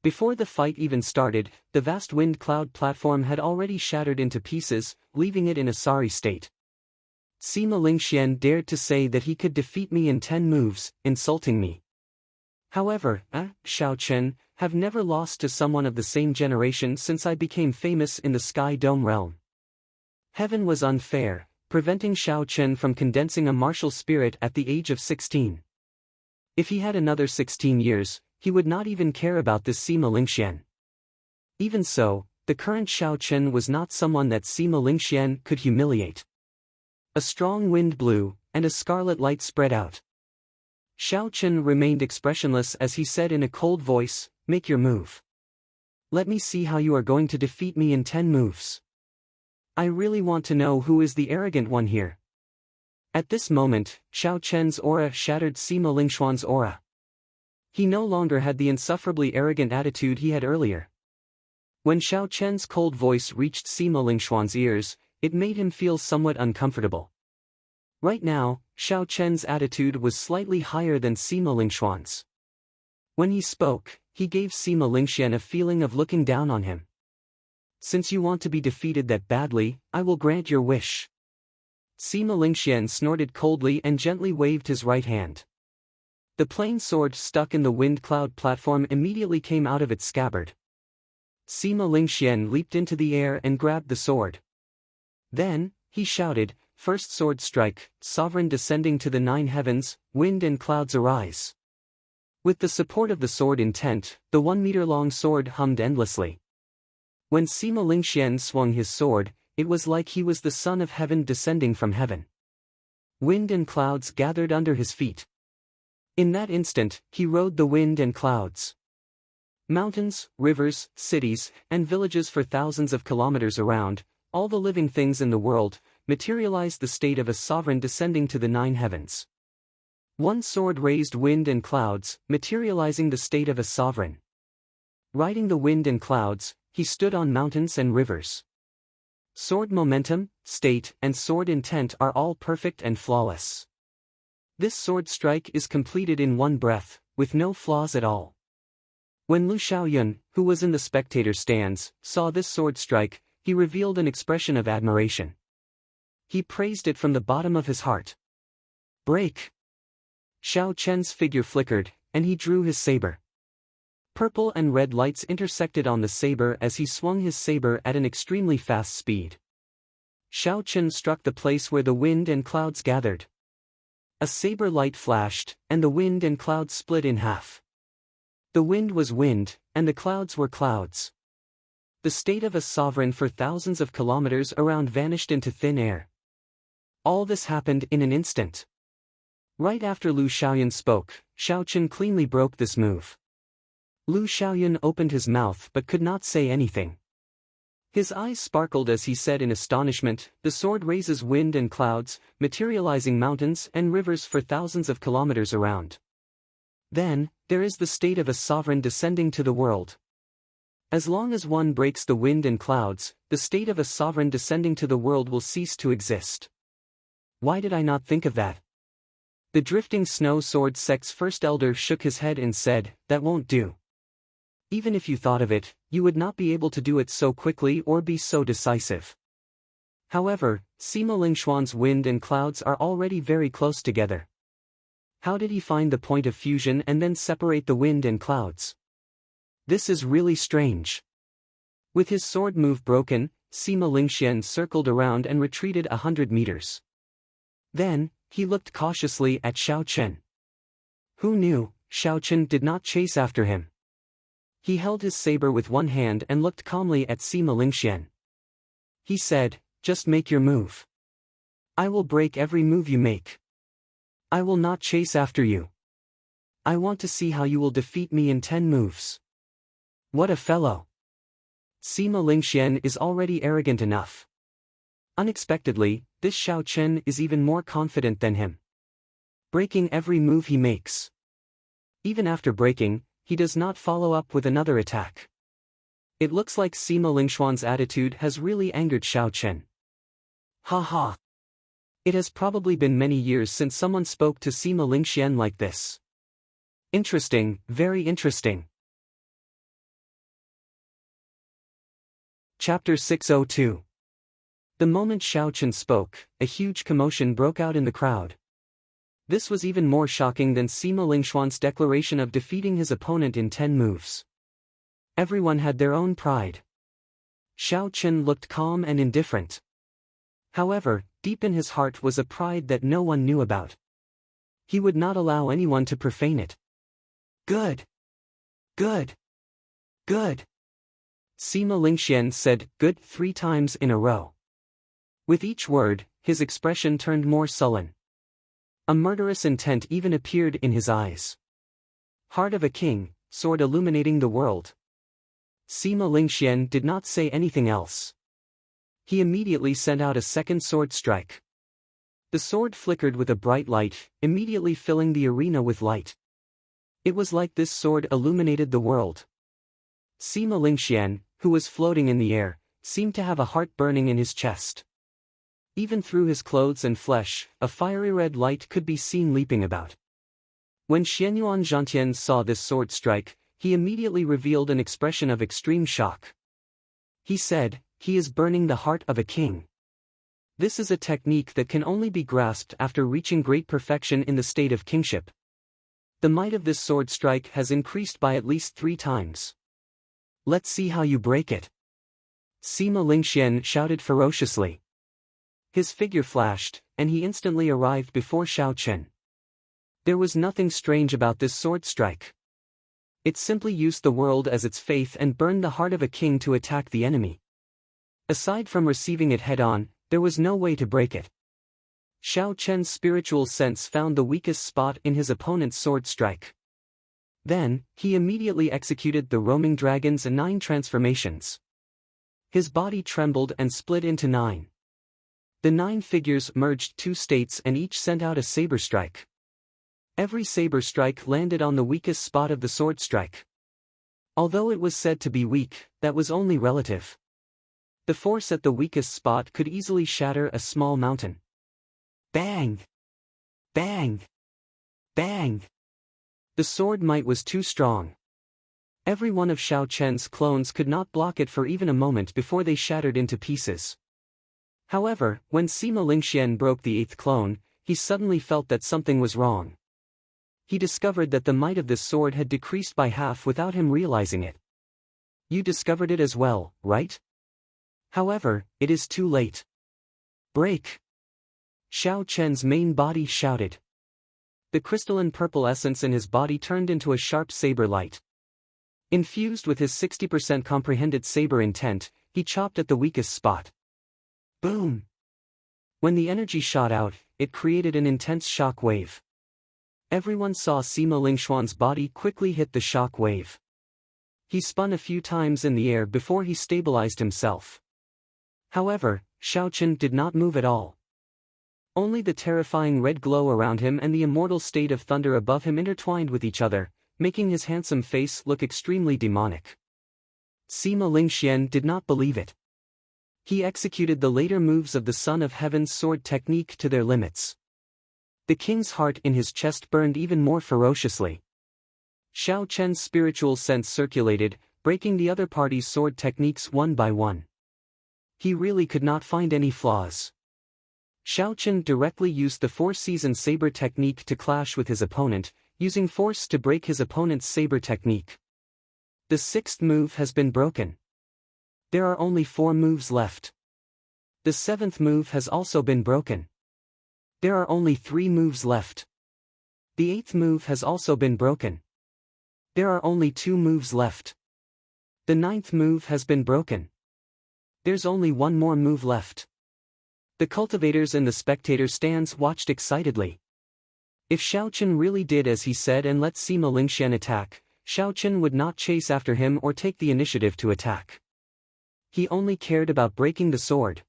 Before the fight even started, the vast wind cloud platform had already shattered into pieces, leaving it in a sorry state. Sima Lingxian dared to say that he could defeat me in 10 moves, insulting me. However, Xiao Chen, have never lost to someone of the same generation since I became famous in the Sky Dome realm. Heaven was unfair, preventing Xiao Chen from condensing a martial spirit at the age of 16. If he had another 16 years, he would not even care about this Sima Lingxian. Even so, the current Xiao Chen was not someone that Sima Lingxian could humiliate. A strong wind blew, and a scarlet light spread out. Xiao Chen remained expressionless as he said in a cold voice, "Make your move." Let me see how you are going to defeat me in 10 moves. I really want to know who is the arrogant one here. At this moment, Xiao Chen's aura shattered Sima Lingxuan's aura. He no longer had the insufferably arrogant attitude he had earlier. When Xiao Chen's cold voice reached Sima Lingxuan's ears, it made him feel somewhat uncomfortable. Right now, Xiao Chen's attitude was slightly higher than Sima Lingxuan's. When he spoke, he gave Sima Lingxian a feeling of looking down on him. Since you want to be defeated that badly, I will grant your wish. Sima Lingxian snorted coldly and gently waved his right hand. The plain sword stuck in the wind cloud platform immediately came out of its scabbard. Sima Lingxian leaped into the air and grabbed the sword. Then, he shouted, "First sword strike, sovereign descending to the 9 heavens, wind and clouds arise." With the support of the sword intent, the 1-meter-long sword hummed endlessly. When Sima Lingxian swung his sword, it was like he was the son of heaven descending from heaven. Wind and clouds gathered under his feet. In that instant, he rode the wind and clouds. Mountains, rivers, cities, and villages for thousands of kilometers around, all the living things in the world, materialized the state of a sovereign descending to the 9 heavens. One sword raised wind and clouds, materializing the state of a sovereign. Riding the wind and clouds, he stood on mountains and rivers. Sword momentum, state, and sword intent are all perfect and flawless. This sword strike is completed in one breath, with no flaws at all. When Lu Xiaoyun, who was in the spectator stands, saw this sword strike, he revealed an expression of admiration. He praised it from the bottom of his heart. Break! Xiao Chen's figure flickered, and he drew his saber. Purple and red lights intersected on the saber as he swung his saber at an extremely fast speed. Xiao Chen struck the place where the wind and clouds gathered. A saber light flashed, and the wind and clouds split in half. The wind was wind, and the clouds were clouds. The state of a sovereign for thousands of kilometers around vanished into thin air. All this happened in an instant. Right after Lu Xiaoyun spoke, Xiao Chen cleanly broke this move. Lu Xiaoyun opened his mouth but could not say anything. His eyes sparkled as he said in astonishment, "The sword raises wind and clouds, materializing mountains and rivers for thousands of kilometers around. Then, there is the state of a sovereign descending to the world. As long as one breaks the wind and clouds, the state of a sovereign descending to the world will cease to exist. Why did I not think of that?" The drifting snow sword sect's first elder shook his head and said, "That won't do. Even if you thought of it, you would not be able to do it so quickly or be so decisive." However, Sima Lingxuan's wind and clouds are already very close together. How did he find the point of fusion and then separate the wind and clouds? This is really strange. With his sword move broken, Sima Lingxian circled around and retreated 100 meters. Then, he looked cautiously at Xiao Chen. Who knew, Xiao Chen did not chase after him. He held his saber with one hand and looked calmly at Sima Lingxian. He said, "Just make your move. I will break every move you make. I will not chase after you. I want to see how you will defeat me in 10 moves." What a fellow! Sima Lingxian is already arrogant enough. Unexpectedly, this Xiao Chen is even more confident than him. Breaking every move he makes. Even after breaking, he does not follow up with another attack. It looks like Sima Lingxuan's attitude has really angered Xiao Chen. Ha ha! It has probably been many years since someone spoke to Sima Lingxian like this. Interesting, very interesting. Chapter 602. The moment Xiao Chen spoke, a huge commotion broke out in the crowd. This was even more shocking than Sima Lingxuan's declaration of defeating his opponent in 10 moves. Everyone had their own pride. Xiao Chen looked calm and indifferent. However, deep in his heart was a pride that no one knew about. He would not allow anyone to profane it. Good. Good. Good. Sima Lingxian said "good" 3 times in a row. With each word, his expression turned more sullen. A murderous intent even appeared in his eyes. Heart of a king, sword illuminating the world. Sima Lingxian did not say anything else. He immediately sent out a second sword strike. The sword flickered with a bright light, immediately filling the arena with light. It was like this sword illuminated the world. Sima Lingxian, who was floating in the air, seemed to have a heart burning in his chest. Even through his clothes and flesh, a fiery red light could be seen leaping about. When Xianyuan Zhantian saw this sword strike, he immediately revealed an expression of extreme shock. He said, "He is burning the heart of a king." This is a technique that can only be grasped after reaching great perfection in the state of kingship. The might of this sword strike has increased by at least 3 times. Let's see how you break it. Sima Lingxian shouted ferociously. His figure flashed, and he instantly arrived before Xiao Chen. There was nothing strange about this sword strike. It simply used the world as its faith and burned the heart of a king to attack the enemy. Aside from receiving it head-on, there was no way to break it. Xiao Chen's spiritual sense found the weakest spot in his opponent's sword strike. Then, he immediately executed the roaming dragon's 9 transformations. His body trembled and split into 9. The 9 figures merged 2 states and each sent out a saber strike. Every saber strike landed on the weakest spot of the sword strike. Although it was said to be weak, that was only relative. The force at the weakest spot could easily shatter a small mountain. Bang! Bang! Bang! The sword might was too strong. Every one of Xiao Chen's clones could not block it for even a moment before they shattered into pieces. However, when Sima Lingxian broke the 8th clone, he suddenly felt that something was wrong. He discovered that the might of this sword had decreased by half without him realizing it. You discovered it as well, right? However, it is too late. Break! Xiao Chen's main body shouted. The crystalline purple essence in his body turned into a sharp saber light. Infused with his 60% comprehended saber intent, he chopped at the weakest spot. Boom! When the energy shot out, it created an intense shock wave. Everyone saw Sima Lingxian's body quickly hit the shock wave. He spun a few times in the air before he stabilized himself. However, Xiao Chen did not move at all. Only the terrifying red glow around him and the immortal state of thunder above him intertwined with each other, making his handsome face look extremely demonic. Sima Lingxian did not believe it. He executed the later moves of the Son of Heaven's sword technique to their limits. The king's heart in his chest burned even more ferociously. Xiao Chen's spiritual sense circulated, breaking the other party's sword techniques one by one. He really could not find any flaws. Xiao Chen directly used the 4-season saber technique to clash with his opponent, using force to break his opponent's saber technique. The 6th move has been broken. There are only 4 moves left. The 7th move has also been broken. There are only 3 moves left. The 8th move has also been broken. There are only 2 moves left. The 9th move has been broken. There's only 1 more move left. The cultivators in the spectator stands watched excitedly. If Xiao Chen really did as he said and let Sima Lingxian attack, Xiao Chen would not chase after him or take the initiative to attack. He only cared about breaking the sword.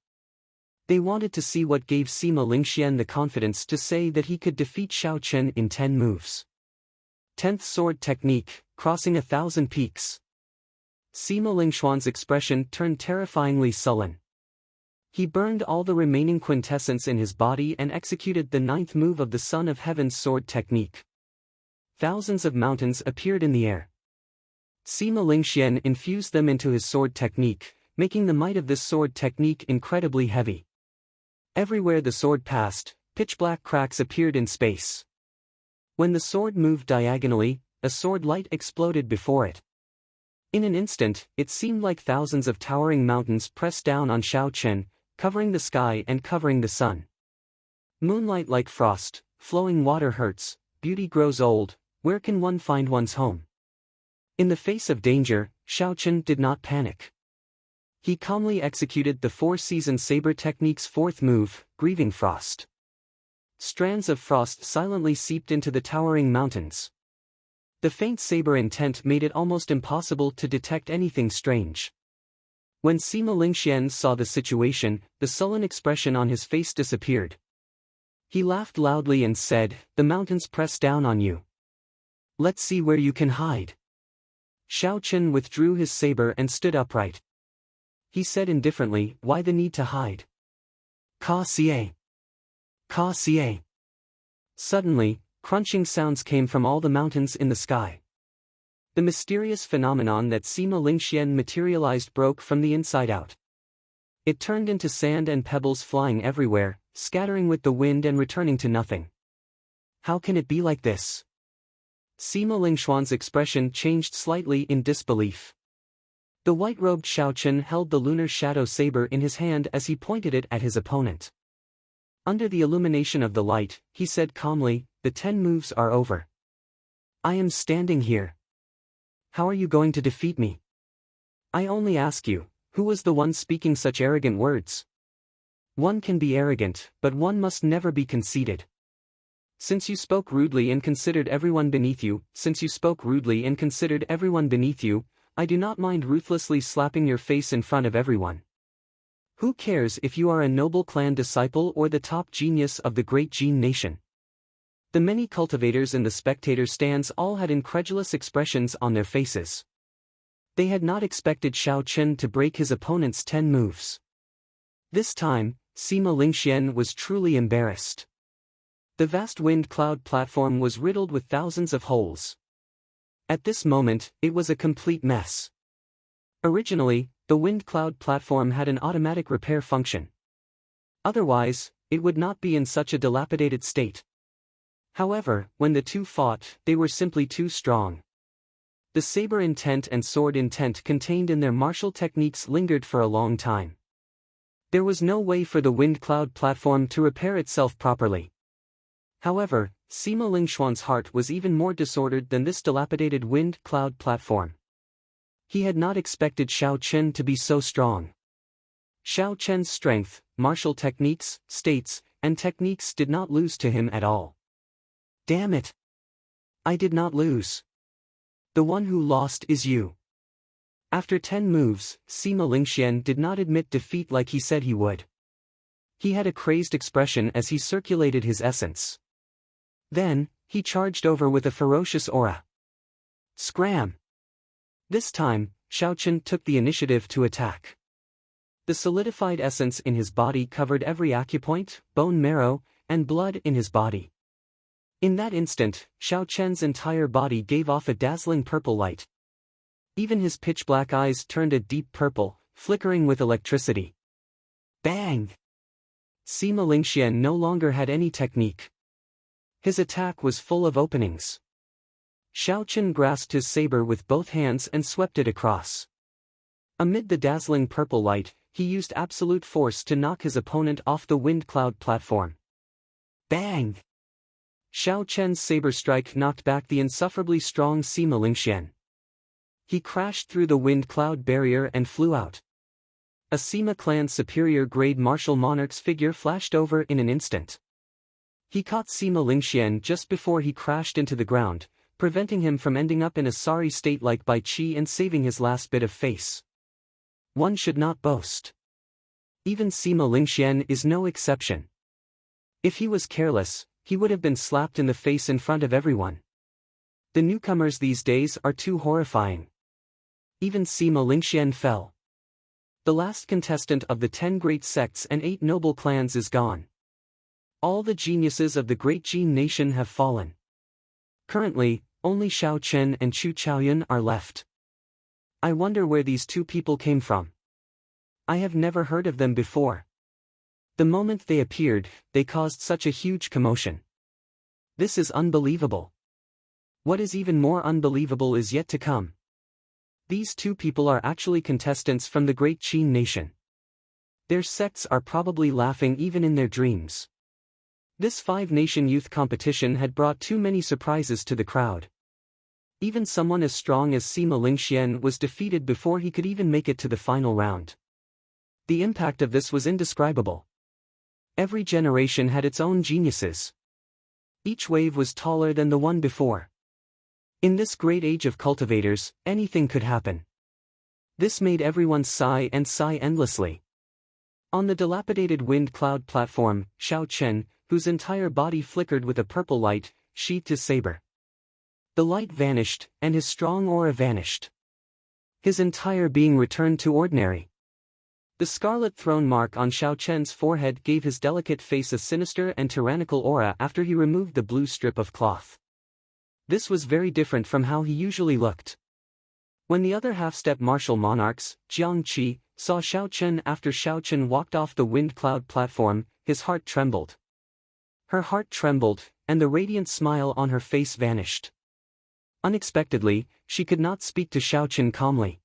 They wanted to see what gave Sima Lingxian the confidence to say that he could defeat Xiao Chen in 10 moves. 10th sword technique, crossing 1,000 peaks. Sima Lingxian's expression turned terrifyingly sullen. He burned all the remaining quintessence in his body and executed the 9th move of the Son of Heaven's sword technique. Thousands of mountains appeared in the air. Sima Lingxian infused them into his sword technique, making the might of this sword technique incredibly heavy. Everywhere the sword passed, pitch-black cracks appeared in space. When the sword moved diagonally, a sword light exploded before it. In an instant, it seemed like thousands of towering mountains pressed down on Xiao Chen, covering the sky and covering the sun. Moonlight like frost, flowing water hurts, beauty grows old, where can one find one's home? In the face of danger, Xiao Chen did not panic. He calmly executed the 4-season saber technique's 4th move, Grieving Frost. Strands of frost silently seeped into the towering mountains. The faint saber intent made it almost impossible to detect anything strange. When Sima Lingxian saw the situation, the sullen expression on his face disappeared. He laughed loudly and said, "The mountains press down on you. Let's see where you can hide." Xiao Chen withdrew his saber and stood upright. He said indifferently, "Why the need to hide? Ka xie. Ka xie." Suddenly, crunching sounds came from all the mountains in the sky. The mysterious phenomenon that Sima Lingxian materialized broke from the inside out. It turned into sand and pebbles flying everywhere, scattering with the wind and returning to nothing. How can it be like this? Sima Lingxuan's expression changed slightly in disbelief. The white-robed Xiao Chen held the lunar shadow saber in his hand as he pointed it at his opponent. Under the illumination of the light, he said calmly, "The 10 moves are over. I am standing here. How are you going to defeat me? I only ask you, who was the one speaking such arrogant words? One can be arrogant, but one must never be conceited. Since you spoke rudely and considered everyone beneath you, I do not mind ruthlessly slapping your face in front of everyone. Who cares if you are a noble clan disciple or the top genius of the great Jin nation?" The many cultivators in the spectator stands all had incredulous expressions on their faces. They had not expected Xiao Chen to break his opponent's 10 moves. This time, Sima Lingxian was truly embarrassed. The vast wind cloud platform was riddled with thousands of holes. At this moment, it was a complete mess. Originally, the wind cloud platform had an automatic repair function. Otherwise, it would not be in such a dilapidated state. However, when the two fought, they were simply too strong. The saber intent and sword intent contained in their martial techniques lingered for a long time. There was no way for the wind cloud platform to repair itself properly. However, Sima Lingxuan's heart was even more disordered than this dilapidated wind cloud platform. He had not expected Xiao Chen to be so strong. Xiao Chen's strength, martial techniques, states, and techniques did not lose to him at all. Damn it! I did not lose. The one who lost is you. After 10 moves, Sima Lingxian did not admit defeat like he said he would. He had a crazed expression as he circulated his essence. Then, he charged over with a ferocious aura. Scram! This time, Xiao Chen took the initiative to attack. The solidified essence in his body covered every acupoint, bone marrow, and blood in his body. In that instant, Xiao Chen's entire body gave off a dazzling purple light. Even his pitch-black eyes turned a deep purple, flickering with electricity. Bang! Sima Lingxian no longer had any technique. His attack was full of openings. Xiao Chen grasped his saber with both hands and swept it across. Amid the dazzling purple light, he used absolute force to knock his opponent off the wind cloud platform. Bang! Xiao Chen's saber strike knocked back the insufferably strong Sima Lingxian. He crashed through the wind cloud barrier and flew out. A Sima clan superior grade martial monarch's figure flashed over in an instant. He caught Sima Lingxian just before he crashed into the ground, preventing him from ending up in a sorry state like Bai Qi and saving his last bit of face. One should not boast. Even Sima Lingxian is no exception. If he was careless, he would have been slapped in the face in front of everyone. The newcomers these days are too horrifying. Even Sima Lingxian fell. The last contestant of the 10 great sects and 8 noble clans is gone. All the geniuses of the great Jin nation have fallen. Currently, only Xiao Chen and Chu Chaoyun are left. I wonder where these two people came from. I have never heard of them before. The moment they appeared, they caused such a huge commotion. This is unbelievable. What is even more unbelievable is yet to come. These two people are actually contestants from the great Qin nation. Their sects are probably laughing even in their dreams. This 5-nation youth competition had brought too many surprises to the crowd. Even someone as strong as Sima Lingxian was defeated before he could even make it to the final round. The impact of this was indescribable. Every generation had its own geniuses. Each wave was taller than the one before. In this great age of cultivators, anything could happen. This made everyone sigh and sigh endlessly. On the dilapidated wind cloud platform, Xiao Chen, whose entire body flickered with a purple light, sheathed his saber. The light vanished, and his strong aura vanished. His entire being returned to ordinary. The scarlet throne mark on Xiao Chen's forehead gave his delicate face a sinister and tyrannical aura after he removed the blue strip of cloth. This was very different from how he usually looked. When the other half-step martial monarchs, Jiang Qi, saw Xiao Chen after Xiao Chen walked off the wind cloud platform, his heart trembled. Her heart trembled, and the radiant smile on her face vanished. Unexpectedly, she could not speak to Xiao Chen calmly.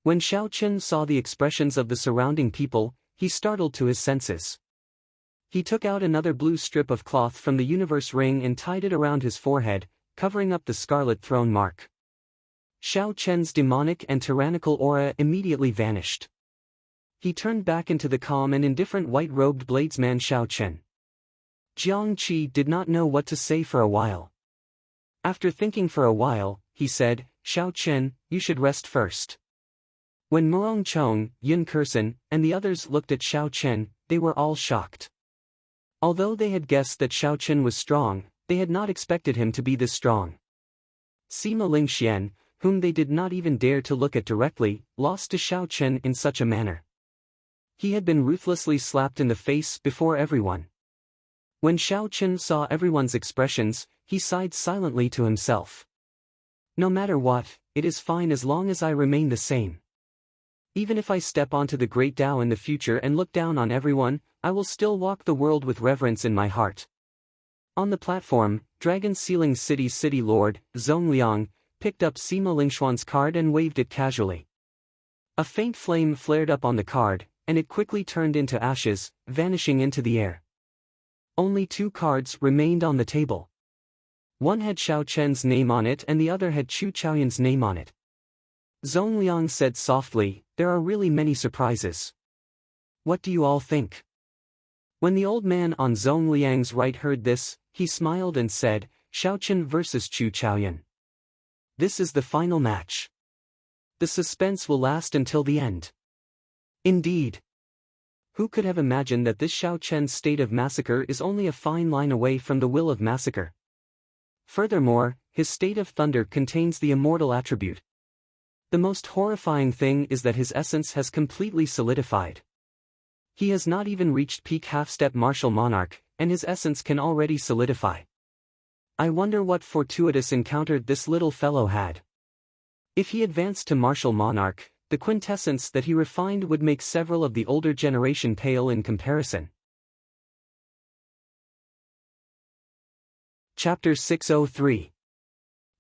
When Xiao Chen saw the expressions of the surrounding people, he startled to his senses. He took out another blue strip of cloth from the universe ring and tied it around his forehead, covering up the scarlet throne mark. Xiao Chen's demonic and tyrannical aura immediately vanished. He turned back into the calm and indifferent white-robed bladesman Xiao Chen. Jiang Qi did not know what to say for a while. After thinking for a while, he said, "Xiao Chen, you should rest first." When Muong Chong, Yun Kursen, and the others looked at Xiao Chen, they were all shocked. Although they had guessed that Xiao Chen was strong, they had not expected him to be this strong. Sima Lingxian, whom they did not even dare to look at directly, lost to Xiao Chen in such a manner. He had been ruthlessly slapped in the face before everyone. When Xiao Chen saw everyone's expressions, he sighed silently to himself. No matter what, it is fine as long as I remain the same. Even if I step onto the great Tao in the future and look down on everyone, I will still walk the world with reverence in my heart. On the platform, Dragon Sealing City's city lord, Zhong Liang, picked up Sima Lingxuan's card and waved it casually. A faint flame flared up on the card, and it quickly turned into ashes, vanishing into the air. Only 2 cards remained on the table. One had Xiao Chen's name on it and the other had Chu Chaoyun's name on it. Zhong Liang said softly, "There are really many surprises. What do you all think?" When the old man on Zhong Liang's right heard this, he smiled and said, "Xiao Chen versus Chu Chaoyun. This is the final match. The suspense will last until the end." Indeed. Who could have imagined that this Xiao Chen's state of massacre is only a fine line away from the will of massacre? Furthermore, his state of thunder contains the immortal attribute. The most horrifying thing is that his essence has completely solidified. He has not even reached peak half-step martial monarch, and his essence can already solidify. I wonder what fortuitous encounter this little fellow had. If he advanced to martial monarch, the quintessence that he refined would make several of the older generation pale in comparison. Chapter 603.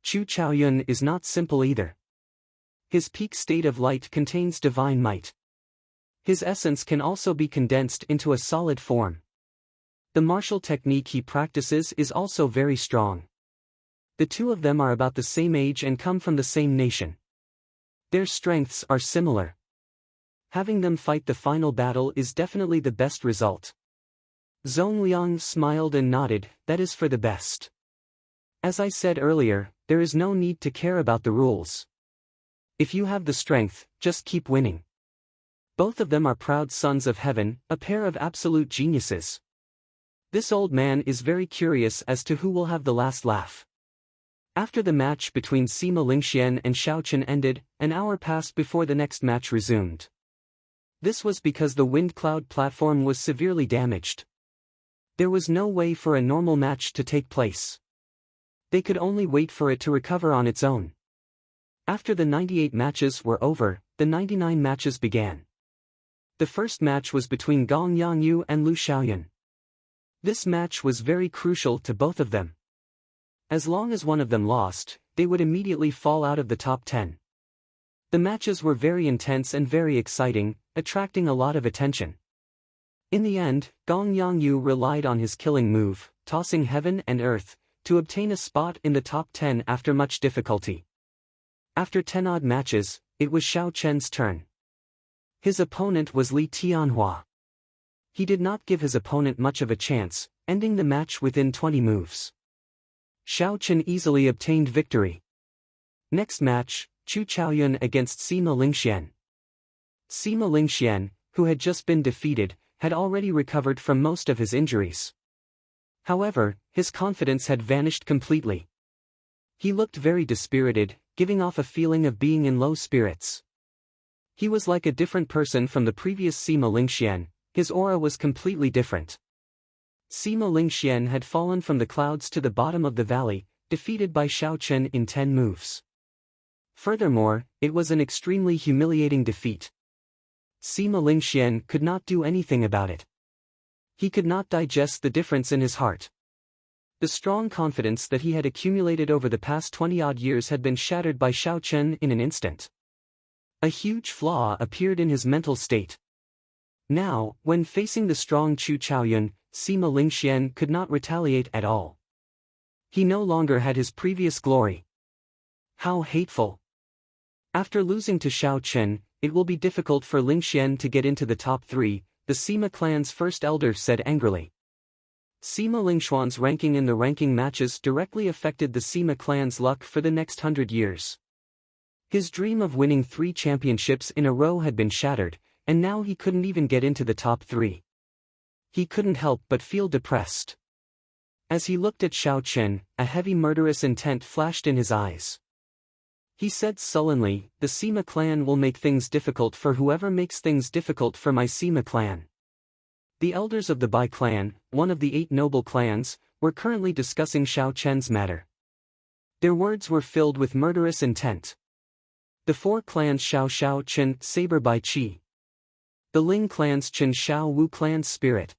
Chu Chaoyun is not simple either. His peak state of light contains divine might. His essence can also be condensed into a solid form. The martial technique he practices is also very strong. The two of them are about the same age and come from the same nation. Their strengths are similar. Having them fight the final battle is definitely the best result. Zhong Liang smiled and nodded, "That is for the best. As I said earlier, there is no need to care about the rules. If you have the strength, just keep winning." Both of them are proud sons of heaven, a pair of absolute geniuses. This old man is very curious as to who will have the last laugh. After the match between Sima Lingxian and Xiao Chen ended, an hour passed before the next match resumed. This was because the wind cloud platform was severely damaged. There was no way for a normal match to take place. They could only wait for it to recover on its own. After the 98 matches were over, the 99 matches began. The first match was between Gong Yangyu and Lu Xiaoyun. This match was very crucial to both of them. As long as one of them lost, they would immediately fall out of the top 10. The matches were very intense and very exciting, attracting a lot of attention. In the end, Gong Yangyu relied on his killing move, tossing heaven and earth, to obtain a spot in the top 10 after much difficulty. After 10-odd matches, it was Xiao Chen's turn. His opponent was Li Tianhua. He did not give his opponent much of a chance, ending the match within 20 moves. Xiao Chen easily obtained victory. Next match, Chu Chaoyun against Sima Lingxian. Sima Lingxian, who had just been defeated, had already recovered from most of his injuries. However, his confidence had vanished completely. He looked very dispirited, giving off a feeling of being in low spirits. He was like a different person from the previous Sima Lingxian. His aura was completely different. Sima Lingxian had fallen from the clouds to the bottom of the valley, defeated by Xiao Chen in 10 moves. Furthermore, it was an extremely humiliating defeat. Sima Lingxian could not do anything about it. He could not digest the difference in his heart. The strong confidence that he had accumulated over the past 20-odd years had been shattered by Xiao Chen in an instant. A huge flaw appeared in his mental state. Now, when facing the strong Chu Chaoyun, Sima Lingxian could not retaliate at all. He no longer had his previous glory. How hateful! After losing to Xiao Chen, it will be difficult for Lingxian to get into the top 3, the Sima clan's first elder said angrily. Sima Lingxuan's ranking in the ranking matches directly affected the Sima clan's luck for the next 100 years. His dream of winning 3 championships in a row had been shattered, and now he couldn't even get into the top 3. He couldn't help but feel depressed. As he looked at Xiao Chen, a heavy murderous intent flashed in his eyes. He said sullenly, "The Sima clan will make things difficult for whoever makes things difficult for my Sima clan." The elders of the Bai clan, one of the 8 noble clans, were currently discussing Xiao Chen's matter. Their words were filled with murderous intent. The 4 clans Xiao Chen, Saber Bai Qi. The Ling clan's Chen Xiao Wu clan's spirit.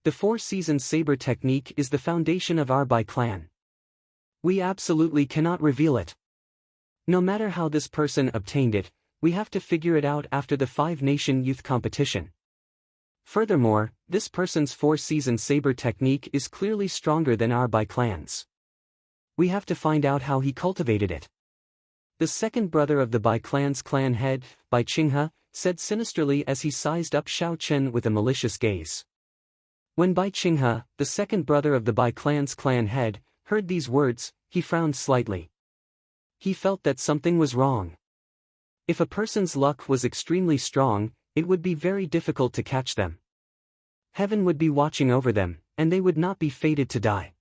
The 4-season saber technique is the foundation of our Bai clan. We absolutely cannot reveal it. No matter how this person obtained it, we have to figure it out after the 5-nation youth competition. Furthermore, this person's 4-season saber technique is clearly stronger than our Bai clan's. We have to find out how he cultivated it. The second brother of the Bai clan's clan head, Bai Qinghe, said sinisterly as he sized up Xiao Chen with a malicious gaze. When Bai Qinghe, the second brother of the Bai clan's clan head, heard these words, he frowned slightly. He felt that something was wrong. If a person's luck was extremely strong, it would be very difficult to catch them. Heaven would be watching over them, and they would not be fated to die.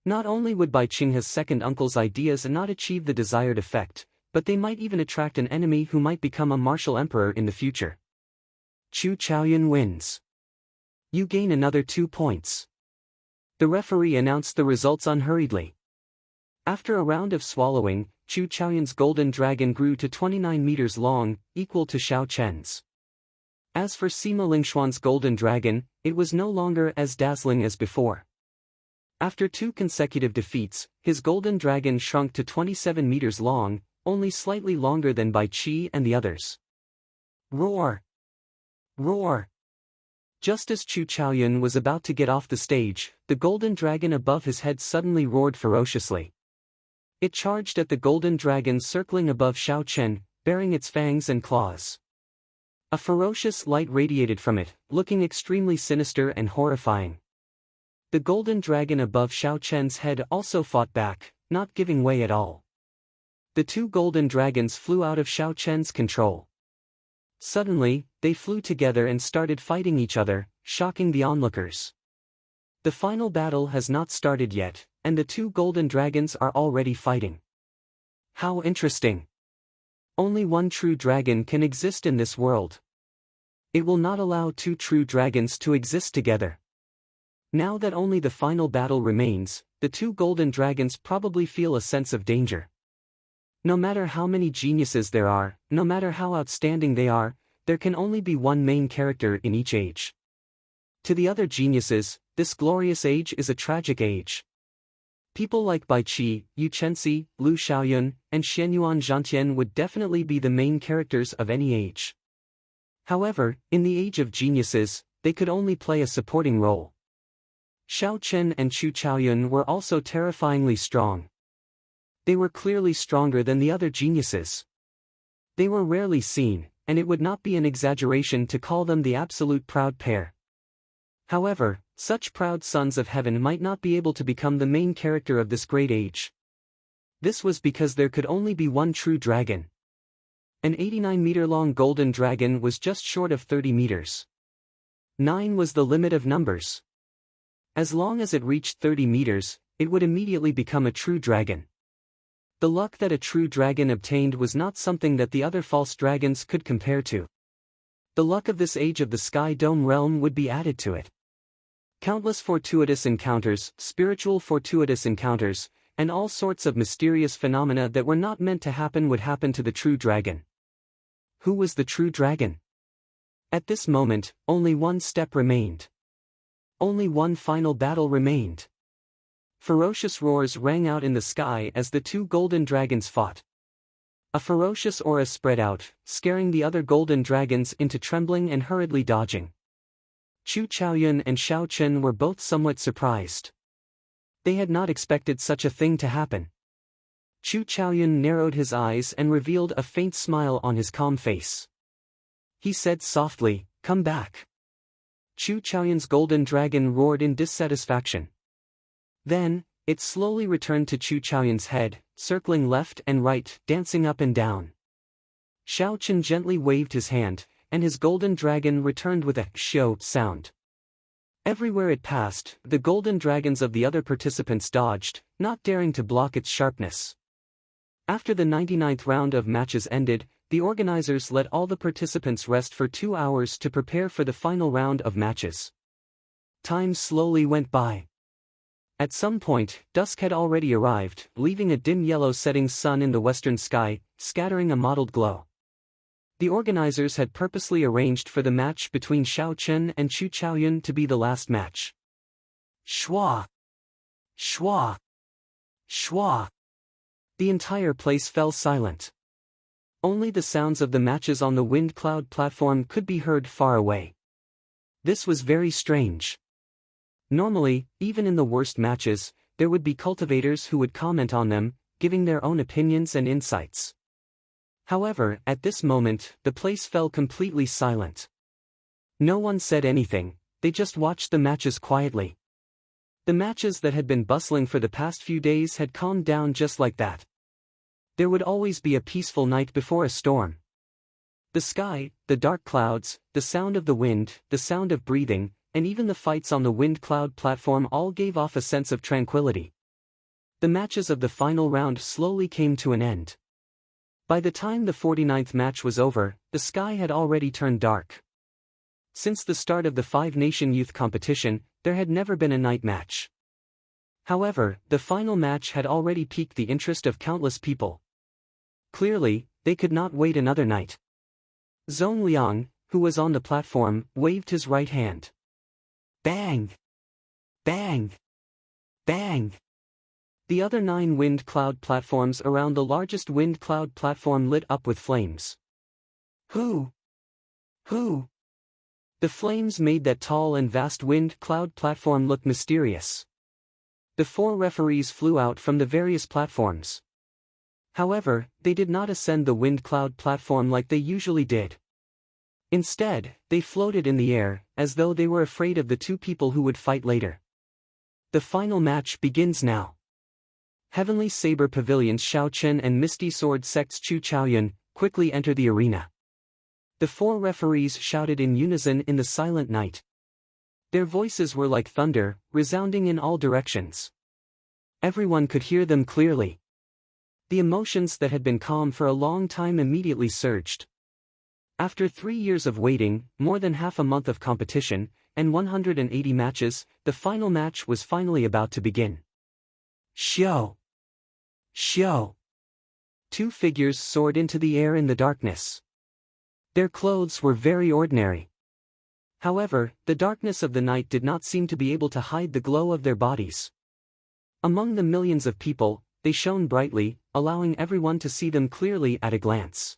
Not only would Bai Qinghe's second uncle's ideas not achieve the desired effect, but they might even attract an enemy who might become a martial emperor in the future. Chu Chaoyun wins. You gain another 2 points. The referee announced the results unhurriedly. After a round of swallowing, Chu Chaoyun's golden dragon grew to 29 meters long, equal to Xiao Chen's. As for Sima Lingxuan's golden dragon, it was no longer as dazzling as before. After 2 consecutive defeats, his golden dragon shrunk to 27 meters long, only slightly longer than Bai Qi and the others. Roar! Roar! Just as Chu Chaoyun was about to get off the stage, the golden dragon above his head suddenly roared ferociously. It charged at the golden dragon circling above Xiao Chen, bearing its fangs and claws. A ferocious light radiated from it, looking extremely sinister and horrifying. The golden dragon above Xiao Chen's head also fought back, not giving way at all. The 2 golden dragons flew out of Xiao Chen's control. Suddenly, they flew together and started fighting each other, shocking the onlookers. The final battle has not started yet, and the 2 golden dragons are already fighting. How interesting! Only one true dragon can exist in this world. It will not allow 2 true dragons to exist together. Now that only the final battle remains, the 2 golden dragons probably feel a sense of danger. No matter how many geniuses there are, no matter how outstanding they are, there can only be one main character in each age. To the other geniuses, this glorious age is a tragic age. People like Bai Qi, Yu Chenxi, Lu Xiaoyun, and Xianyuan Zhantian would definitely be the main characters of any age. However, in the age of geniuses, they could only play a supporting role. Xiao Chen and Chu Chaoyun were also terrifyingly strong. They were clearly stronger than the other geniuses. They were rarely seen, and it would not be an exaggeration to call them the absolute proud pair. However, such proud sons of heaven might not be able to become the main character of this great age. This was because there could only be one true dragon. An 89-meter-long golden dragon was just short of 30 meters. 9 was the limit of numbers. As long as it reached 30 meters, it would immediately become a true dragon. The luck that a true dragon obtained was not something that the other false dragons could compare to. The luck of this age of the Sky Dome realm would be added to it. Countless fortuitous encounters, spiritual fortuitous encounters, and all sorts of mysterious phenomena that were not meant to happen would happen to the true dragon. Who was the true dragon? At this moment, only one step remained. Only one final battle remained. Ferocious roars rang out in the sky as the two golden dragons fought. A ferocious aura spread out, scaring the other golden dragons into trembling and hurriedly dodging. Chu Chaoyun and Xiao Chen were both somewhat surprised. They had not expected such a thing to happen. Chu Chaoyun narrowed his eyes and revealed a faint smile on his calm face. He said softly, "Come back." Chu Chaoyun's golden dragon roared in dissatisfaction. Then, it slowly returned to Chu Chaoyun's head, circling left and right, dancing up and down. Xiao Chen gently waved his hand, and his golden dragon returned with a xiao sound. Everywhere it passed, the golden dragons of the other participants dodged, not daring to block its sharpness. After the 99th round of matches ended, the organizers let all the participants rest for 2 hours to prepare for the final round of matches. Time slowly went by. At some point, dusk had already arrived, leaving a dim yellow setting sun in the western sky, scattering a mottled glow. The organizers had purposely arranged for the match between Xiao Chen and Chu Chaoyun to be the last match. Shwa! Shwa! Shwa! The entire place fell silent. Only the sounds of the matches on the wind cloud platform could be heard far away. This was very strange. Normally, even in the worst matches, there would be cultivators who would comment on them, giving their own opinions and insights. However, at this moment, the place fell completely silent. No one said anything, they just watched the matches quietly. The matches that had been bustling for the past few days had calmed down just like that. There would always be a peaceful night before a storm. The sky, the dark clouds, the sound of the wind, the sound of breathing, and even the fights on the wind cloud platform all gave off a sense of tranquility. The matches of the final round slowly came to an end. By the time the 49th match was over, the sky had already turned dark. Since the start of the five-nation youth competition, there had never been a night match. However, the final match had already piqued the interest of countless people. Clearly, they could not wait another night. Zhong Liang, who was on the platform, waved his right hand. Bang! Bang! Bang! The other 9 wind cloud platforms around the largest wind cloud platform lit up with flames. Who? Who? The flames made that tall and vast wind cloud platform look mysterious. The 4 referees flew out from the various platforms. However, they did not ascend the wind cloud platform like they usually did. Instead, they floated in the air, as though they were afraid of the 2 people who would fight later. The final match begins now. Heavenly Saber Pavilion's Xiao Chen and Misty Sword Sect's Chu Chaoyun quickly enter the arena. The 4 referees shouted in unison in the silent night. Their voices were like thunder, resounding in all directions. Everyone could hear them clearly. The emotions that had been calm for a long time immediately surged. After 3 years of waiting, more than half a month of competition, and 180 matches, the final match was finally about to begin. Xiao! Xiao! 2 figures soared into the air in the darkness. Their clothes were very ordinary. However, the darkness of the night did not seem to be able to hide the glow of their bodies. Among the millions of people, they shone brightly, allowing everyone to see them clearly at a glance.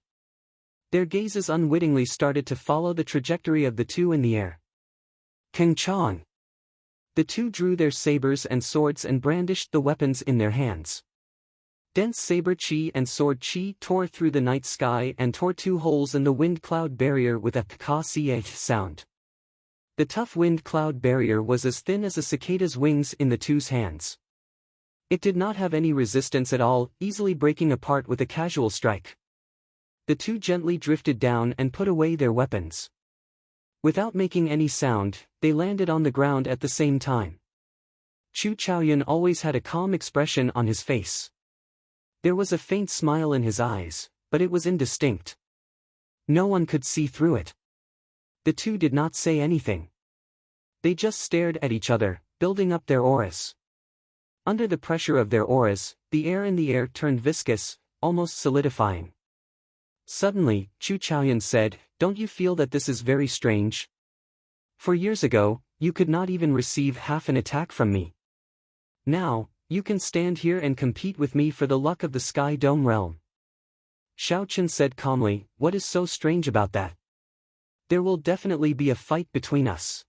Their gazes unwittingly started to follow the trajectory of the 2 in the air. Keng Chong! The 2 drew their sabers and swords and brandished the weapons in their hands. Dense saber chi and sword chi tore through the night sky and tore 2 holes in the wind cloud barrier with a ka-sieh sound. The tough wind cloud barrier was as thin as a cicada's wings in the 2's hands. It did not have any resistance at all, easily breaking apart with a casual strike. The two gently drifted down and put away their weapons. Without making any sound, they landed on the ground at the same time. Chu Chaoyun always had a calm expression on his face. There was a faint smile in his eyes, but it was indistinct. No one could see through it. The two did not say anything. They just stared at each other, building up their auras. Under the pressure of their auras, the air in the air turned viscous, almost solidifying. Suddenly, Chu Chaoyun said, "Don't you feel that this is very strange? For years ago, you could not even receive half an attack from me. Now, you can stand here and compete with me for the luck of the Sky Dome realm." Xiaochen said calmly, "What is so strange about that? There will definitely be a fight between us.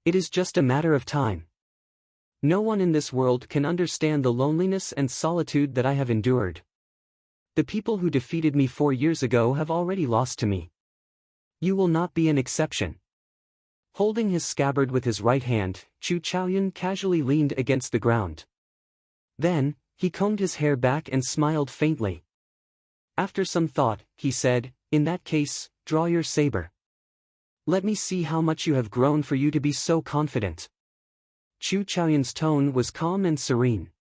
It is just a matter of time. No one in this world can understand the loneliness and solitude that I have endured. The people who defeated me 4 years ago have already lost to me. You will not be an exception." Holding his scabbard with his right hand, Chu Chaoyun casually leaned against the ground. Then, he combed his hair back and smiled faintly. After some thought, he said, "In that case, draw your saber. Let me see how much you have grown for you to be so confident." Chu Chaoyun's tone was calm and serene.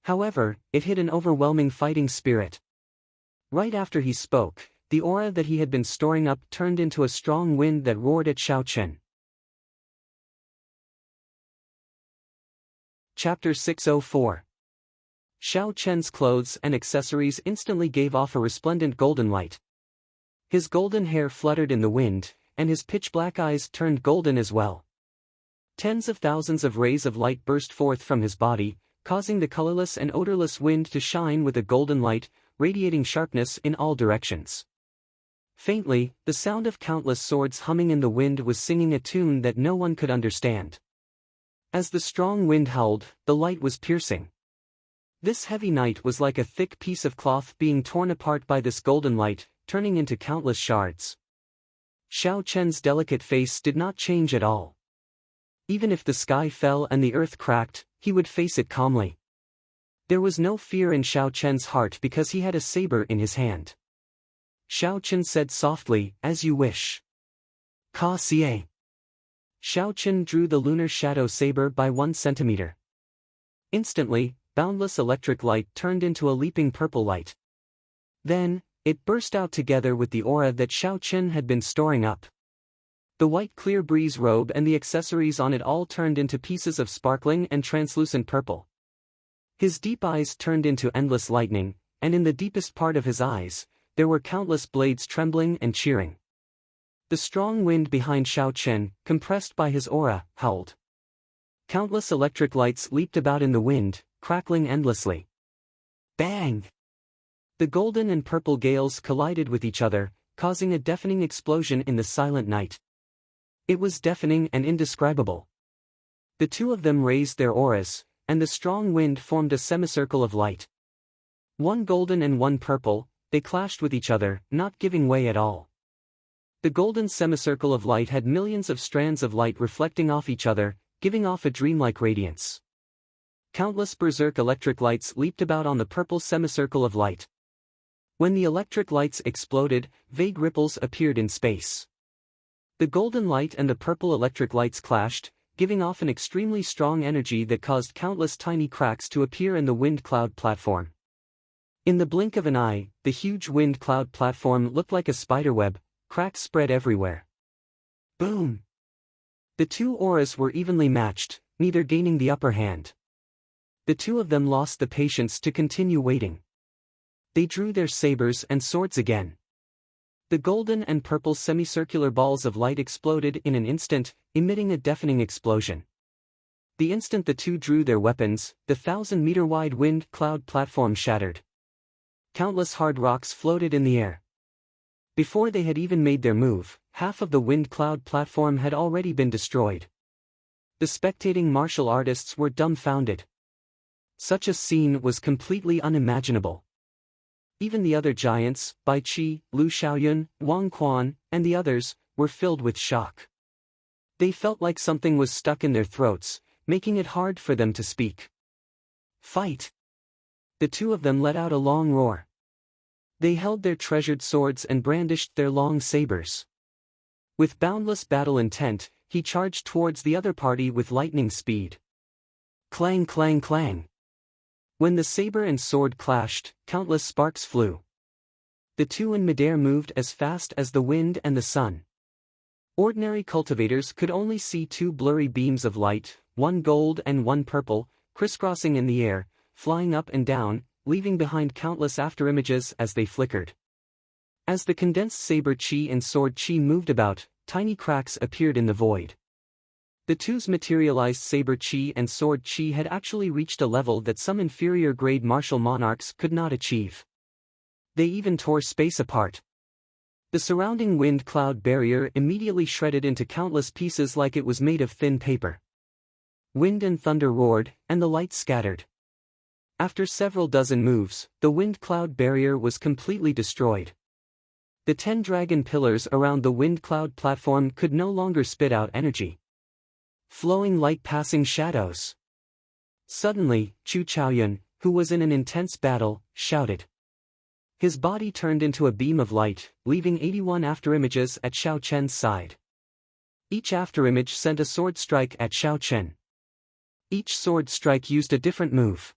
However, it hid an overwhelming fighting spirit. Right after he spoke, the aura that he had been storing up turned into a strong wind that roared at Xiaochen. Chapter 604. Xiao Chen's clothes and accessories instantly gave off a resplendent golden light. His golden hair fluttered in the wind, and his pitch-black eyes turned golden as well. Tens of thousands of rays of light burst forth from his body, causing the colorless and odorless wind to shine with a golden light, radiating sharpness in all directions. Faintly, the sound of countless swords humming in the wind was singing a tune that no one could understand. As the strong wind howled, the light was piercing. This heavy night was like a thick piece of cloth being torn apart by this golden light, turning into countless shards. Xiao Chen's delicate face did not change at all. Even if the sky fell and the earth cracked, he would face it calmly. There was no fear in Xiao Chen's heart because he had a saber in his hand. Xiao Chen said softly, "As you wish." Ka Xie. Xiao Chen drew the lunar shadow saber by 1 centimeter. Instantly, boundless electric light turned into a leaping purple light. Then, it burst out together with the aura that Xiao Chen had been storing up. The white clear breeze robe and the accessories on it all turned into pieces of sparkling and translucent purple. His deep eyes turned into endless lightning, and in the deepest part of his eyes, there were countless blades trembling and cheering. The strong wind behind Xiao Chen, compressed by his aura, howled. Countless electric lights leaped about in the wind, crackling endlessly. Bang! The golden and purple gales collided with each other, causing a deafening explosion in the silent night. It was deafening and indescribable. The two of them raised their auras, and the strong wind formed a semicircle of light. One golden and one purple, they clashed with each other, not giving way at all. The golden semicircle of light had millions of strands of light reflecting off each other, giving off a dreamlike radiance. Countless berserk electric lights leaped about on the purple semicircle of light. When the electric lights exploded, vague ripples appeared in space. The golden light and the purple electric lights clashed, giving off an extremely strong energy that caused countless tiny cracks to appear in the wind cloud platform. In the blink of an eye, the huge wind cloud platform looked like a spiderweb, cracks spread everywhere. Boom! The two auras were evenly matched, neither gaining the upper hand. The two of them lost the patience to continue waiting. They drew their sabers and swords again. The golden and purple semicircular balls of light exploded in an instant, emitting a deafening explosion. The instant the two drew their weapons, the 1,000-meter-wide wind cloud platform shattered. Countless hard rocks floated in the air. Before they had even made their move, half of the wind cloud platform had already been destroyed. The spectating martial artists were dumbfounded. Such a scene was completely unimaginable. Even the other giants, Bai Qi, Lu Xiaoyun, Wang Quan, and the others, were filled with shock. They felt like something was stuck in their throats, making it hard for them to speak. Fight! The two of them let out a long roar. They held their treasured swords and brandished their long sabers. With boundless battle intent, he charged towards the other party with lightning speed. Clang clang clang. When the saber and sword clashed, countless sparks flew. The two in midair moved as fast as the wind and the sun. Ordinary cultivators could only see two blurry beams of light, one gold and one purple, crisscrossing in the air, flying up and down, leaving behind countless afterimages as they flickered. As the condensed saber chi and sword chi moved about, tiny cracks appeared in the void. The two's materialized saber chi and sword chi had actually reached a level that some inferior-grade martial monarchs could not achieve. They even tore space apart. The surrounding wind cloud barrier immediately shredded into countless pieces like it was made of thin paper. Wind and thunder roared, and the light scattered. After several dozen moves, the wind cloud barrier was completely destroyed. The 10 dragon pillars around the wind cloud platform could no longer spit out energy, flowing like passing shadows. Suddenly, Chu Chaoyun, who was in an intense battle, shouted. His body turned into a beam of light, leaving 81 afterimages at Xiao Chen's side. Each afterimage sent a sword strike at Xiao Chen. Each sword strike used a different move.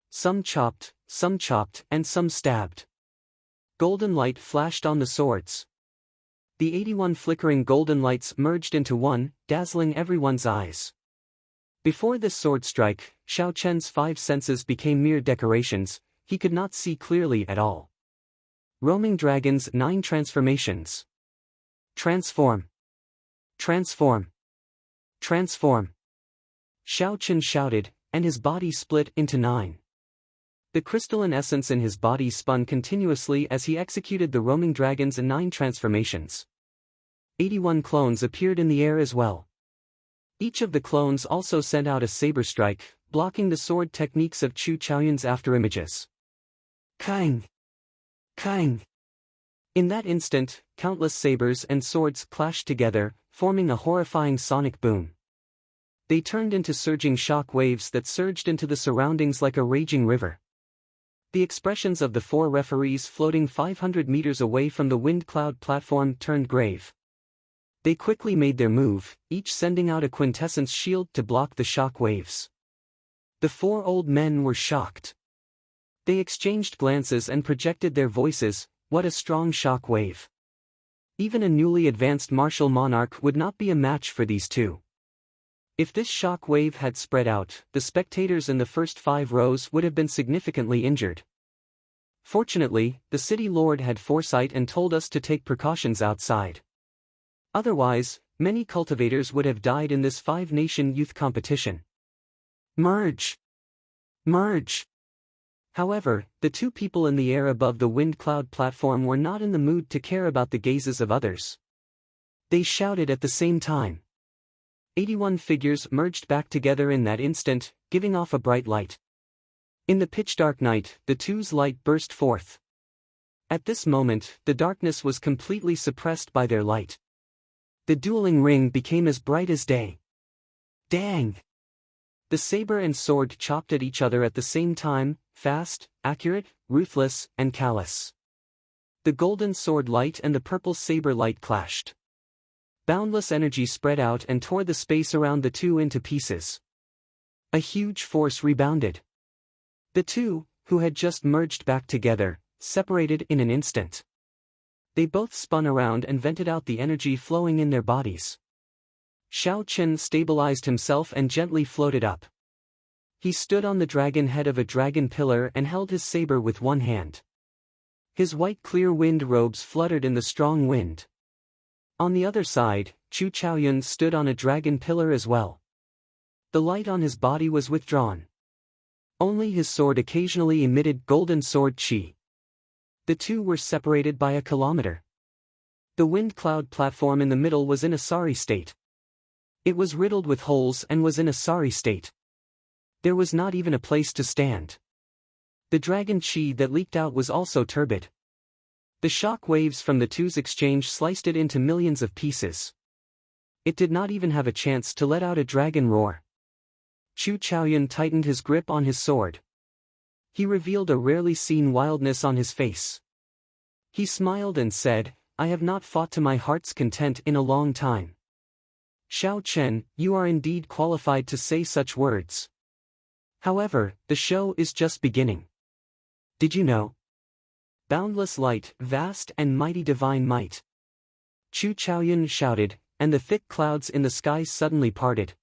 Some chopped, and some stabbed. Golden light flashed on the swords. The 81 flickering golden lights merged into one, dazzling everyone's eyes. Before this sword strike, Xiao Chen's 5 senses became mere decorations. He could not see clearly at all. Roaming Dragon's 9 transformations. Transform. Transform. Transform. Xiao Chen shouted, and his body split into 9. The crystalline essence in his body spun continuously as he executed the Roaming Dragon's 9 transformations. 81 clones appeared in the air as well. Each of the clones also sent out a saber strike, blocking the sword techniques of Chu Chaoyun's afterimages. Kang! Kang! In that instant, countless sabers and swords clashed together, forming a horrifying sonic boom. They turned into surging shock waves that surged into the surroundings like a raging river. The expressions of the 4 referees floating 500 meters away from the wind cloud platform turned grave. They quickly made their move, each sending out a quintessence shield to block the shock waves. The 4 old men were shocked. They exchanged glances and projected their voices. What a strong shock wave. Even a newly advanced martial monarch would not be a match for these two. If this shock wave had spread out, the spectators in the first 5 rows would have been significantly injured. Fortunately, the city lord had foresight and told us to take precautions outside. Otherwise, many cultivators would have died in this 5-nation youth competition. Merge! Merge! However, the 2 people in the air above the wind cloud platform were not in the mood to care about the gazes of others. They shouted at the same time. 81 figures merged back together in that instant, giving off a bright light. In the pitch-dark night, the two's light burst forth. At this moment, the darkness was completely suppressed by their light. The dueling ring became as bright as day. Dang! The saber and sword chopped at each other at the same time, fast, accurate, ruthless, and callous. The golden sword light and the purple saber light clashed. Boundless energy spread out and tore the space around the two into pieces. A huge force rebounded. The two, who had just merged back together, separated in an instant. They both spun around and vented out the energy flowing in their bodies. Xiao Chen stabilized himself and gently floated up. He stood on the dragon head of a dragon pillar and held his saber with one hand. His white clear wind robes fluttered in the strong wind. On the other side, Chu Chaoyun stood on a dragon pillar as well. The light on his body was withdrawn. Only his sword occasionally emitted golden sword chi. The two were separated by a kilometer. The wind cloud platform in the middle was in a sorry state. It was riddled with holes and was in a sorry state. There was not even a place to stand. The dragon chi that leaked out was also turbid. The shock waves from the two's exchange sliced it into millions of pieces. It did not even have a chance to let out a dragon roar. Chu Chaoyun tightened his grip on his sword. He revealed a rarely seen wildness on his face. He smiled and said, "I have not fought to my heart's content in a long time." Xiao Chen, you are indeed qualified to say such words. However, the show is just beginning. Did you know? Boundless light, vast and mighty divine might. Chu Chaoyun shouted, and the thick clouds in the sky suddenly parted.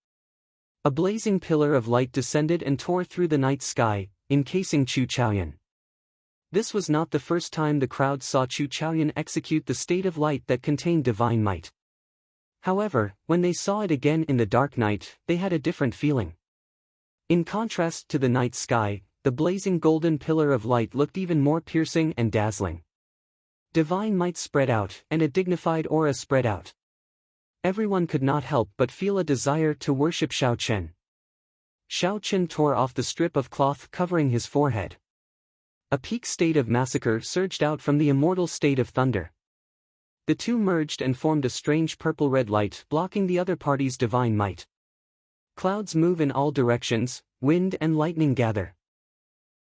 A blazing pillar of light descended and tore through the night sky, encasing Chu Chaoyun. This was not the first time the crowd saw Chu Chaoyun execute the state of light that contained divine might. However, when they saw it again in the dark night, they had a different feeling. In contrast to the night sky, the blazing golden pillar of light looked even more piercing and dazzling. Divine might spread out, and a dignified aura spread out. Everyone could not help but feel a desire to worship Xiao Chen. Xiao Chen tore off the strip of cloth covering his forehead. A peak state of massacre surged out from the immortal state of thunder. The two merged and formed a strange purple-red light blocking the other party's divine might. Clouds move in all directions, wind and lightning gather.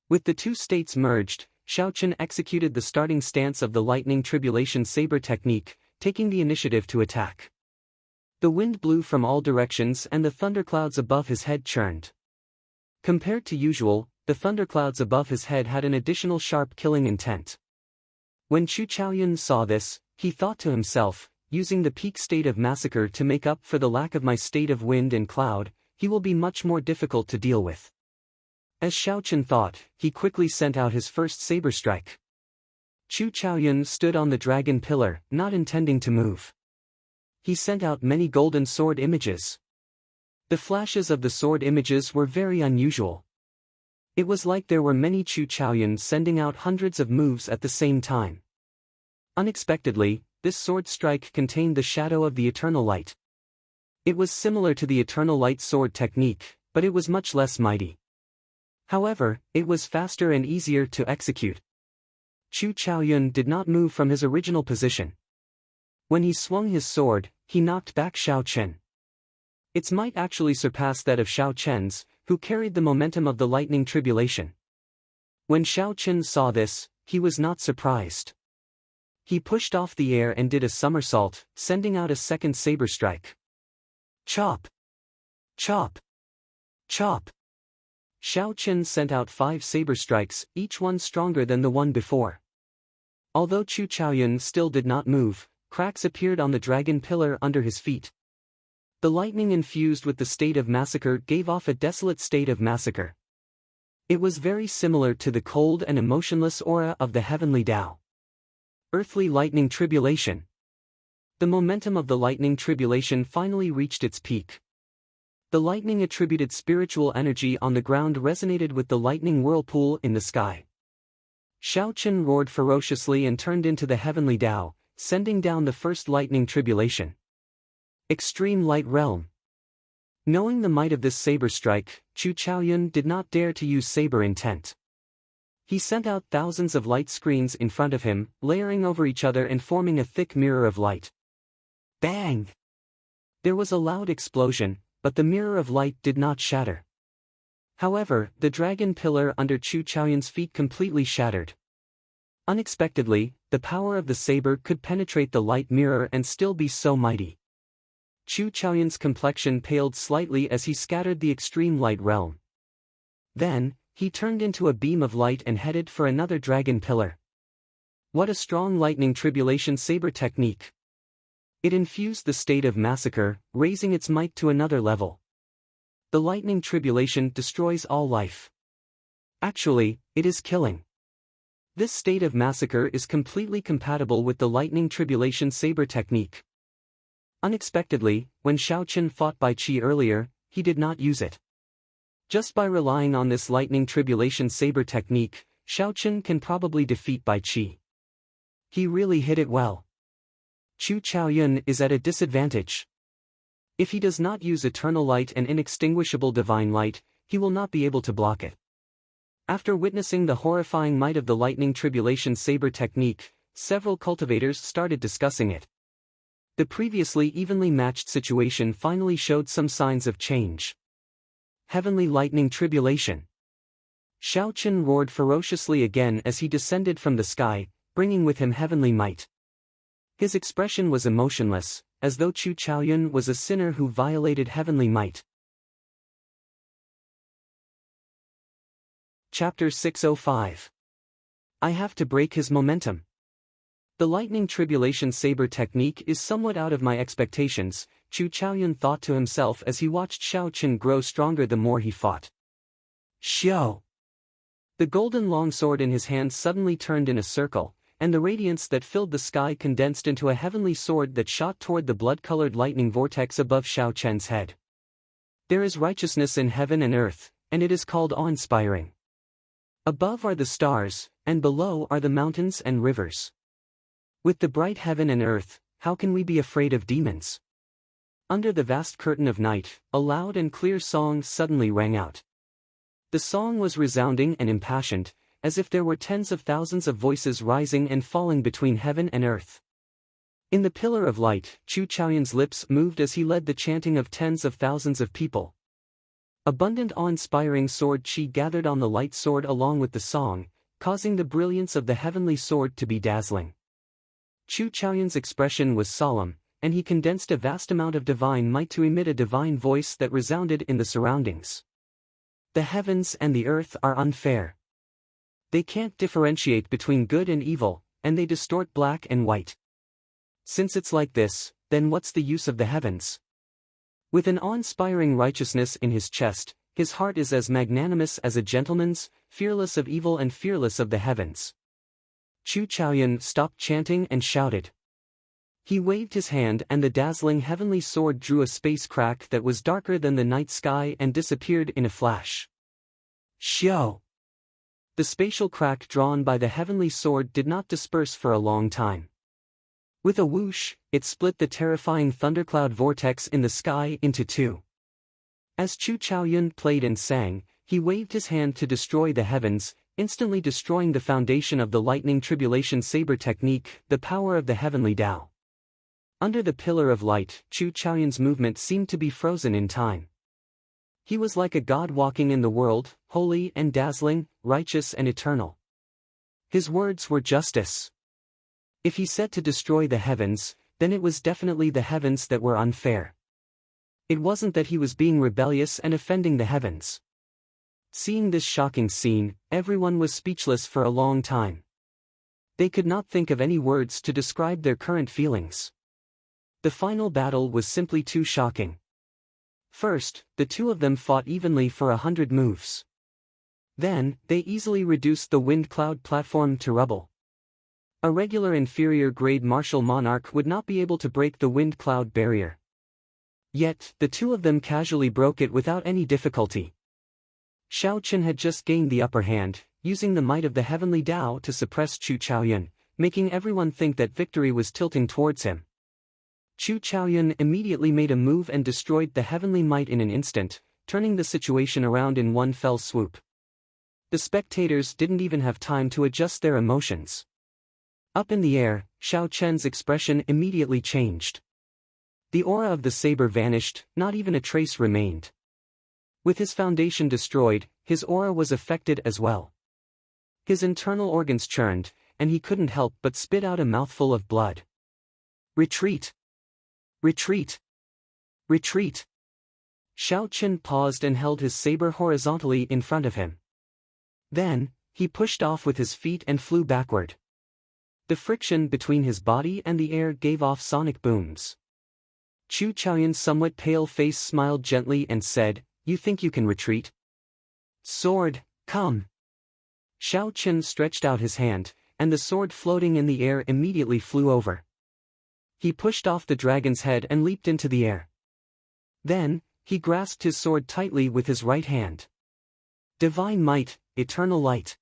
With the two states merged, Xiao Chen executed the starting stance of the lightning tribulation saber technique, taking the initiative to attack. The wind blew from all directions and the thunderclouds above his head churned. Compared to usual, the thunderclouds above his head had an additional sharp killing intent. When Chu Chaoyun saw this, he thought to himself, using the peak state of massacre to make up for the lack of my state of wind and cloud, he will be much more difficult to deal with. As Xiao Chen thought, he quickly sent out his first saber strike. Chu Chaoyun stood on the dragon pillar, not intending to move. He sent out many golden sword images. The flashes of the sword images were very unusual. It was like there were many Chu Chaoyun sending out hundreds of moves at the same time. Unexpectedly, this sword strike contained the shadow of the eternal light. It was similar to the eternal light sword technique, but it was much less mighty. However, it was faster and easier to execute. Chu Chaoyun did not move from his original position. When he swung his sword, he knocked back Xiao Chen. Its might actually surpassed that of Xiao Chen's, who carried the momentum of the lightning tribulation. When Xiao Chen saw this, he was not surprised. He pushed off the air and did a somersault, sending out a second saber strike. Chop! Chop! Chop! Xiao Chen sent out 5 saber strikes, each one stronger than the one before. Although Chu Chaoyun still did not move, cracks appeared on the dragon pillar under his feet. The lightning infused with the state of massacre gave off a desolate state of massacre. It was very similar to the cold and emotionless aura of the heavenly Tao. Earthly lightning tribulation. The momentum of the lightning tribulation finally reached its peak. The lightning attributed spiritual energy on the ground resonated with the lightning whirlpool in the sky. Xiao Chen roared ferociously and turned into the heavenly Tao, sending down the first lightning tribulation. Extreme Light Realm. Knowing the might of this saber strike, Chu Chaoyun did not dare to use saber intent. He sent out thousands of light screens in front of him, layering over each other and forming a thick mirror of light. Bang! There was a loud explosion, but the mirror of light did not shatter. However, the dragon pillar under Chu Chaoyun's feet completely shattered. Unexpectedly, the power of the saber could penetrate the light mirror and still be so mighty. Chu Chaoyun's complexion paled slightly as he scattered the extreme light realm. Then, he turned into a beam of light and headed for another dragon pillar. What a strong lightning tribulation saber technique! It infused the state of massacre, raising its might to another level. The lightning tribulation destroys all life. Actually, it is killing. This state of massacre is completely compatible with the lightning tribulation saber technique. Unexpectedly, when Xiao Chen fought Bai Qi earlier, he did not use it. Just by relying on this lightning tribulation saber technique, Xiao Chen can probably defeat Bai Qi. He really hit it well. Chu Chaoyun is at a disadvantage. If he does not use eternal light and inextinguishable divine light, he will not be able to block it. After witnessing the horrifying might of the lightning tribulation saber technique, several cultivators started discussing it. The previously evenly matched situation finally showed some signs of change. heavenly lightning tribulation. Shao Chen roared ferociously again as he descended from the sky, bringing with him heavenly might. His expression was emotionless, as though Chu Chaoyun was a sinner who violated heavenly might. Chapter 605. I have to break his momentum. The lightning tribulation saber technique is somewhat out of my expectations, Chu Chaoyun thought to himself as he watched Shao Chen grow stronger the more he fought. Xiao! The golden longsword in his hand suddenly turned in a circle, and the radiance that filled the sky condensed into a heavenly sword that shot toward the blood-colored lightning vortex above Shao Chen's head. There is righteousness in heaven and earth, and it is called awe-inspiring. Above are the stars, and below are the mountains and rivers. With the bright heaven and earth, how can we be afraid of demons? Under the vast curtain of night, a loud and clear song suddenly rang out. The song was resounding and impassioned, as if there were tens of thousands of voices rising and falling between heaven and earth. In the pillar of light, Chu Chaoyun's lips moved as he led the chanting of tens of thousands of people. Abundant awe-inspiring sword chi gathered on the light sword along with the song, causing the brilliance of the heavenly sword to be dazzling. Chu Chaoyun's expression was solemn, and he condensed a vast amount of divine might to emit a divine voice that resounded in the surroundings. The heavens and the earth are unfair. They can't differentiate between good and evil, and they distort black and white. Since it's like this, then what's the use of the heavens? With an awe-inspiring righteousness in his chest, his heart is as magnanimous as a gentleman's, fearless of evil and fearless of the heavens. Chu Chaoyun stopped chanting and shouted. He waved his hand and the dazzling heavenly sword drew a space crack that was darker than the night sky and disappeared in a flash. Xiao! The spatial crack drawn by the heavenly sword did not disperse for a long time. With a whoosh, it split the terrifying thundercloud vortex in the sky into two. As Chu Chaoyun played and sang, he waved his hand to destroy the heavens, instantly destroying the foundation of the lightning tribulation saber technique, the power of the heavenly Tao. Under the pillar of light, Chu Chaoyun's movement seemed to be frozen in time. He was like a god walking in the world, holy and dazzling, righteous and eternal. His words were justice. If he said to destroy the heavens, then it was definitely the heavens that were unfair. It wasn't that he was being rebellious and offending the heavens. Seeing this shocking scene, everyone was speechless for a long time. They could not think of any words to describe their current feelings. The final battle was simply too shocking. First, the two of them fought evenly for 100 moves. Then, they easily reduced the wind cloud platform to rubble. A regular inferior-grade martial monarch would not be able to break the wind cloud barrier. Yet, the two of them casually broke it without any difficulty. Shao Chen had just gained the upper hand, using the might of the heavenly Tao to suppress Chu Chaoyun, making everyone think that victory was tilting towards him. Chu Chaoyun immediately made a move and destroyed the heavenly might in an instant, turning the situation around in one fell swoop. The spectators didn't even have time to adjust their emotions. Up in the air, Shao Chen's expression immediately changed. The aura of the saber vanished, not even a trace remained. With his foundation destroyed, his aura was affected as well. His internal organs churned, and he couldn't help but spit out a mouthful of blood. Retreat! Retreat! Retreat! Shao Chen paused and held his saber horizontally in front of him. Then, he pushed off with his feet and flew backward. The friction between his body and the air gave off sonic booms. Chu Chaoyun's somewhat pale face smiled gently and said, "You think you can retreat? Sword, come!" Shao Chen stretched out his hand, and the sword floating in the air immediately flew over. He pushed off the dragon's head and leaped into the air. Then, he grasped his sword tightly with his right hand. Divine might, eternal light.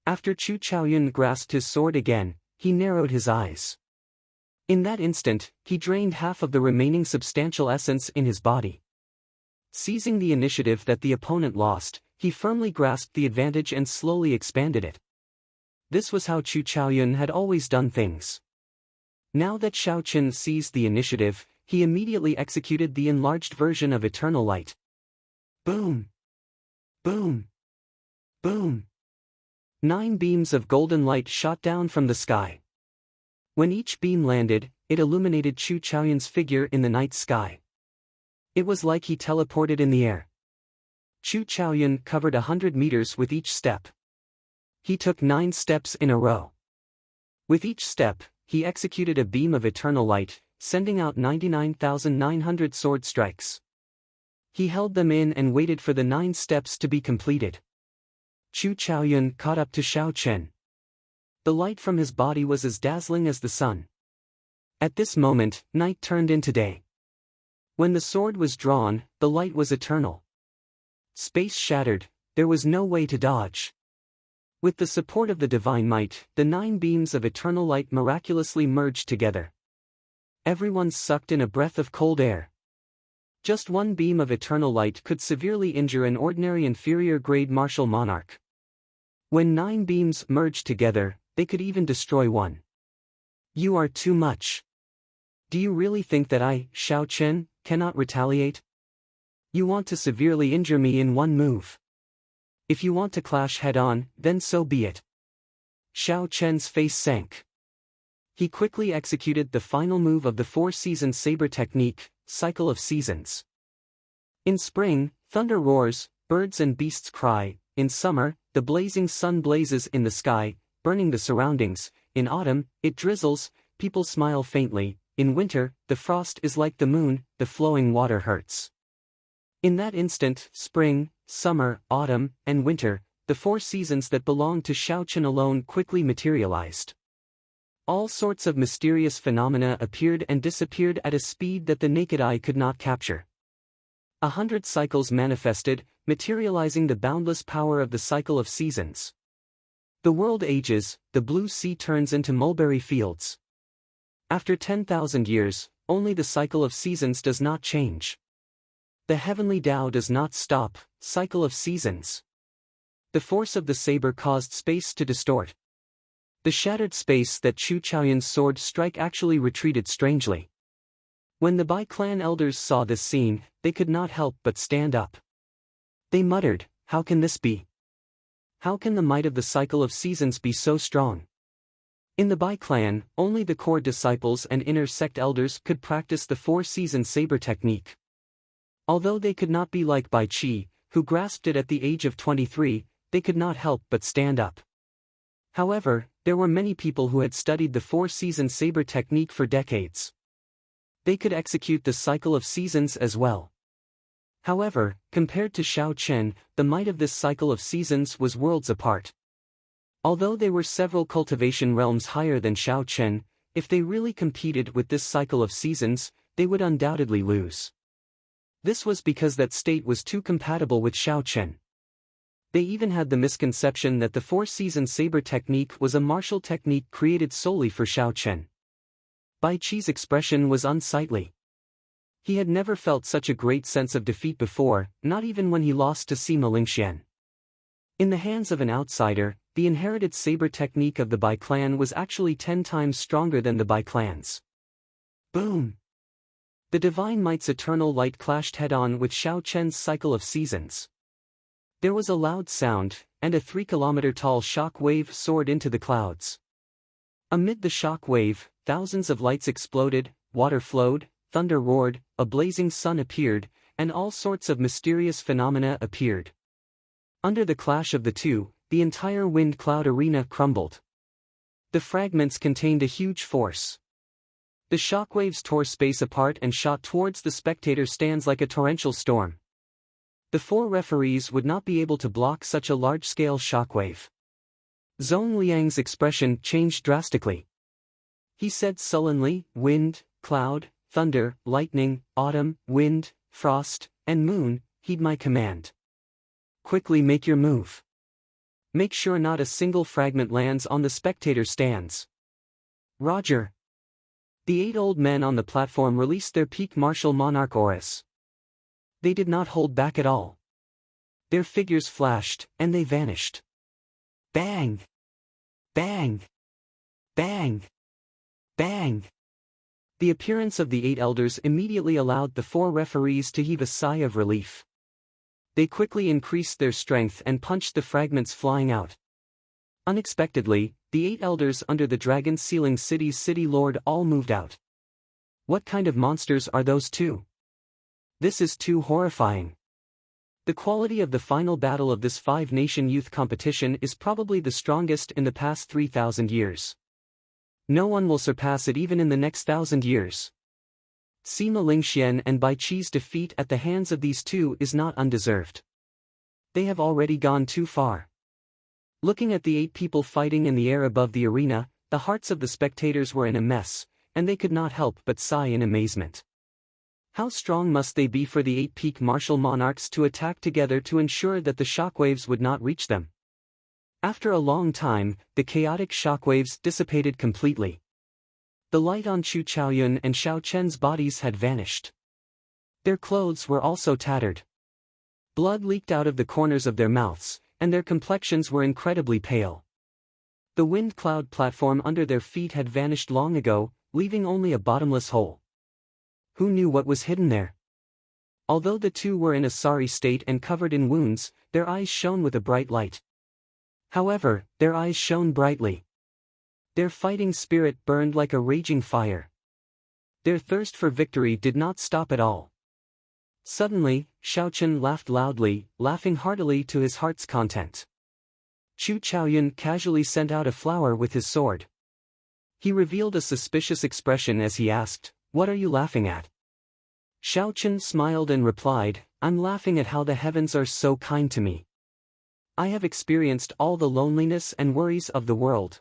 After Chu Chaoyun grasped his sword again, he narrowed his eyes. In that instant, he drained half of the remaining substantial essence in his body. Seizing the initiative that the opponent lost, he firmly grasped the advantage and slowly expanded it. This was how Chu Chaoyun had always done things. Now that Shao Chen seized the initiative, he immediately executed the enlarged version of Eternal Light. Boom! Boom! Boom! 9 beams of golden light shot down from the sky. When each beam landed, it illuminated Chu Chaoyun's figure in the night sky. It was like he teleported in the air. Chu Chaoyun covered 100 meters with each step. He took 9 steps in a row. With each step, he executed a beam of eternal light, sending out 99,900 sword strikes. He held them in and waited for the 9 steps to be completed. Chu Chaoyun caught up to Xiao Chen. The light from his body was as dazzling as the sun. At this moment, night turned into day. When the sword was drawn, the light was eternal. Space shattered, there was no way to dodge. With the support of the divine might, the 9 beams of eternal light miraculously merged together. Everyone sucked in a breath of cold air. Just one beam of eternal light could severely injure an ordinary inferior-grade martial monarch. When 9 beams merged together, they could even destroy one. You are too much. Do you really think that I, Xiao Chen, cannot retaliate? You want to severely injure me in one move. If you want to clash head-on, then so be it. Xiao Chen's face sank. He quickly executed the final move of the 4-season saber technique, Cycle of Seasons. In spring, thunder roars, birds and beasts cry. In summer, the blazing sun blazes in the sky, burning the surroundings. In autumn, it drizzles, people smile faintly. In winter, the frost is like the moon, the flowing water hurts. In that instant, spring, summer, autumn, and winter, the 4 seasons that belonged to Xiao Chen alone quickly materialized. All sorts of mysterious phenomena appeared and disappeared at a speed that the naked eye could not capture. 100 cycles manifested, materializing the boundless power of the cycle of seasons. The world ages, the blue sea turns into mulberry fields. After 10,000 years, only the cycle of seasons does not change. The heavenly Tao does not stop, cycle of seasons. The force of the saber caused space to distort. The shattered space that Chu Chaoyun's sword strike actually retreated strangely. When the Bai clan elders saw this scene, they could not help but stand up. They muttered, "How can this be? How can the might of the cycle of seasons be so strong?" In the Bai clan, only the core disciples and inner sect elders could practice the 4-season saber technique. Although they could not be like Bai Qi, who grasped it at the age of 23, they could not help but stand up. However, there were many people who had studied the 4-season saber technique for decades. They could execute the cycle of seasons as well. However, compared to Xiao Chen, the might of this cycle of seasons was worlds apart. Although they were several cultivation realms higher than Xiao Chen, if they really competed with this cycle of seasons, they would undoubtedly lose. This was because that state was too compatible with Xiao Chen. They even had the misconception that the 4-season saber technique was a martial technique created solely for Xiao Chen. Bai Qi's expression was unsightly. He had never felt such a great sense of defeat before, not even when he lost to Sima Lingxian. In the hands of an outsider, the inherited saber technique of the Bai clan was actually 10 times stronger than the Bai clan's. Boom! The divine might's eternal light clashed head-on with Xiao Chen's cycle of seasons. There was a loud sound, and a 3-kilometer-tall shock wave soared into the clouds. Amid the shock wave, thousands of lights exploded, water flowed, thunder roared, a blazing sun appeared, and all sorts of mysterious phenomena appeared. Under the clash of the two, the entire wind cloud arena crumbled. The fragments contained a huge force. The shockwaves tore space apart and shot towards the spectator stands like a torrential storm. The 4 referees would not be able to block such a large-scale shockwave. Zhong Liang's expression changed drastically. He said sullenly, "Wind, cloud, thunder, lightning, autumn, wind, frost, and moon, heed my command. Quickly make your move. Make sure not a single fragment lands on the spectator stands." Roger. The 8 old men on the platform released their peak martial monarch auras. They did not hold back at all. Their figures flashed, and they vanished. Bang! Bang! Bang! Bang! The appearance of the 8 elders immediately allowed the 4 referees to heave a sigh of relief. They quickly increased their strength and punched the fragments flying out. Unexpectedly, the 8 elders under the dragon sealing city's city lord all moved out. What kind of monsters are those two? This is too horrifying. The quality of the final battle of this 5-nation youth competition is probably the strongest in the past 3,000 years. No one will surpass it even in the next 1,000 years. Sima Lingxian and Bai Qi's defeat at the hands of these two is not undeserved. They have already gone too far. Looking at the 8 people fighting in the air above the arena, the hearts of the spectators were in a mess, and they could not help but sigh in amazement. How strong must they be for the 8 peak martial monarchs to attack together to ensure that the shockwaves would not reach them? After a long time, the chaotic shockwaves dissipated completely. The light on Chu Chaoyun and Xiao Chen's bodies had vanished. Their clothes were also tattered. Blood leaked out of the corners of their mouths, and their complexions were incredibly pale. The wind cloud platform under their feet had vanished long ago, leaving only a bottomless hole. Who knew what was hidden there? Although the two were in a sorry state and covered in wounds, their eyes shone with a bright light. However, their eyes shone brightly. Their fighting spirit burned like a raging fire. Their thirst for victory did not stop at all. Suddenly, Xiaochen laughed loudly, laughing heartily to his heart's content. Chu Chaoyun casually sent out a flower with his sword. He revealed a suspicious expression as he asked, "What are you laughing at?" Xiaochen smiled and replied, "I'm laughing at how the heavens are so kind to me. I have experienced all the loneliness and worries of the world.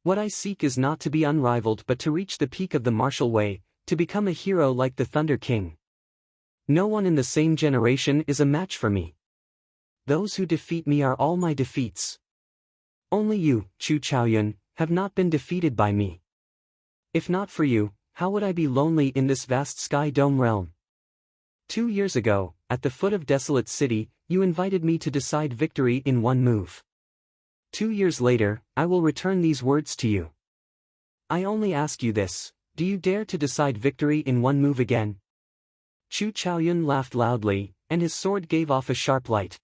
What I seek is not to be unrivaled but to reach the peak of the martial way, to become a hero like the Thunder King. No one in the same generation is a match for me. Those who defeat me are all my defeats. Only you, Chu Chaoyun, have not been defeated by me. If not for you, how would I be lonely in this vast sky dome realm? 2 years ago, at the foot of Desolate City, you invited me to decide victory in one move. 2 years later, I will return these words to you. I only ask you this, do you dare to decide victory in one move again?" Chu Chaoyun laughed loudly, and his sword gave off a sharp light.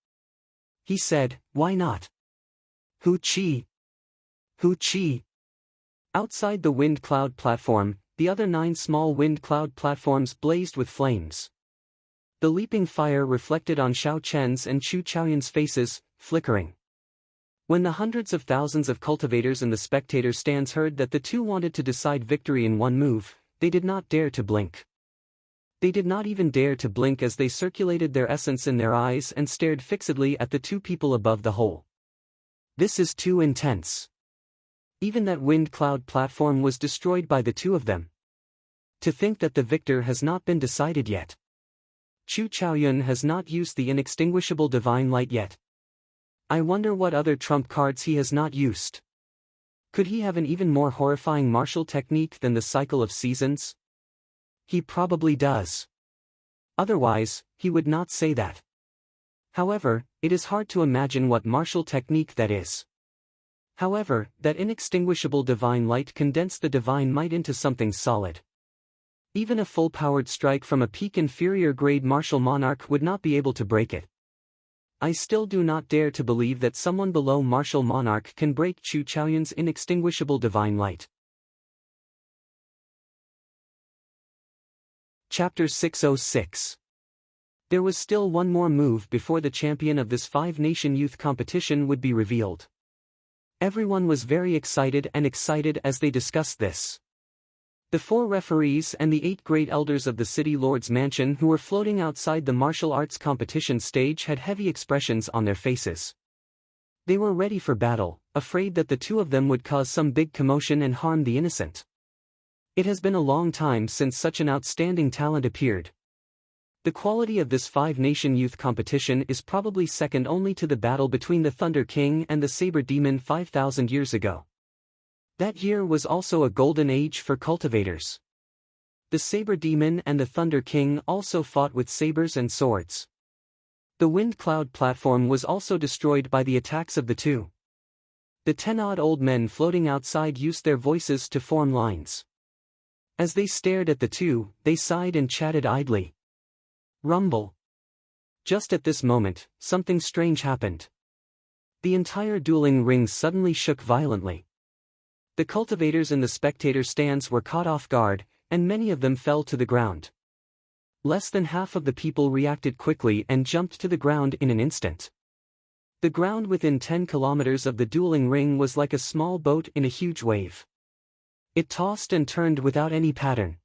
He said, "Why not? Hu Qi! Hu Qi!" Outside the wind cloud platform, the other 9 small wind cloud platforms blazed with flames. The leaping fire reflected on Xiao Chen's and Chu Chaoyun's faces, flickering. When the hundreds of thousands of cultivators in the spectator stands heard that the two wanted to decide victory in one move, they did not dare to blink. They did not even dare to blink as they circulated their essence in their eyes and stared fixedly at the 2 people above the hole. This is too intense. Even that wind cloud platform was destroyed by the 2 of them. To think that the victor has not been decided yet. Chu Chaoyun has not used the inextinguishable divine light yet. I wonder what other trump cards he has not used. Could he have an even more horrifying martial technique than the cycle of seasons? He probably does. Otherwise, he would not say that. However, it is hard to imagine what martial technique that is. However, that inextinguishable divine light condensed the divine might into something solid. Even a full-powered strike from a peak inferior grade martial monarch would not be able to break it. I still do not dare to believe that someone below martial monarch can break Chu Chaoyun's inextinguishable divine light. Chapter 606. There was still one more move before the champion of this 5-nation youth competition would be revealed. Everyone was very excited as they discussed this. The 4 referees and the 8 great elders of the city lord's mansion who were floating outside the martial arts competition stage had heavy expressions on their faces. They were ready for battle, afraid that the 2 of them would cause some big commotion and harm the innocent. It has been a long time since such an outstanding talent appeared. The quality of this 5-nation youth competition is probably second only to the battle between the Thunder King and the Saber Demon 5,000 years ago. That year was also a golden age for cultivators. The Saber Demon and the Thunder King also fought with sabers and swords. The Wind Cloud platform was also destroyed by the attacks of the 2. The 10-odd old men floating outside used their voices to form lines. As they stared at the 2, they sighed and chatted idly. Rumble. Just at this moment, something strange happened. The entire dueling ring suddenly shook violently. The cultivators in the spectator stands were caught off guard, and many of them fell to the ground. Less than half of the people reacted quickly and jumped to the ground in an instant. The ground within 10 kilometers of the dueling ring was like a small boat in a huge wave. It tossed and turned without any pattern.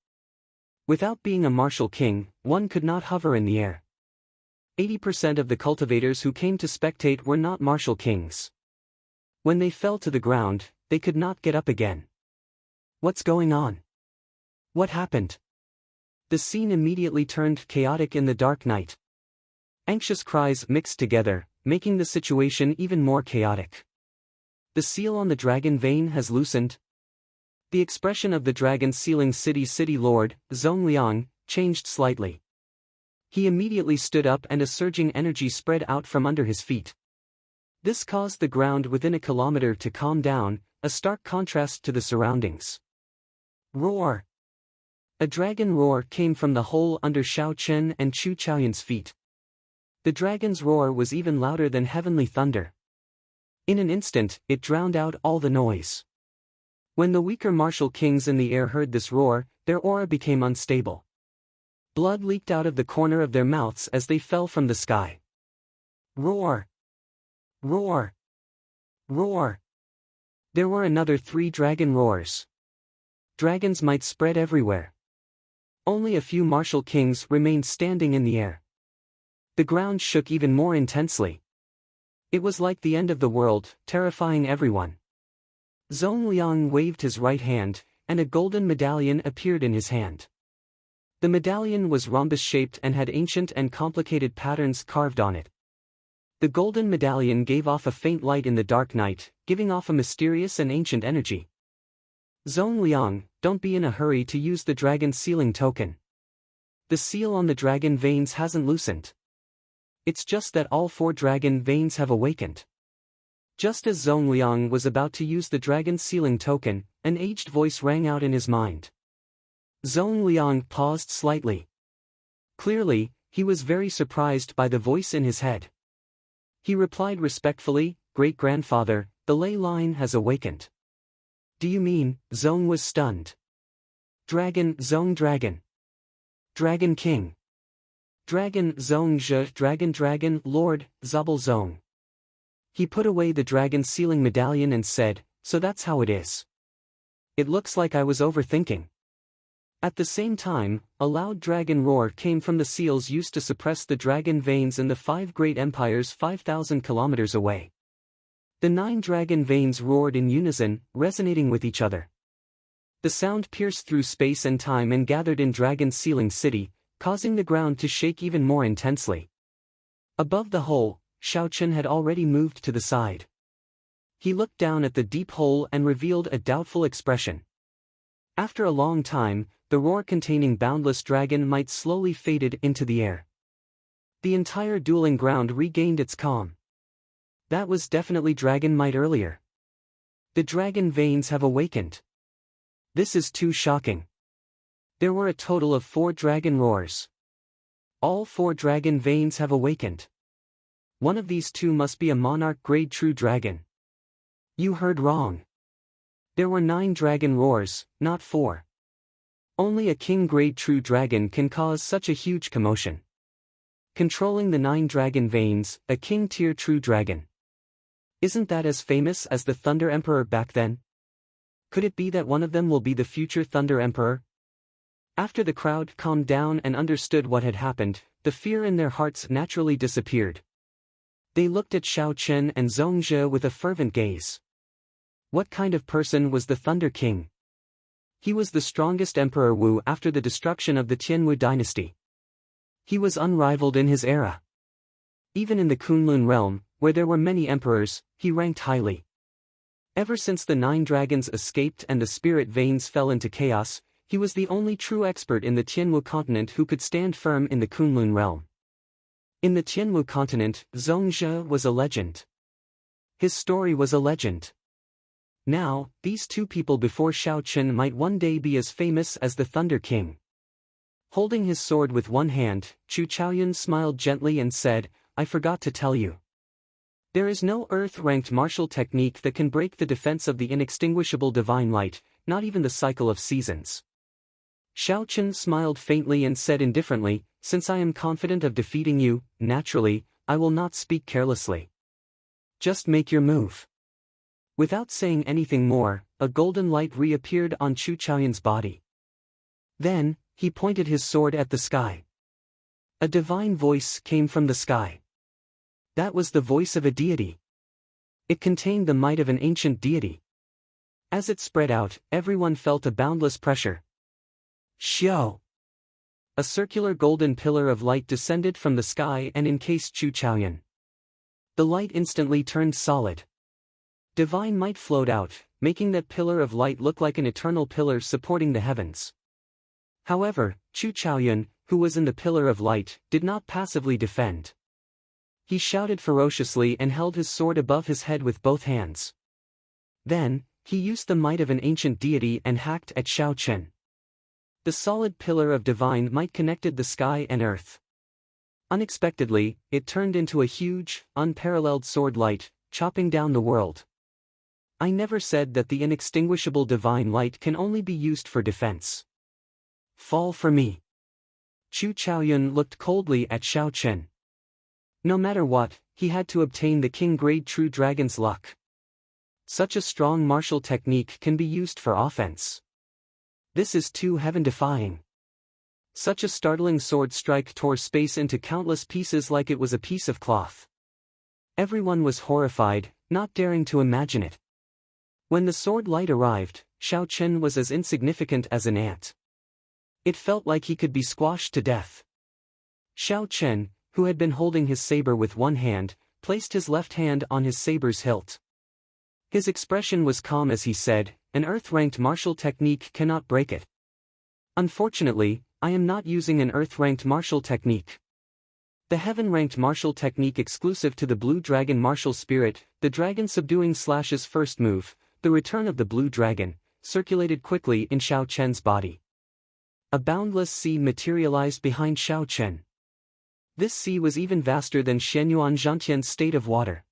Without being a martial king, one could not hover in the air. 80% of the cultivators who came to spectate were not martial kings. When they fell to the ground, they could not get up again. What's going on? What happened? The scene immediately turned chaotic in the dark night. Anxious cries mixed together, making the situation even more chaotic. The seal on the dragon vein has loosened. The expression of the dragon sealing city lord, Zongliang, changed slightly. He immediately stood up and a surging energy spread out from under his feet. This caused the ground within a kilometer to calm down, a stark contrast to the surroundings. Roar! A dragon roar came from the hole under Xiao Chen and Chu Chaoyan's feet. The dragon's roar was even louder than heavenly thunder. In an instant, it drowned out all the noise. When the weaker martial kings in the air heard this roar, their aura became unstable. Blood leaked out of the corner of their mouths as they fell from the sky. Roar! Roar! Roar! There were another 3 dragon roars. Dragons might spread everywhere. Only a few martial kings remained standing in the air. The ground shook even more intensely. It was like the end of the world, terrifying everyone. Zongliang waved his right hand, and a golden medallion appeared in his hand. The medallion was rhombus-shaped and had ancient and complicated patterns carved on it. The golden medallion gave off a faint light in the dark night, giving off a mysterious and ancient energy. Zongliang, don't be in a hurry to use the dragon sealing token. The seal on the dragon veins hasn't loosened. It's just that all 4 dragon veins have awakened. Just as Zongliang was about to use the dragon sealing token, an aged voice rang out in his mind. Zongliang paused slightly. Clearly, he was very surprised by the voice in his head. He replied respectfully, "Great-grandfather, the ley line has awakened." "Do you mean?" Zong was stunned. "Dragon, Zong dragon. Dragon king. Dragon, Zong zhe, dragon, lord, Zabel Zong." He put away the dragon sealing medallion and said, "So that's how it is. It looks like I was overthinking." At the same time, a loud dragon roar came from the seals used to suppress the dragon veins in the 5 great empires 5,000 kilometers away. The 9 dragon veins roared in unison, resonating with each other. The sound pierced through space and time and gathered in Dragon Sealing City, causing the ground to shake even more intensely. Above the hole, Xiao Chen had already moved to the side. He looked down at the deep hole and revealed a doubtful expression. After a long time, the roar containing boundless dragon might slowly faded into the air. The entire dueling ground regained its calm. That was definitely dragon might earlier. The dragon veins have awakened. This is too shocking. There were a total of 4 dragon roars. All 4 dragon veins have awakened. One of these 2 must be a monarch grade true dragon. You heard wrong. There were 9 dragon roars, not 4. Only a king grade true dragon can cause such a huge commotion. Controlling the 9 dragon veins, a king tier true dragon. Isn't that as famous as the Thunder Emperor back then? Could it be that one of them will be the future Thunder Emperor? After the crowd calmed down and understood what had happened, the fear in their hearts naturally disappeared. They looked at Xiao Chen and Zhongzhe with a fervent gaze. What kind of person was the Thunder King? He was the strongest Emperor Wu after the destruction of the Tianwu dynasty. He was unrivaled in his era. Even in the Kunlun realm, where there were many emperors, he ranked highly. Ever since the 9 dragons escaped and the spirit veins fell into chaos, he was the only true expert in the Tianwu continent who could stand firm in the Kunlun realm. In the Tianwu continent, Zhongzhe was a legend. His story was a legend. Now, these 2 people before Xiao Chen might one day be as famous as the Thunder King. Holding his sword with one hand, Chu Chaoyun smiled gently and said, "I forgot to tell you. There is no earth-ranked martial technique that can break the defense of the inextinguishable divine light, not even the cycle of seasons." Xiao Chen smiled faintly and said indifferently, "Since I am confident of defeating you, naturally, I will not speak carelessly. Just make your move." Without saying anything more, a golden light reappeared on Chu Chaoyun's body. Then, he pointed his sword at the sky. A divine voice came from the sky. That was the voice of a deity. It contained the might of an ancient deity. As it spread out, everyone felt a boundless pressure. Xiao! A circular golden pillar of light descended from the sky and encased Chu Chaoyun. The light instantly turned solid. Divine might flowed out, making that pillar of light look like an eternal pillar supporting the heavens. However, Chu Chaoyun, who was in the pillar of light, did not passively defend. He shouted ferociously and held his sword above his head with both hands. Then, he used the might of an ancient deity and hacked at Xiao Chen. The solid pillar of divine might connected the sky and earth. Unexpectedly, it turned into a huge, unparalleled sword light, chopping down the world. I never said that the inextinguishable divine light can only be used for defense. Fall for me. Chu Chaoyun looked coldly at Xiao Chen. No matter what, he had to obtain the king-grade true dragon's luck. Such a strong martial technique can be used for offense. This is too heaven-defying. Such a startling sword strike tore space into countless pieces like it was a piece of cloth. Everyone was horrified, not daring to imagine it. When the sword light arrived, Xiao Chen was as insignificant as an ant. It felt like he could be squashed to death. Xiao Chen, who had been holding his saber with one hand, placed his left hand on his saber's hilt. His expression was calm as he said, "An earth-ranked martial technique cannot break it. Unfortunately, I am not using an earth-ranked martial technique. The heaven-ranked martial technique exclusive to the Blue Dragon martial spirit, the dragon subduing Slash's first move, the return of the Blue Dragon, circulated quickly in Xiao Chen's body. A boundless sea materialized behind Xiao Chen. This sea was even vaster than Shenyuan Zhantian's state of water.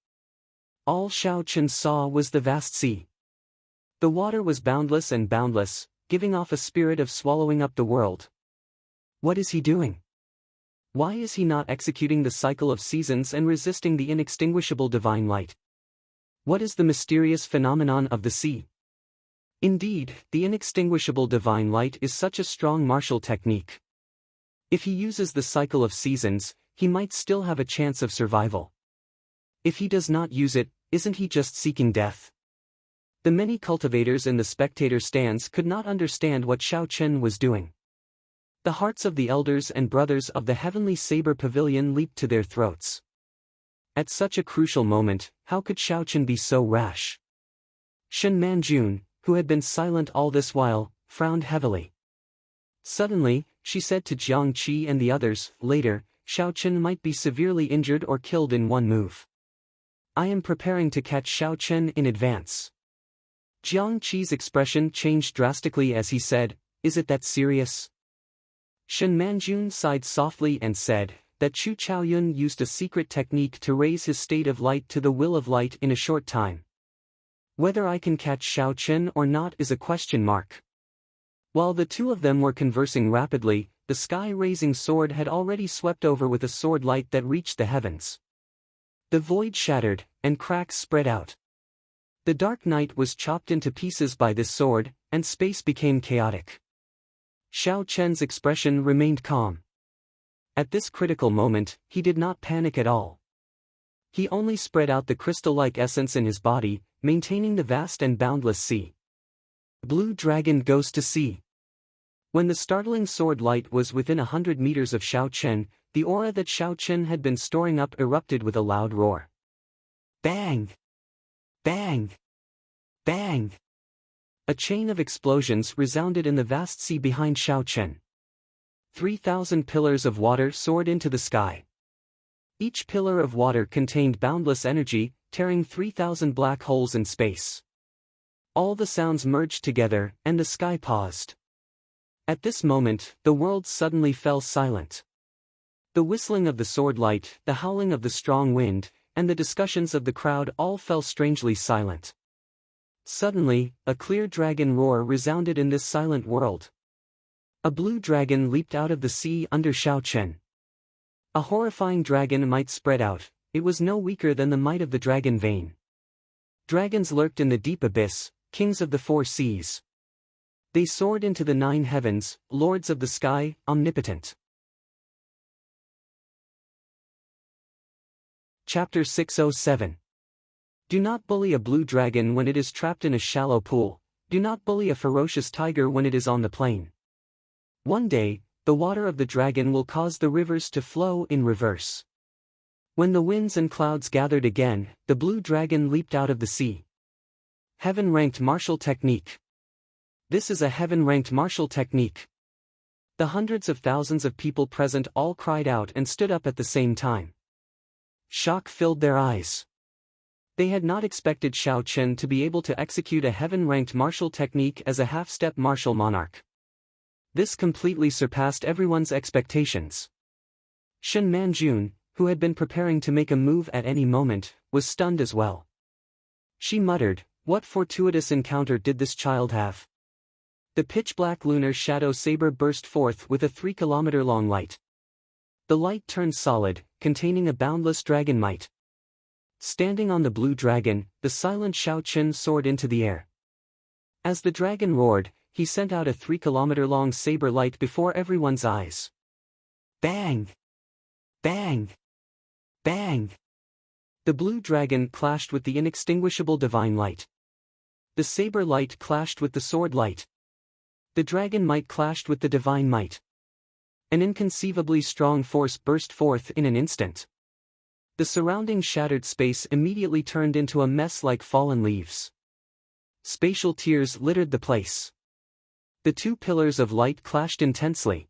All Xiao Chen saw was the vast sea. The water was boundless and boundless, giving off a spirit of swallowing up the world. What is he doing? Why is he not executing the cycle of seasons and resisting the inextinguishable divine light? What is the mysterious phenomenon of the sea? Indeed, the inextinguishable divine light is such a strong martial technique. If he uses the cycle of seasons, he might still have a chance of survival. If he does not use it, isn't he just seeking death? The many cultivators in the spectator stands could not understand what Xiao Chen was doing. The hearts of the elders and brothers of the heavenly saber pavilion leaped to their throats. At such a crucial moment, how could Xiao Chen be so rash? Shen Manjun, who had been silent all this while, frowned heavily. Suddenly, she said to Jiang Qi and the others, "Later, Xiao Chen might be severely injured or killed in one move. I am preparing to catch Xiao Chen in advance." Jiang Qi's expression changed drastically as he said, "Is it that serious?" Shen Manjun sighed softly and said, that Chu Chaoyun used a secret technique to raise his state of light to the will of light in a short time. Whether I can catch Xiao Chen or not is a question mark. While the two of them were conversing rapidly, the sky-raising sword had already swept over with a sword light that reached the heavens. The void shattered, and cracks spread out. The dark night was chopped into pieces by this sword, and space became chaotic. Xiao Chen's expression remained calm. At this critical moment, he did not panic at all. He only spread out the crystal-like essence in his body, maintaining the vast and boundless sea. Blue Dragon goes to sea. When the startling sword light was within 100 meters of Xiao Chen, the aura that Xiao Chen had been storing up erupted with a loud roar. Bang! Bang! Bang! A chain of explosions resounded in the vast sea behind Xiao Chen. 3,000 pillars of water soared into the sky. Each pillar of water contained boundless energy, tearing 3,000 black holes in space. All the sounds merged together, and the sky paused. At this moment, the world suddenly fell silent. The whistling of the sword light, the howling of the strong wind, and the discussions of the crowd all fell strangely silent. Suddenly, a clear dragon roar resounded in this silent world. A blue dragon leaped out of the sea under Xiao Chen. A horrifying dragon might spread out, it was no weaker than the might of the dragon vein. Dragons lurked in the deep abyss, kings of the four seas. They soared into the 9 heavens, lords of the sky, omnipotent. Chapter 607. Do not bully a blue dragon when it is trapped in a shallow pool, do not bully a ferocious tiger when it is on the plain. One day, the water of the dragon will cause the rivers to flow in reverse. When the winds and clouds gathered again, the blue dragon leaped out of the sea. Heaven-ranked martial technique. This is a heaven-ranked martial technique. The hundreds of thousands of people present all cried out and stood up at the same time. Shock filled their eyes. They had not expected Xiao Chen to be able to execute a heaven-ranked martial technique as a half-step martial monarch. This completely surpassed everyone's expectations. Shen Manjun, who had been preparing to make a move at any moment, was stunned as well. She muttered, "What fortuitous encounter did this child have?" The pitch-black lunar shadow saber burst forth with a 3-kilometer-long light. The light turned solid, containing a boundless dragon might. Standing on the blue dragon, the silent Xiao Chen soared into the air. As the dragon roared, he sent out a 3-kilometer-long saber light before everyone's eyes. Bang! Bang! Bang! The blue dragon clashed with the inextinguishable divine light. The saber light clashed with the sword light. The dragon might clashed with the divine might. An inconceivably strong force burst forth in an instant. The surrounding shattered space immediately turned into a mess like fallen leaves. Spatial tears littered the place. The 2 pillars of light clashed intensely.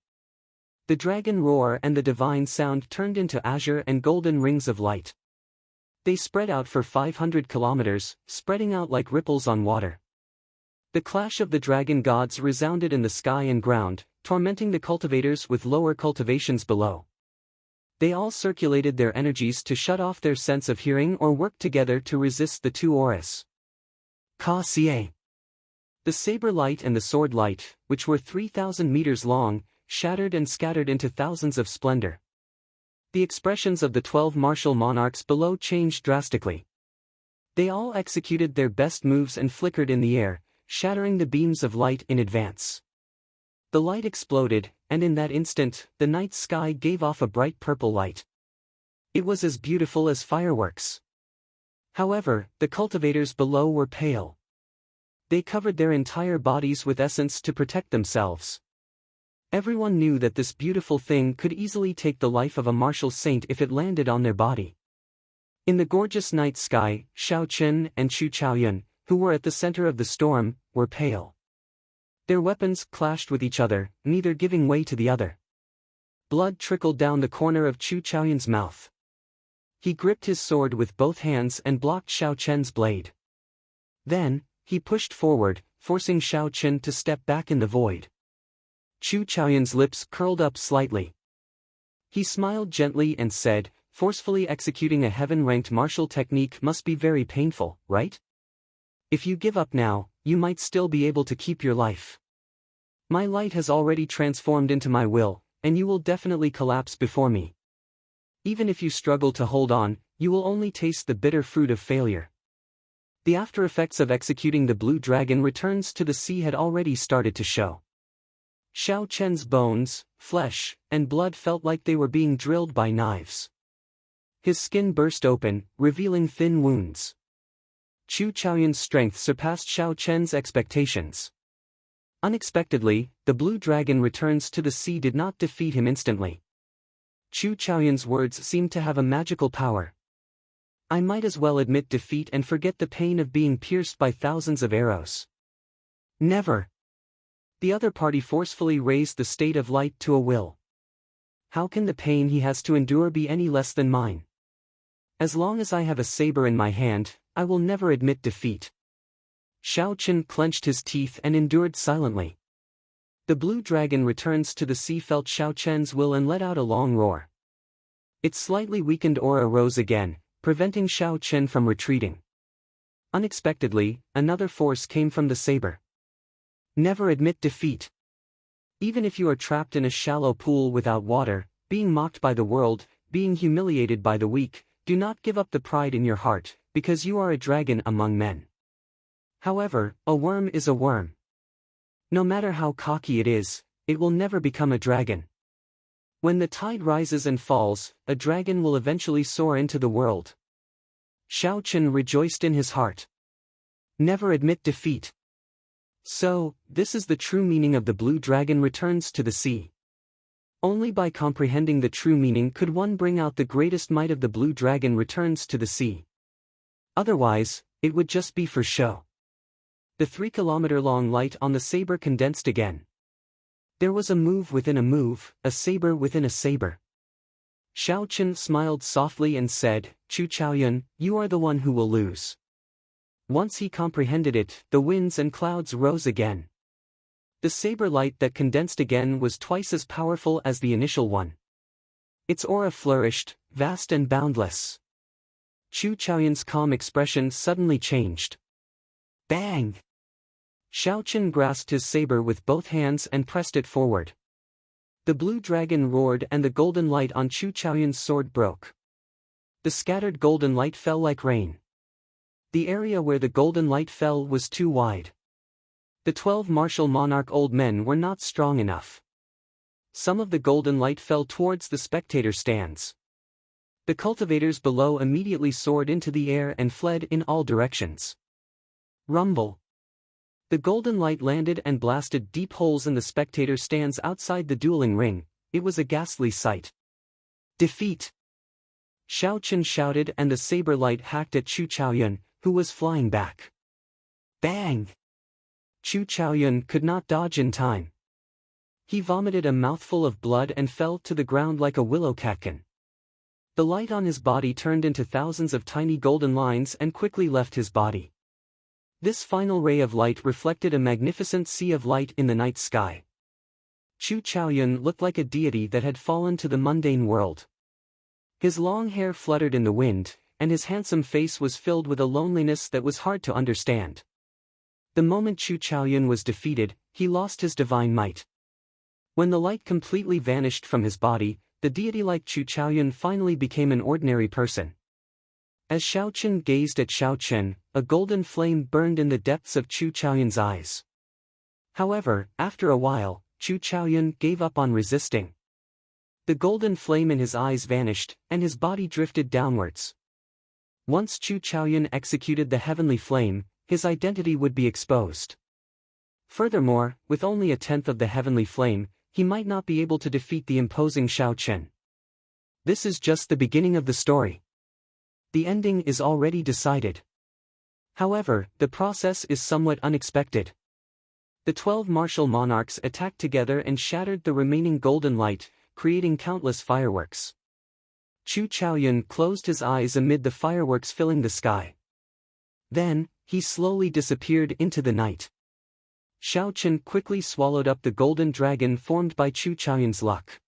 The dragon roar and the divine sound turned into azure and golden rings of light. They spread out for 500 kilometers, spreading out like ripples on water. The clash of the dragon gods resounded in the sky and ground, tormenting the cultivators with lower cultivations below. They all circulated their energies to shut off their sense of hearing or work together to resist the 2 auras. Ka Xie. The saber light and the sword light, which were 3,000 meters long, shattered and scattered into thousands of splendor. The expressions of the 12 martial monarchs below changed drastically. They all executed their best moves and flickered in the air, shattering the beams of light in advance. The light exploded, and in that instant, the night sky gave off a bright purple light. It was as beautiful as fireworks. However, the cultivators below were pale. They covered their entire bodies with essence to protect themselves. Everyone knew that this beautiful thing could easily take the life of a martial saint if it landed on their body. In the gorgeous night sky, Xiao Chen and Chu Chaoyun, who were at the center of the storm, were pale. Their weapons clashed with each other, neither giving way to the other. Blood trickled down the corner of Chu Chaoyun's mouth. He gripped his sword with both hands and blocked Xiao Chen's blade. Then, he pushed forward, forcing Xiao Chen to step back in the void. Chu Chaoyun's lips curled up slightly. He smiled gently and said, "Forcefully executing a heaven-ranked martial technique must be very painful, right? If you give up now, you might still be able to keep your life. My light has already transformed into my will, and you will definitely collapse before me. Even if you struggle to hold on, you will only taste the bitter fruit of failure." The after-effects of executing the blue dragon returns to the sea had already started to show. Xiao Chen's bones, flesh, and blood felt like they were being drilled by knives. His skin burst open, revealing thin wounds. Chu Chaoyun's strength surpassed Xiao Chen's expectations. Unexpectedly, the blue dragon returns to the sea did not defeat him instantly. Chu Chaoyun's words seemed to have a magical power. "I might as well admit defeat and forget the pain of being pierced by thousands of arrows." "Never." The other party forcefully raised the state of light to a will. "How can the pain he has to endure be any less than mine? As long as I have a saber in my hand, I will never admit defeat." Xiao Chen clenched his teeth and endured silently. The blue dragon returns to the sea, felt Xiao Chen's will and let out a long roar. Its slightly weakened aura rose again, preventing Xiao Chen from retreating. Unexpectedly, another force came from the saber. Never admit defeat. Even if you are trapped in a shallow pool without water, being mocked by the world, being humiliated by the weak, do not give up the pride in your heart, because you are a dragon among men. However, a worm is a worm. No matter how cocky it is, it will never become a dragon. When the tide rises and falls, a dragon will eventually soar into the world. Xiao Chen rejoiced in his heart. Never admit defeat. So, this is the true meaning of the blue dragon returns to the sea. Only by comprehending the true meaning could one bring out the greatest might of the blue dragon returns to the sea. Otherwise, it would just be for show. The 3-kilometer-long light on the saber condensed again. There was a move within a move, a saber within a saber. Xiao Chen smiled softly and said, "Chu Chaoyun, you are the one who will lose." Once he comprehended it, the winds and clouds rose again. The saber light that condensed again was twice as powerful as the initial one. Its aura flourished, vast and boundless. Chu Chaoyun's calm expression suddenly changed. Bang! Xiao Chen grasped his saber with both hands and pressed it forward. The blue dragon roared and the golden light on Chu Chaoyun's sword broke. The scattered golden light fell like rain. The area where the golden light fell was too wide. The 12 martial monarch old men were not strong enough. Some of the golden light fell towards the spectator stands. The cultivators below immediately soared into the air and fled in all directions. Rumble. The golden light landed and blasted deep holes in the spectator stands outside the dueling ring. It was a ghastly sight. Defeat! Xiao Chen shouted and the saber light hacked at Chu Chaoyun, who was flying back. Bang! Chu Chaoyun could not dodge in time. He vomited a mouthful of blood and fell to the ground like a willow catkin. The light on his body turned into thousands of tiny golden lines and quickly left his body. This final ray of light reflected a magnificent sea of light in the night sky. Chu Chaoyun looked like a deity that had fallen to the mundane world. His long hair fluttered in the wind, and his handsome face was filled with a loneliness that was hard to understand. The moment Chu Chaoyun was defeated, he lost his divine might. When the light completely vanished from his body, the deity-like Chu Chaoyun finally became an ordinary person. As Xiao Chen gazed at Xiao Chen, a golden flame burned in the depths of Chu Chaoyun's eyes. However, after a while, Chu Chaoyun gave up on resisting. The golden flame in his eyes vanished, and his body drifted downwards. Once Chu Chaoyun executed the heavenly flame, his identity would be exposed. Furthermore, with only a tenth of the heavenly flame, he might not be able to defeat the imposing Xiao Chen. This is just the beginning of the story. The ending is already decided. However, the process is somewhat unexpected. The 12 martial monarchs attacked together and shattered the remaining golden light, creating countless fireworks. Chu Chaoyun closed his eyes amid the fireworks filling the sky. Then, he slowly disappeared into the night. Xiao Chen quickly swallowed up the golden dragon formed by Chu Chaoyun's luck.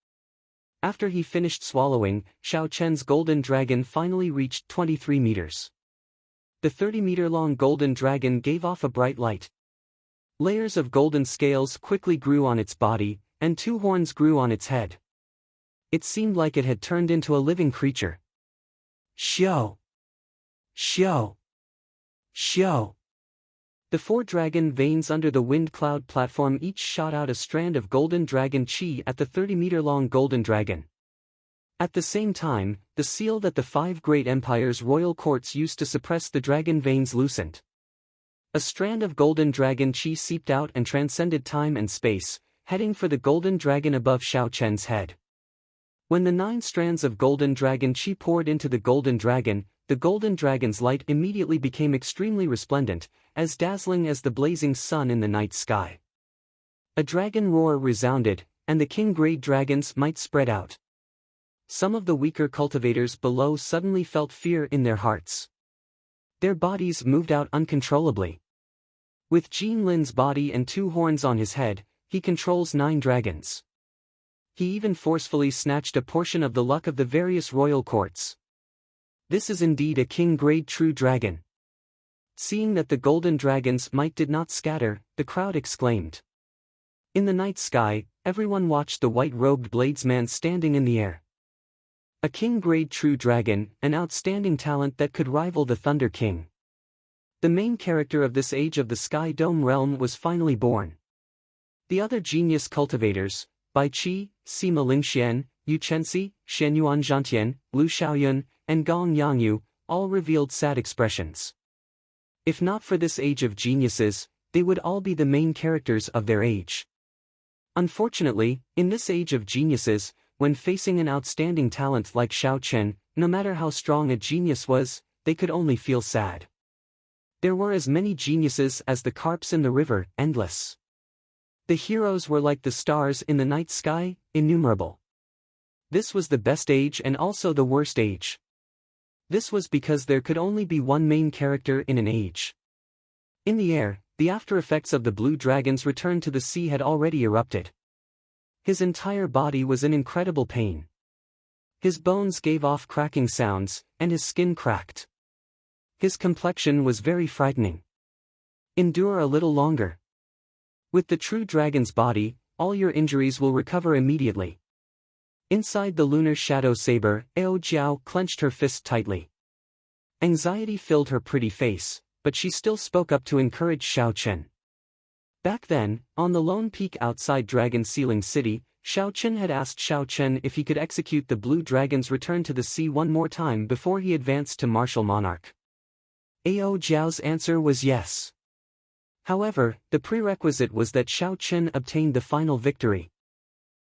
After he finished swallowing, Xiao Chen's golden dragon finally reached 23 meters. The 30-meter-long golden dragon gave off a bright light. Layers of golden scales quickly grew on its body, and 2 horns grew on its head. It seemed like it had turned into a living creature. Xiao! Xiao! Xiao! The 4 dragon veins under the wind cloud platform each shot out a strand of golden dragon chi at the 30-meter-long golden dragon. At the same time, the seal that the 5 great empires' royal courts used to suppress the dragon veins loosened. A strand of golden dragon chi seeped out and transcended time and space, heading for the golden dragon above Xiao Chen's head. When the 9 strands of golden dragon chi poured into the golden dragon's light immediately became extremely resplendent, as dazzling as the blazing sun in the night sky. A dragon roar resounded, and the king-grade dragon's might spread out. Some of the weaker cultivators below suddenly felt fear in their hearts. Their bodies moved out uncontrollably. With Jin Lin's body and 2 horns on his head, he controls 9 dragons. He even forcefully snatched a portion of the luck of the various royal courts. This is indeed a king-grade true dragon. Seeing that the golden dragon's might did not scatter, the crowd exclaimed. In the night sky, everyone watched the white-robed bladesman standing in the air. A king-grade true dragon, an outstanding talent that could rival the Thunder King. The main character of this age of the Sky Dome realm was finally born. The other genius cultivators, Bai Qi, Sima Lingxian, Yu Chenxi, Shenyuan Zhantian, Lu Xiaoyun, and Gong Yangyu, all revealed sad expressions. If not for this age of geniuses, they would all be the main characters of their age. Unfortunately, in this age of geniuses, when facing an outstanding talent like Xiao Chen, no matter how strong a genius was, they could only feel sad. There were as many geniuses as the carps in the river, endless. The heroes were like the stars in the night sky, innumerable. This was the best age and also the worst age. This was because there could only be one main character in an age. In the air, the after effects of the blue dragon's return to the sea had already erupted. His entire body was in incredible pain. His bones gave off cracking sounds, and his skin cracked. His complexion was very frightening. Endure a little longer. With the true dragon's body, all your injuries will recover immediately. Inside the lunar shadow saber, Ao Jiao clenched her fist tightly. Anxiety filled her pretty face, but she still spoke up to encourage Xiao Chen. Back then, on the lone peak outside Dragon Sealing City, Xiao Chen had asked Xiao Chen if he could execute the blue dragon's return to the sea one more time before he advanced to martial monarch. Ao Jiao's answer was yes. However, the prerequisite was that Xiao Chen obtained the final victory.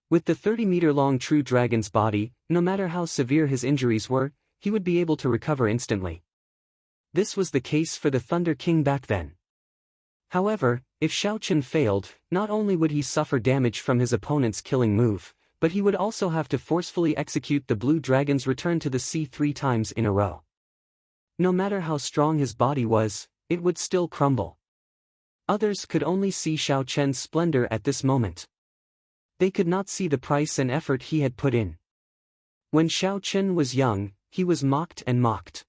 With the 30-meter-long true dragon's body, no matter how severe his injuries were, he would be able to recover instantly. This was the case for the Thunder King back then. However, if Xiao Chen failed, not only would he suffer damage from his opponent's killing move, but he would also have to forcefully execute the blue dragon's return to the sea 3 times in a row. No matter how strong his body was, it would still crumble. Others could only see Xiao Chen's splendor at this moment. They could not see the price and effort he had put in. When Xiao Chen was young, he was mocked and mocked.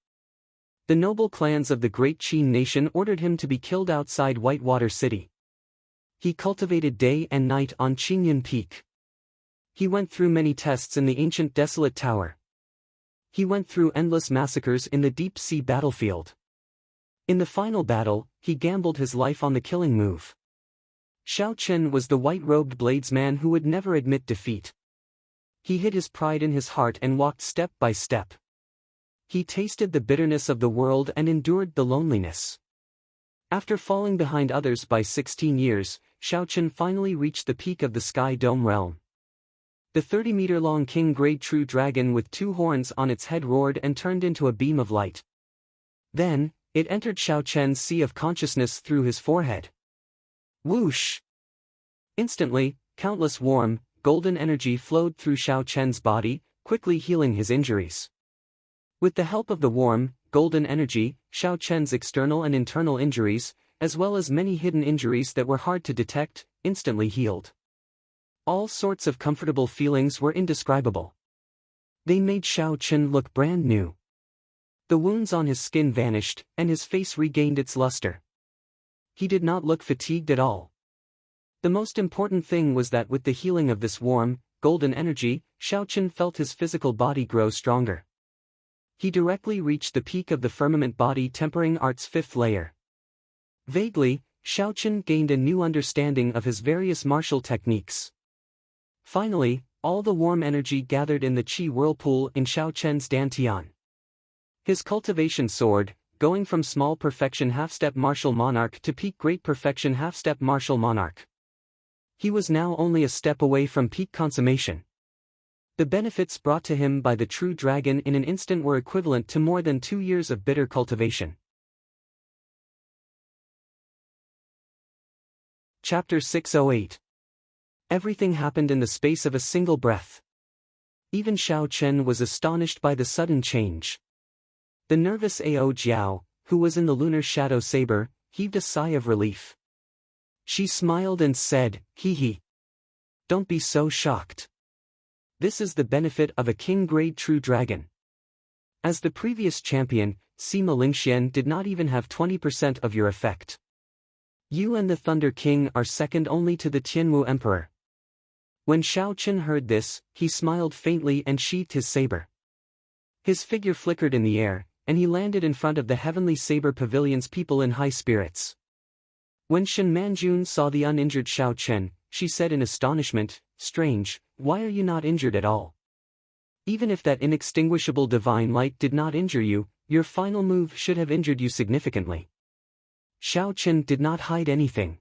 The noble clans of the great Qin nation ordered him to be killed outside Whitewater City. He cultivated day and night on Qingyun Peak. He went through many tests in the ancient desolate tower. He went through endless massacres in the deep-sea battlefield. In the final battle, he gambled his life on the killing move. Xiao Chen was the white-robed bladesman who would never admit defeat. He hid his pride in his heart and walked step by step. He tasted the bitterness of the world and endured the loneliness. After falling behind others by 16 years, Xiao Chen finally reached the peak of the Sky Dome realm. The 30-meter-long king-grade true dragon with 2 horns on its head roared and turned into a beam of light. Then, it entered Xiao Chen's sea of consciousness through his forehead. Whoosh! Instantly, countless warm, golden energy flowed through Xiao Chen's body, quickly healing his injuries. With the help of the warm, golden energy, Xiao Chen's external and internal injuries, as well as many hidden injuries that were hard to detect, instantly healed. All sorts of comfortable feelings were indescribable. They made Xiao Chen look brand new. The wounds on his skin vanished, and his face regained its luster. He did not look fatigued at all. The most important thing was that with the healing of this warm, golden energy, Xiao Chen felt his physical body grow stronger. He directly reached the peak of the firmament body tempering art's 5th layer. Vaguely, Xiao Chen gained a new understanding of his various martial techniques. Finally, all the warm energy gathered in the Qi whirlpool in Xiao Chen's dantian. His cultivation soared, going from small perfection half-step martial monarch to peak great perfection half-step martial monarch. He was now only a step away from peak consummation. The benefits brought to him by the true dragon in an instant were equivalent to more than 2 years of bitter cultivation. Chapter 608. Everything happened in the space of a single breath. Even Xiao Chen was astonished by the sudden change. The nervous Ao Jiao, who was in the lunar shadow saber, heaved a sigh of relief. She smiled and said, "Hee hee. Don't be so shocked. This is the benefit of a king-grade true dragon." As the previous champion, Sima Lingxian did not even have 20% of your effect. You and the Thunder King are second only to the Tianwu Emperor. When Shao Chen heard this, he smiled faintly and sheathed his saber. His figure flickered in the air, and he landed in front of the Heavenly Saber Pavilion's people in high spirits. When Shen Manjun saw the uninjured Shao Chen, she said in astonishment, "Strange, why are you not injured at all? Even if that inextinguishable divine light did not injure you, your final move should have injured you significantly." Shao Chen did not hide anything.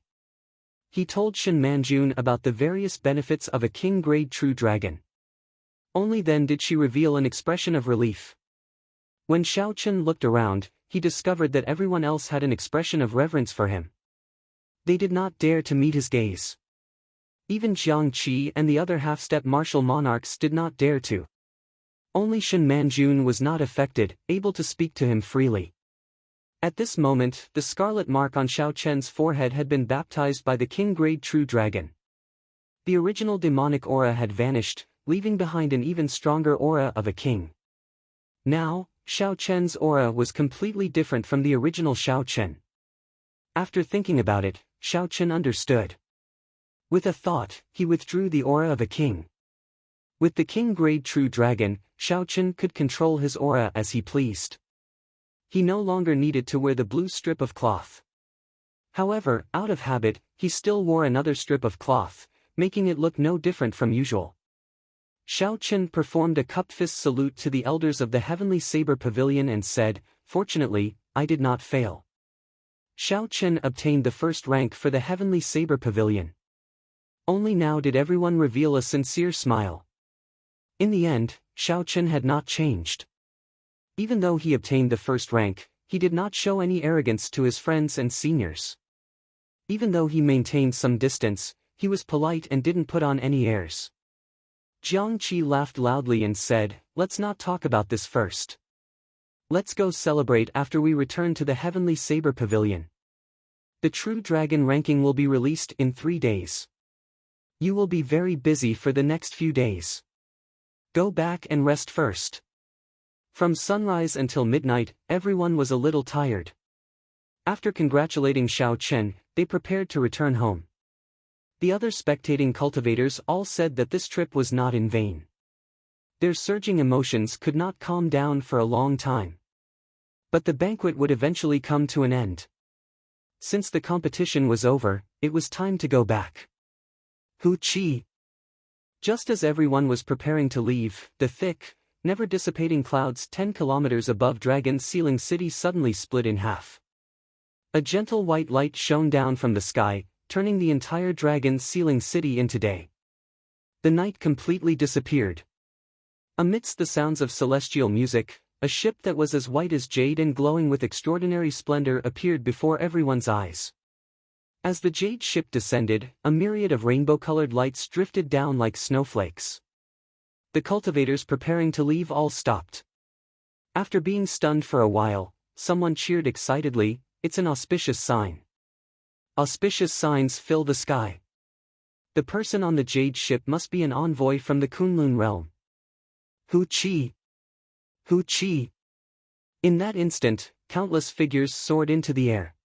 He told Shen Manjun about the various benefits of a king-grade true dragon. Only then did she reveal an expression of relief. When Shao Chen looked around, he discovered that everyone else had an expression of reverence for him. They did not dare to meet his gaze. Even Jiang Qi and the other half-step martial monarchs did not dare to. Only Shen Manjun was not affected, able to speak to him freely. At this moment, the scarlet mark on Shao Chen's forehead had been baptized by the king-grade true dragon. The original demonic aura had vanished, leaving behind an even stronger aura of a king. Now, Shao Chen's aura was completely different from the original Shao Chen. After thinking about it, Shao Chen understood. With a thought, he withdrew the aura of a king. With the king-grade true dragon, Shao Chen could control his aura as he pleased. He no longer needed to wear the blue strip of cloth. However, out of habit, he still wore another strip of cloth, making it look no different from usual. Shao Chen performed a cupped fist salute to the elders of the Heavenly Saber Pavilion and said, "Fortunately, I did not fail." Shao Chen obtained the first rank for the Heavenly Saber Pavilion. Only now did everyone reveal a sincere smile. In the end, Shao Chen had not changed. Even though he obtained the first rank, he did not show any arrogance to his friends and seniors. Even though he maintained some distance, he was polite and didn't put on any airs. Jiang Qi laughed loudly and said, "Let's not talk about this first. Let's go celebrate after we return to the Heavenly Saber Pavilion. The True Dragon ranking will be released in 3 days. You will be very busy for the next few days. Go back and rest first." From sunrise until midnight, everyone was a little tired. After congratulating Shao Chen, they prepared to return home. The other spectating cultivators all said that this trip was not in vain. Their surging emotions could not calm down for a long time. But the banquet would eventually come to an end. Since the competition was over, it was time to go back. Hu Qi. Just as everyone was preparing to leave, the thick, never dissipating clouds 10 kilometers above Dragon's Ceiling City suddenly split in half. A gentle white light shone down from the sky, turning the entire Dragon's Ceiling City into day. The night completely disappeared. Amidst the sounds of celestial music, a ship that was as white as jade and glowing with extraordinary splendor appeared before everyone's eyes. As the jade ship descended, a myriad of rainbow-colored lights drifted down like snowflakes. The cultivators preparing to leave all stopped. After being stunned for a while, someone cheered excitedly, "It's an auspicious sign." Auspicious signs fill the sky. The person on the jade ship must be an envoy from the Kunlun realm. Hu Qi. Hu Qi. In that instant, countless figures soared into the air.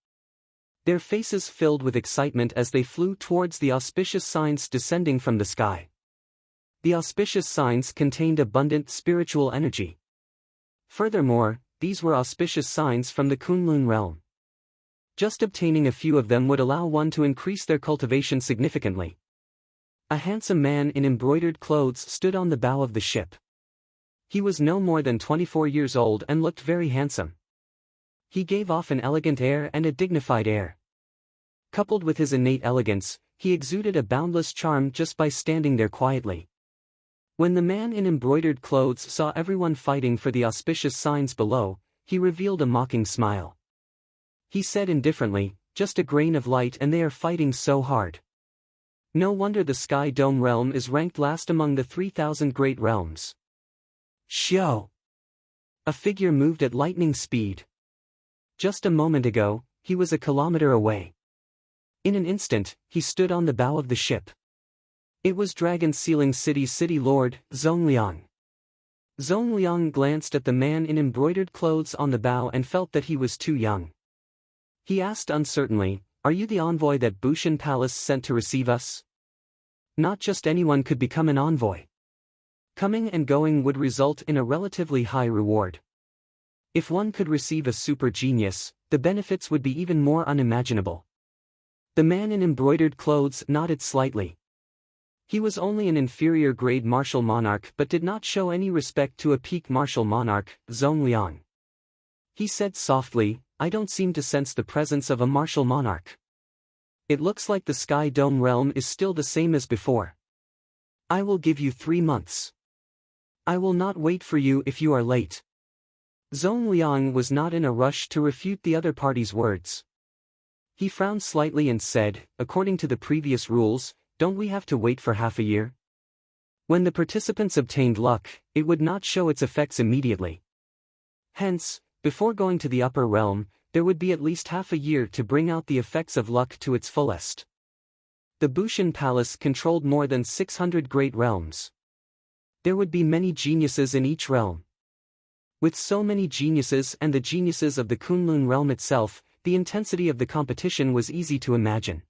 Their faces filled with excitement as they flew towards the auspicious signs descending from the sky. The auspicious signs contained abundant spiritual energy. Furthermore, these were auspicious signs from the Kunlun realm. Just obtaining a few of them would allow one to increase their cultivation significantly. A handsome man in embroidered clothes stood on the bow of the ship. He was no more than 24 years old and looked very handsome. He gave off an elegant air and a dignified air. Coupled with his innate elegance, he exuded a boundless charm just by standing there quietly. When the man in embroidered clothes saw everyone fighting for the auspicious signs below, he revealed a mocking smile. He said indifferently, "Just a grain of light and they are fighting so hard. No wonder the Sky Dome realm is ranked last among the 3,000 great realms." Xiao. A figure moved at lightning speed. Just a moment ago, he was a kilometer away. In an instant, he stood on the bow of the ship. It was Dragon Sealing City's city lord, Zongliang. Zongliang glanced at the man in embroidered clothes on the bow and felt that he was too young. He asked uncertainly, "Are you the envoy that Bushan Palace sent to receive us?" Not just anyone could become an envoy. Coming and going would result in a relatively high reward. If one could receive a super genius, the benefits would be even more unimaginable. The man in embroidered clothes nodded slightly. He was only an inferior grade martial monarch but did not show any respect to a peak martial monarch, Zongliang. He said softly, "I don't seem to sense the presence of a martial monarch. It looks like the Sky Dome realm is still the same as before. I will give you 3 months. I will not wait for you if you are late." Zongliang was not in a rush to refute the other party's words. He frowned slightly and said, "According to the previous rules, don't we have to wait for half a year? When the participants obtained luck, it would not show its effects immediately. Hence, before going to the upper realm, there would be at least half a year to bring out the effects of luck to its fullest." The Bushan Palace controlled more than 600 great realms. There would be many geniuses in each realm. With so many geniuses and the geniuses of the Kunlun realm itself, the intensity of the competition was easy to imagine.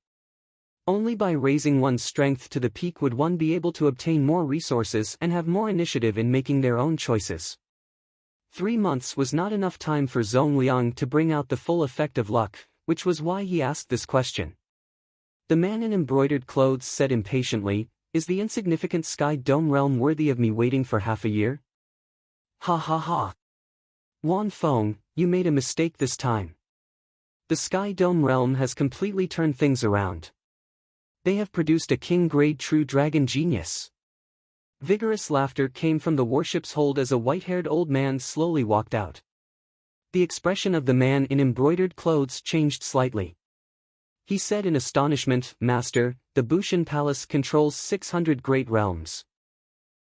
Only by raising one's strength to the peak would one be able to obtain more resources and have more initiative in making their own choices. 3 months was not enough time for Zongliang to bring out the full effect of luck, which was why he asked this question. The man in embroidered clothes said impatiently, "Is the insignificant Sky Dome realm worthy of me waiting for half a year?" "Ha ha ha. Wan Feng, you made a mistake this time. The Sky Dome realm has completely turned things around. They have produced a king-grade true dragon genius." Vigorous laughter came from the warship's hold as a white-haired old man slowly walked out. The expression of the man in embroidered clothes changed slightly. He said in astonishment, "Master, the Bushan Palace controls 600 great realms.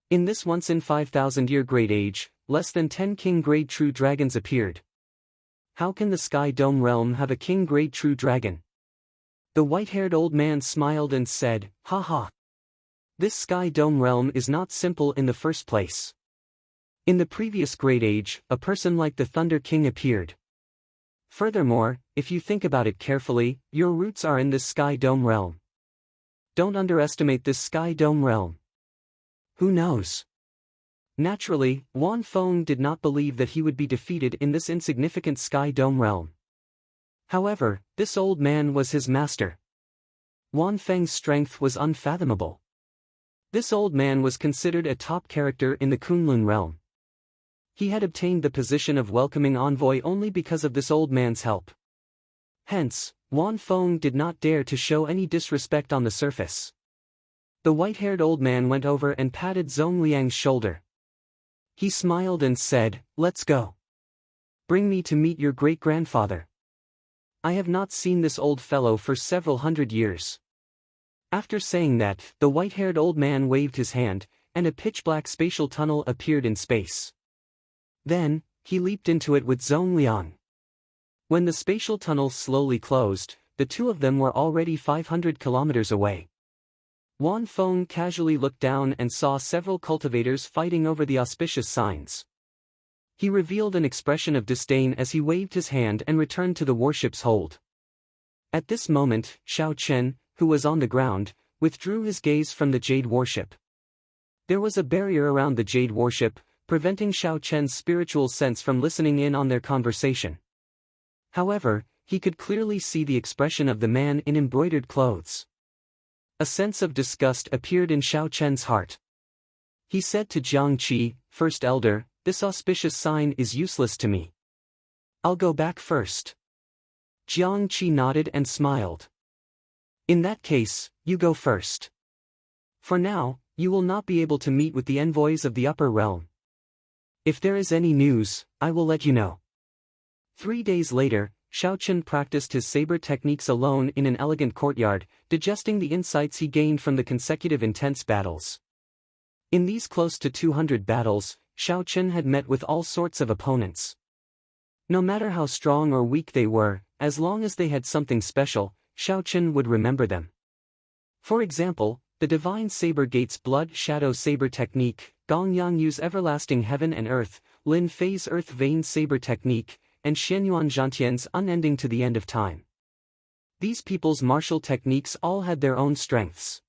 In this once-in-5,000-year great age, less than 10 king-grade true dragons appeared. How can the Sky Dome realm have a king-grade true dragon?" The white-haired old man smiled and said, "Ha ha. This Sky Dome realm is not simple in the first place. In the previous great age, a person like the Thunder King appeared. Furthermore, if you think about it carefully, your roots are in this Sky Dome realm. Don't underestimate this Sky Dome realm. Who knows?" Naturally, Wan Feng did not believe that he would be defeated in this insignificant Sky Dome realm. However, this old man was his master. Wan Feng's strength was unfathomable. This old man was considered a top character in the Kunlun realm. He had obtained the position of welcoming envoy only because of this old man's help. Hence, Wan Feng did not dare to show any disrespect on the surface. The white-haired old man went over and patted Zongliang's shoulder. He smiled and said, "Let's go. Bring me to meet your great-grandfather. I have not seen this old fellow for several hundred years." After saying that, the white-haired old man waved his hand, and a pitch-black spatial tunnel appeared in space. Then, he leaped into it with Zongliang. When the spatial tunnel slowly closed, the two of them were already 500 kilometers away. Wan Feng casually looked down and saw several cultivators fighting over the auspicious signs. He revealed an expression of disdain as he waved his hand and returned to the warship's hold. At this moment, Xiao Chen, who was on the ground, withdrew his gaze from the Jade warship. There was a barrier around the Jade warship, preventing Xiao Chen's spiritual sense from listening in on their conversation. However, he could clearly see the expression of the man in embroidered clothes. A sense of disgust appeared in Xiao Chen's heart. He said to Jiang Qi, "First Elder, this auspicious sign is useless to me. I'll go back first." Jiang Qi nodded and smiled. "In that case, you go first. For now, you will not be able to meet with the envoys of the upper realm. If there is any news, I will let you know." 3 days later, Xiao Chen practiced his saber techniques alone in an elegant courtyard, digesting the insights he gained from the consecutive intense battles. In these close to 200 battles, Xiao Chen had met with all sorts of opponents. No matter how strong or weak they were, as long as they had something special, Xiao Chen would remember them. For example, the Divine Saber Gate's Blood Shadow Saber Technique, Gong Yangyu's Everlasting Heaven and Earth, Lin Fei's Earth Vein Saber Technique, and Xianyuan Zhantian's Unending to the End of Time. These people's martial techniques all had their own strengths.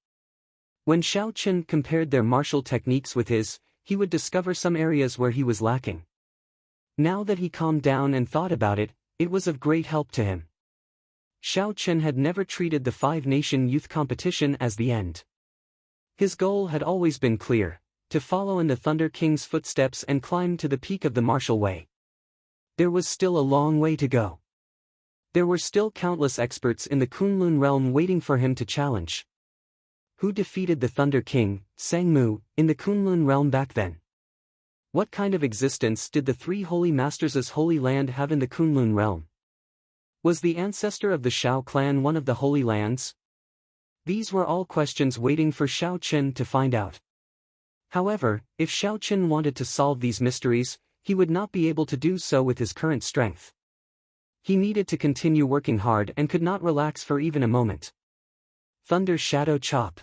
When Xiao Chen compared their martial techniques with his, he would discover some areas where he was lacking. Now that he calmed down and thought about it, it was of great help to him. Xiao Chen had never treated the Five-Nation Youth Competition as the end. His goal had always been clear: to follow in the Thunder King's footsteps and climb to the peak of the martial way. There was still a long way to go. There were still countless experts in the Kunlun realm waiting for him to challenge. Who defeated the Thunder King, Sang Mu, in the Kunlun realm back then? What kind of existence did the three holy masters' holy land have in the Kunlun realm? Was the ancestor of the Shao clan one of the holy lands? These were all questions waiting for Xiao Chen to find out. However, if Xiao Chen wanted to solve these mysteries, he would not be able to do so with his current strength. He needed to continue working hard and could not relax for even a moment. Thunder Shadow Chop.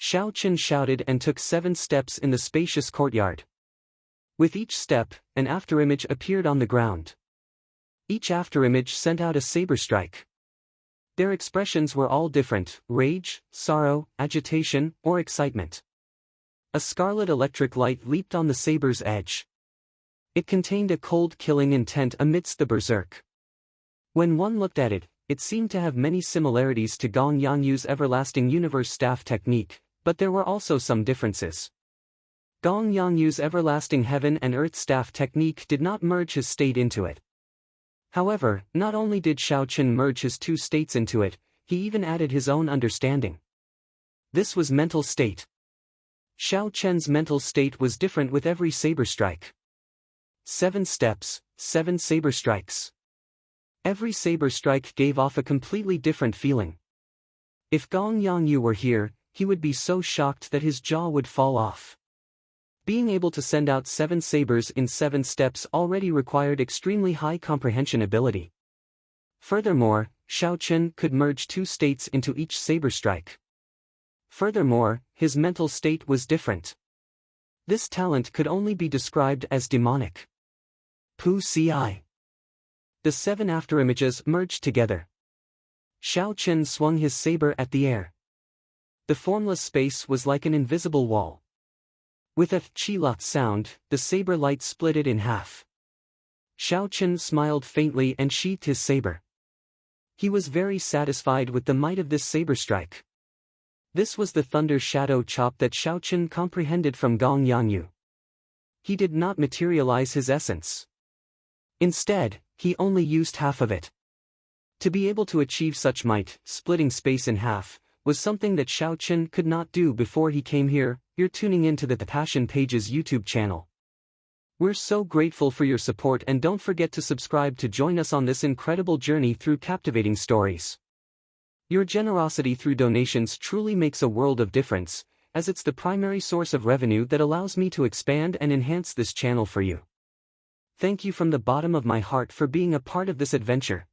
Xiao Chen shouted and took 7 steps in the spacious courtyard. With each step, an afterimage appeared on the ground. Each afterimage sent out a saber strike. Their expressions were all different: rage, sorrow, agitation, or excitement. A scarlet electric light leaped on the saber's edge. It contained a cold killing intent amidst the berserk. When one looked at it, it seemed to have many similarities to Gong Yangyu's Everlasting Universe Staff Technique, but there were also some differences. Gong Yangyu's Everlasting Heaven and Earth Staff Technique did not merge his state into it. However, not only did Xiao Chen merge his 2 states into it, he even added his own understanding. This was mental state. Xiao Chen's mental state was different with every saber strike. 7 steps, 7 saber strikes. Every saber strike gave off a completely different feeling. If Gong Yangyu were here, he would be so shocked that his jaw would fall off. Being able to send out 7 sabers in 7 steps already required extremely high comprehension ability. Furthermore, Xiao Chen could merge 2 states into each saber strike. Furthermore, his mental state was different. This talent could only be described as demonic. Pu Ci. The 7 afterimages merged together. Xiao Chen swung his saber at the air. The formless space was like an invisible wall. With a chi-lot sound, the saber light split it in half. Xiao Chen smiled faintly and sheathed his saber. He was very satisfied with the might of this saber strike. This was the Thunder Shadow Chop that Xiao Chen comprehended from Gong Yangyu. He did not materialize his essence. Instead, he only used half of it. To be able to achieve such might, splitting space in half, was something that Xiao Chen could not do before he came here. You're tuning into the Passion Pages YouTube channel. We're so grateful for your support, and don't forget to subscribe to join us on this incredible journey through captivating stories. Your generosity through donations truly makes a world of difference, as it's the primary source of revenue that allows me to expand and enhance this channel for you. Thank you from the bottom of my heart for being a part of this adventure.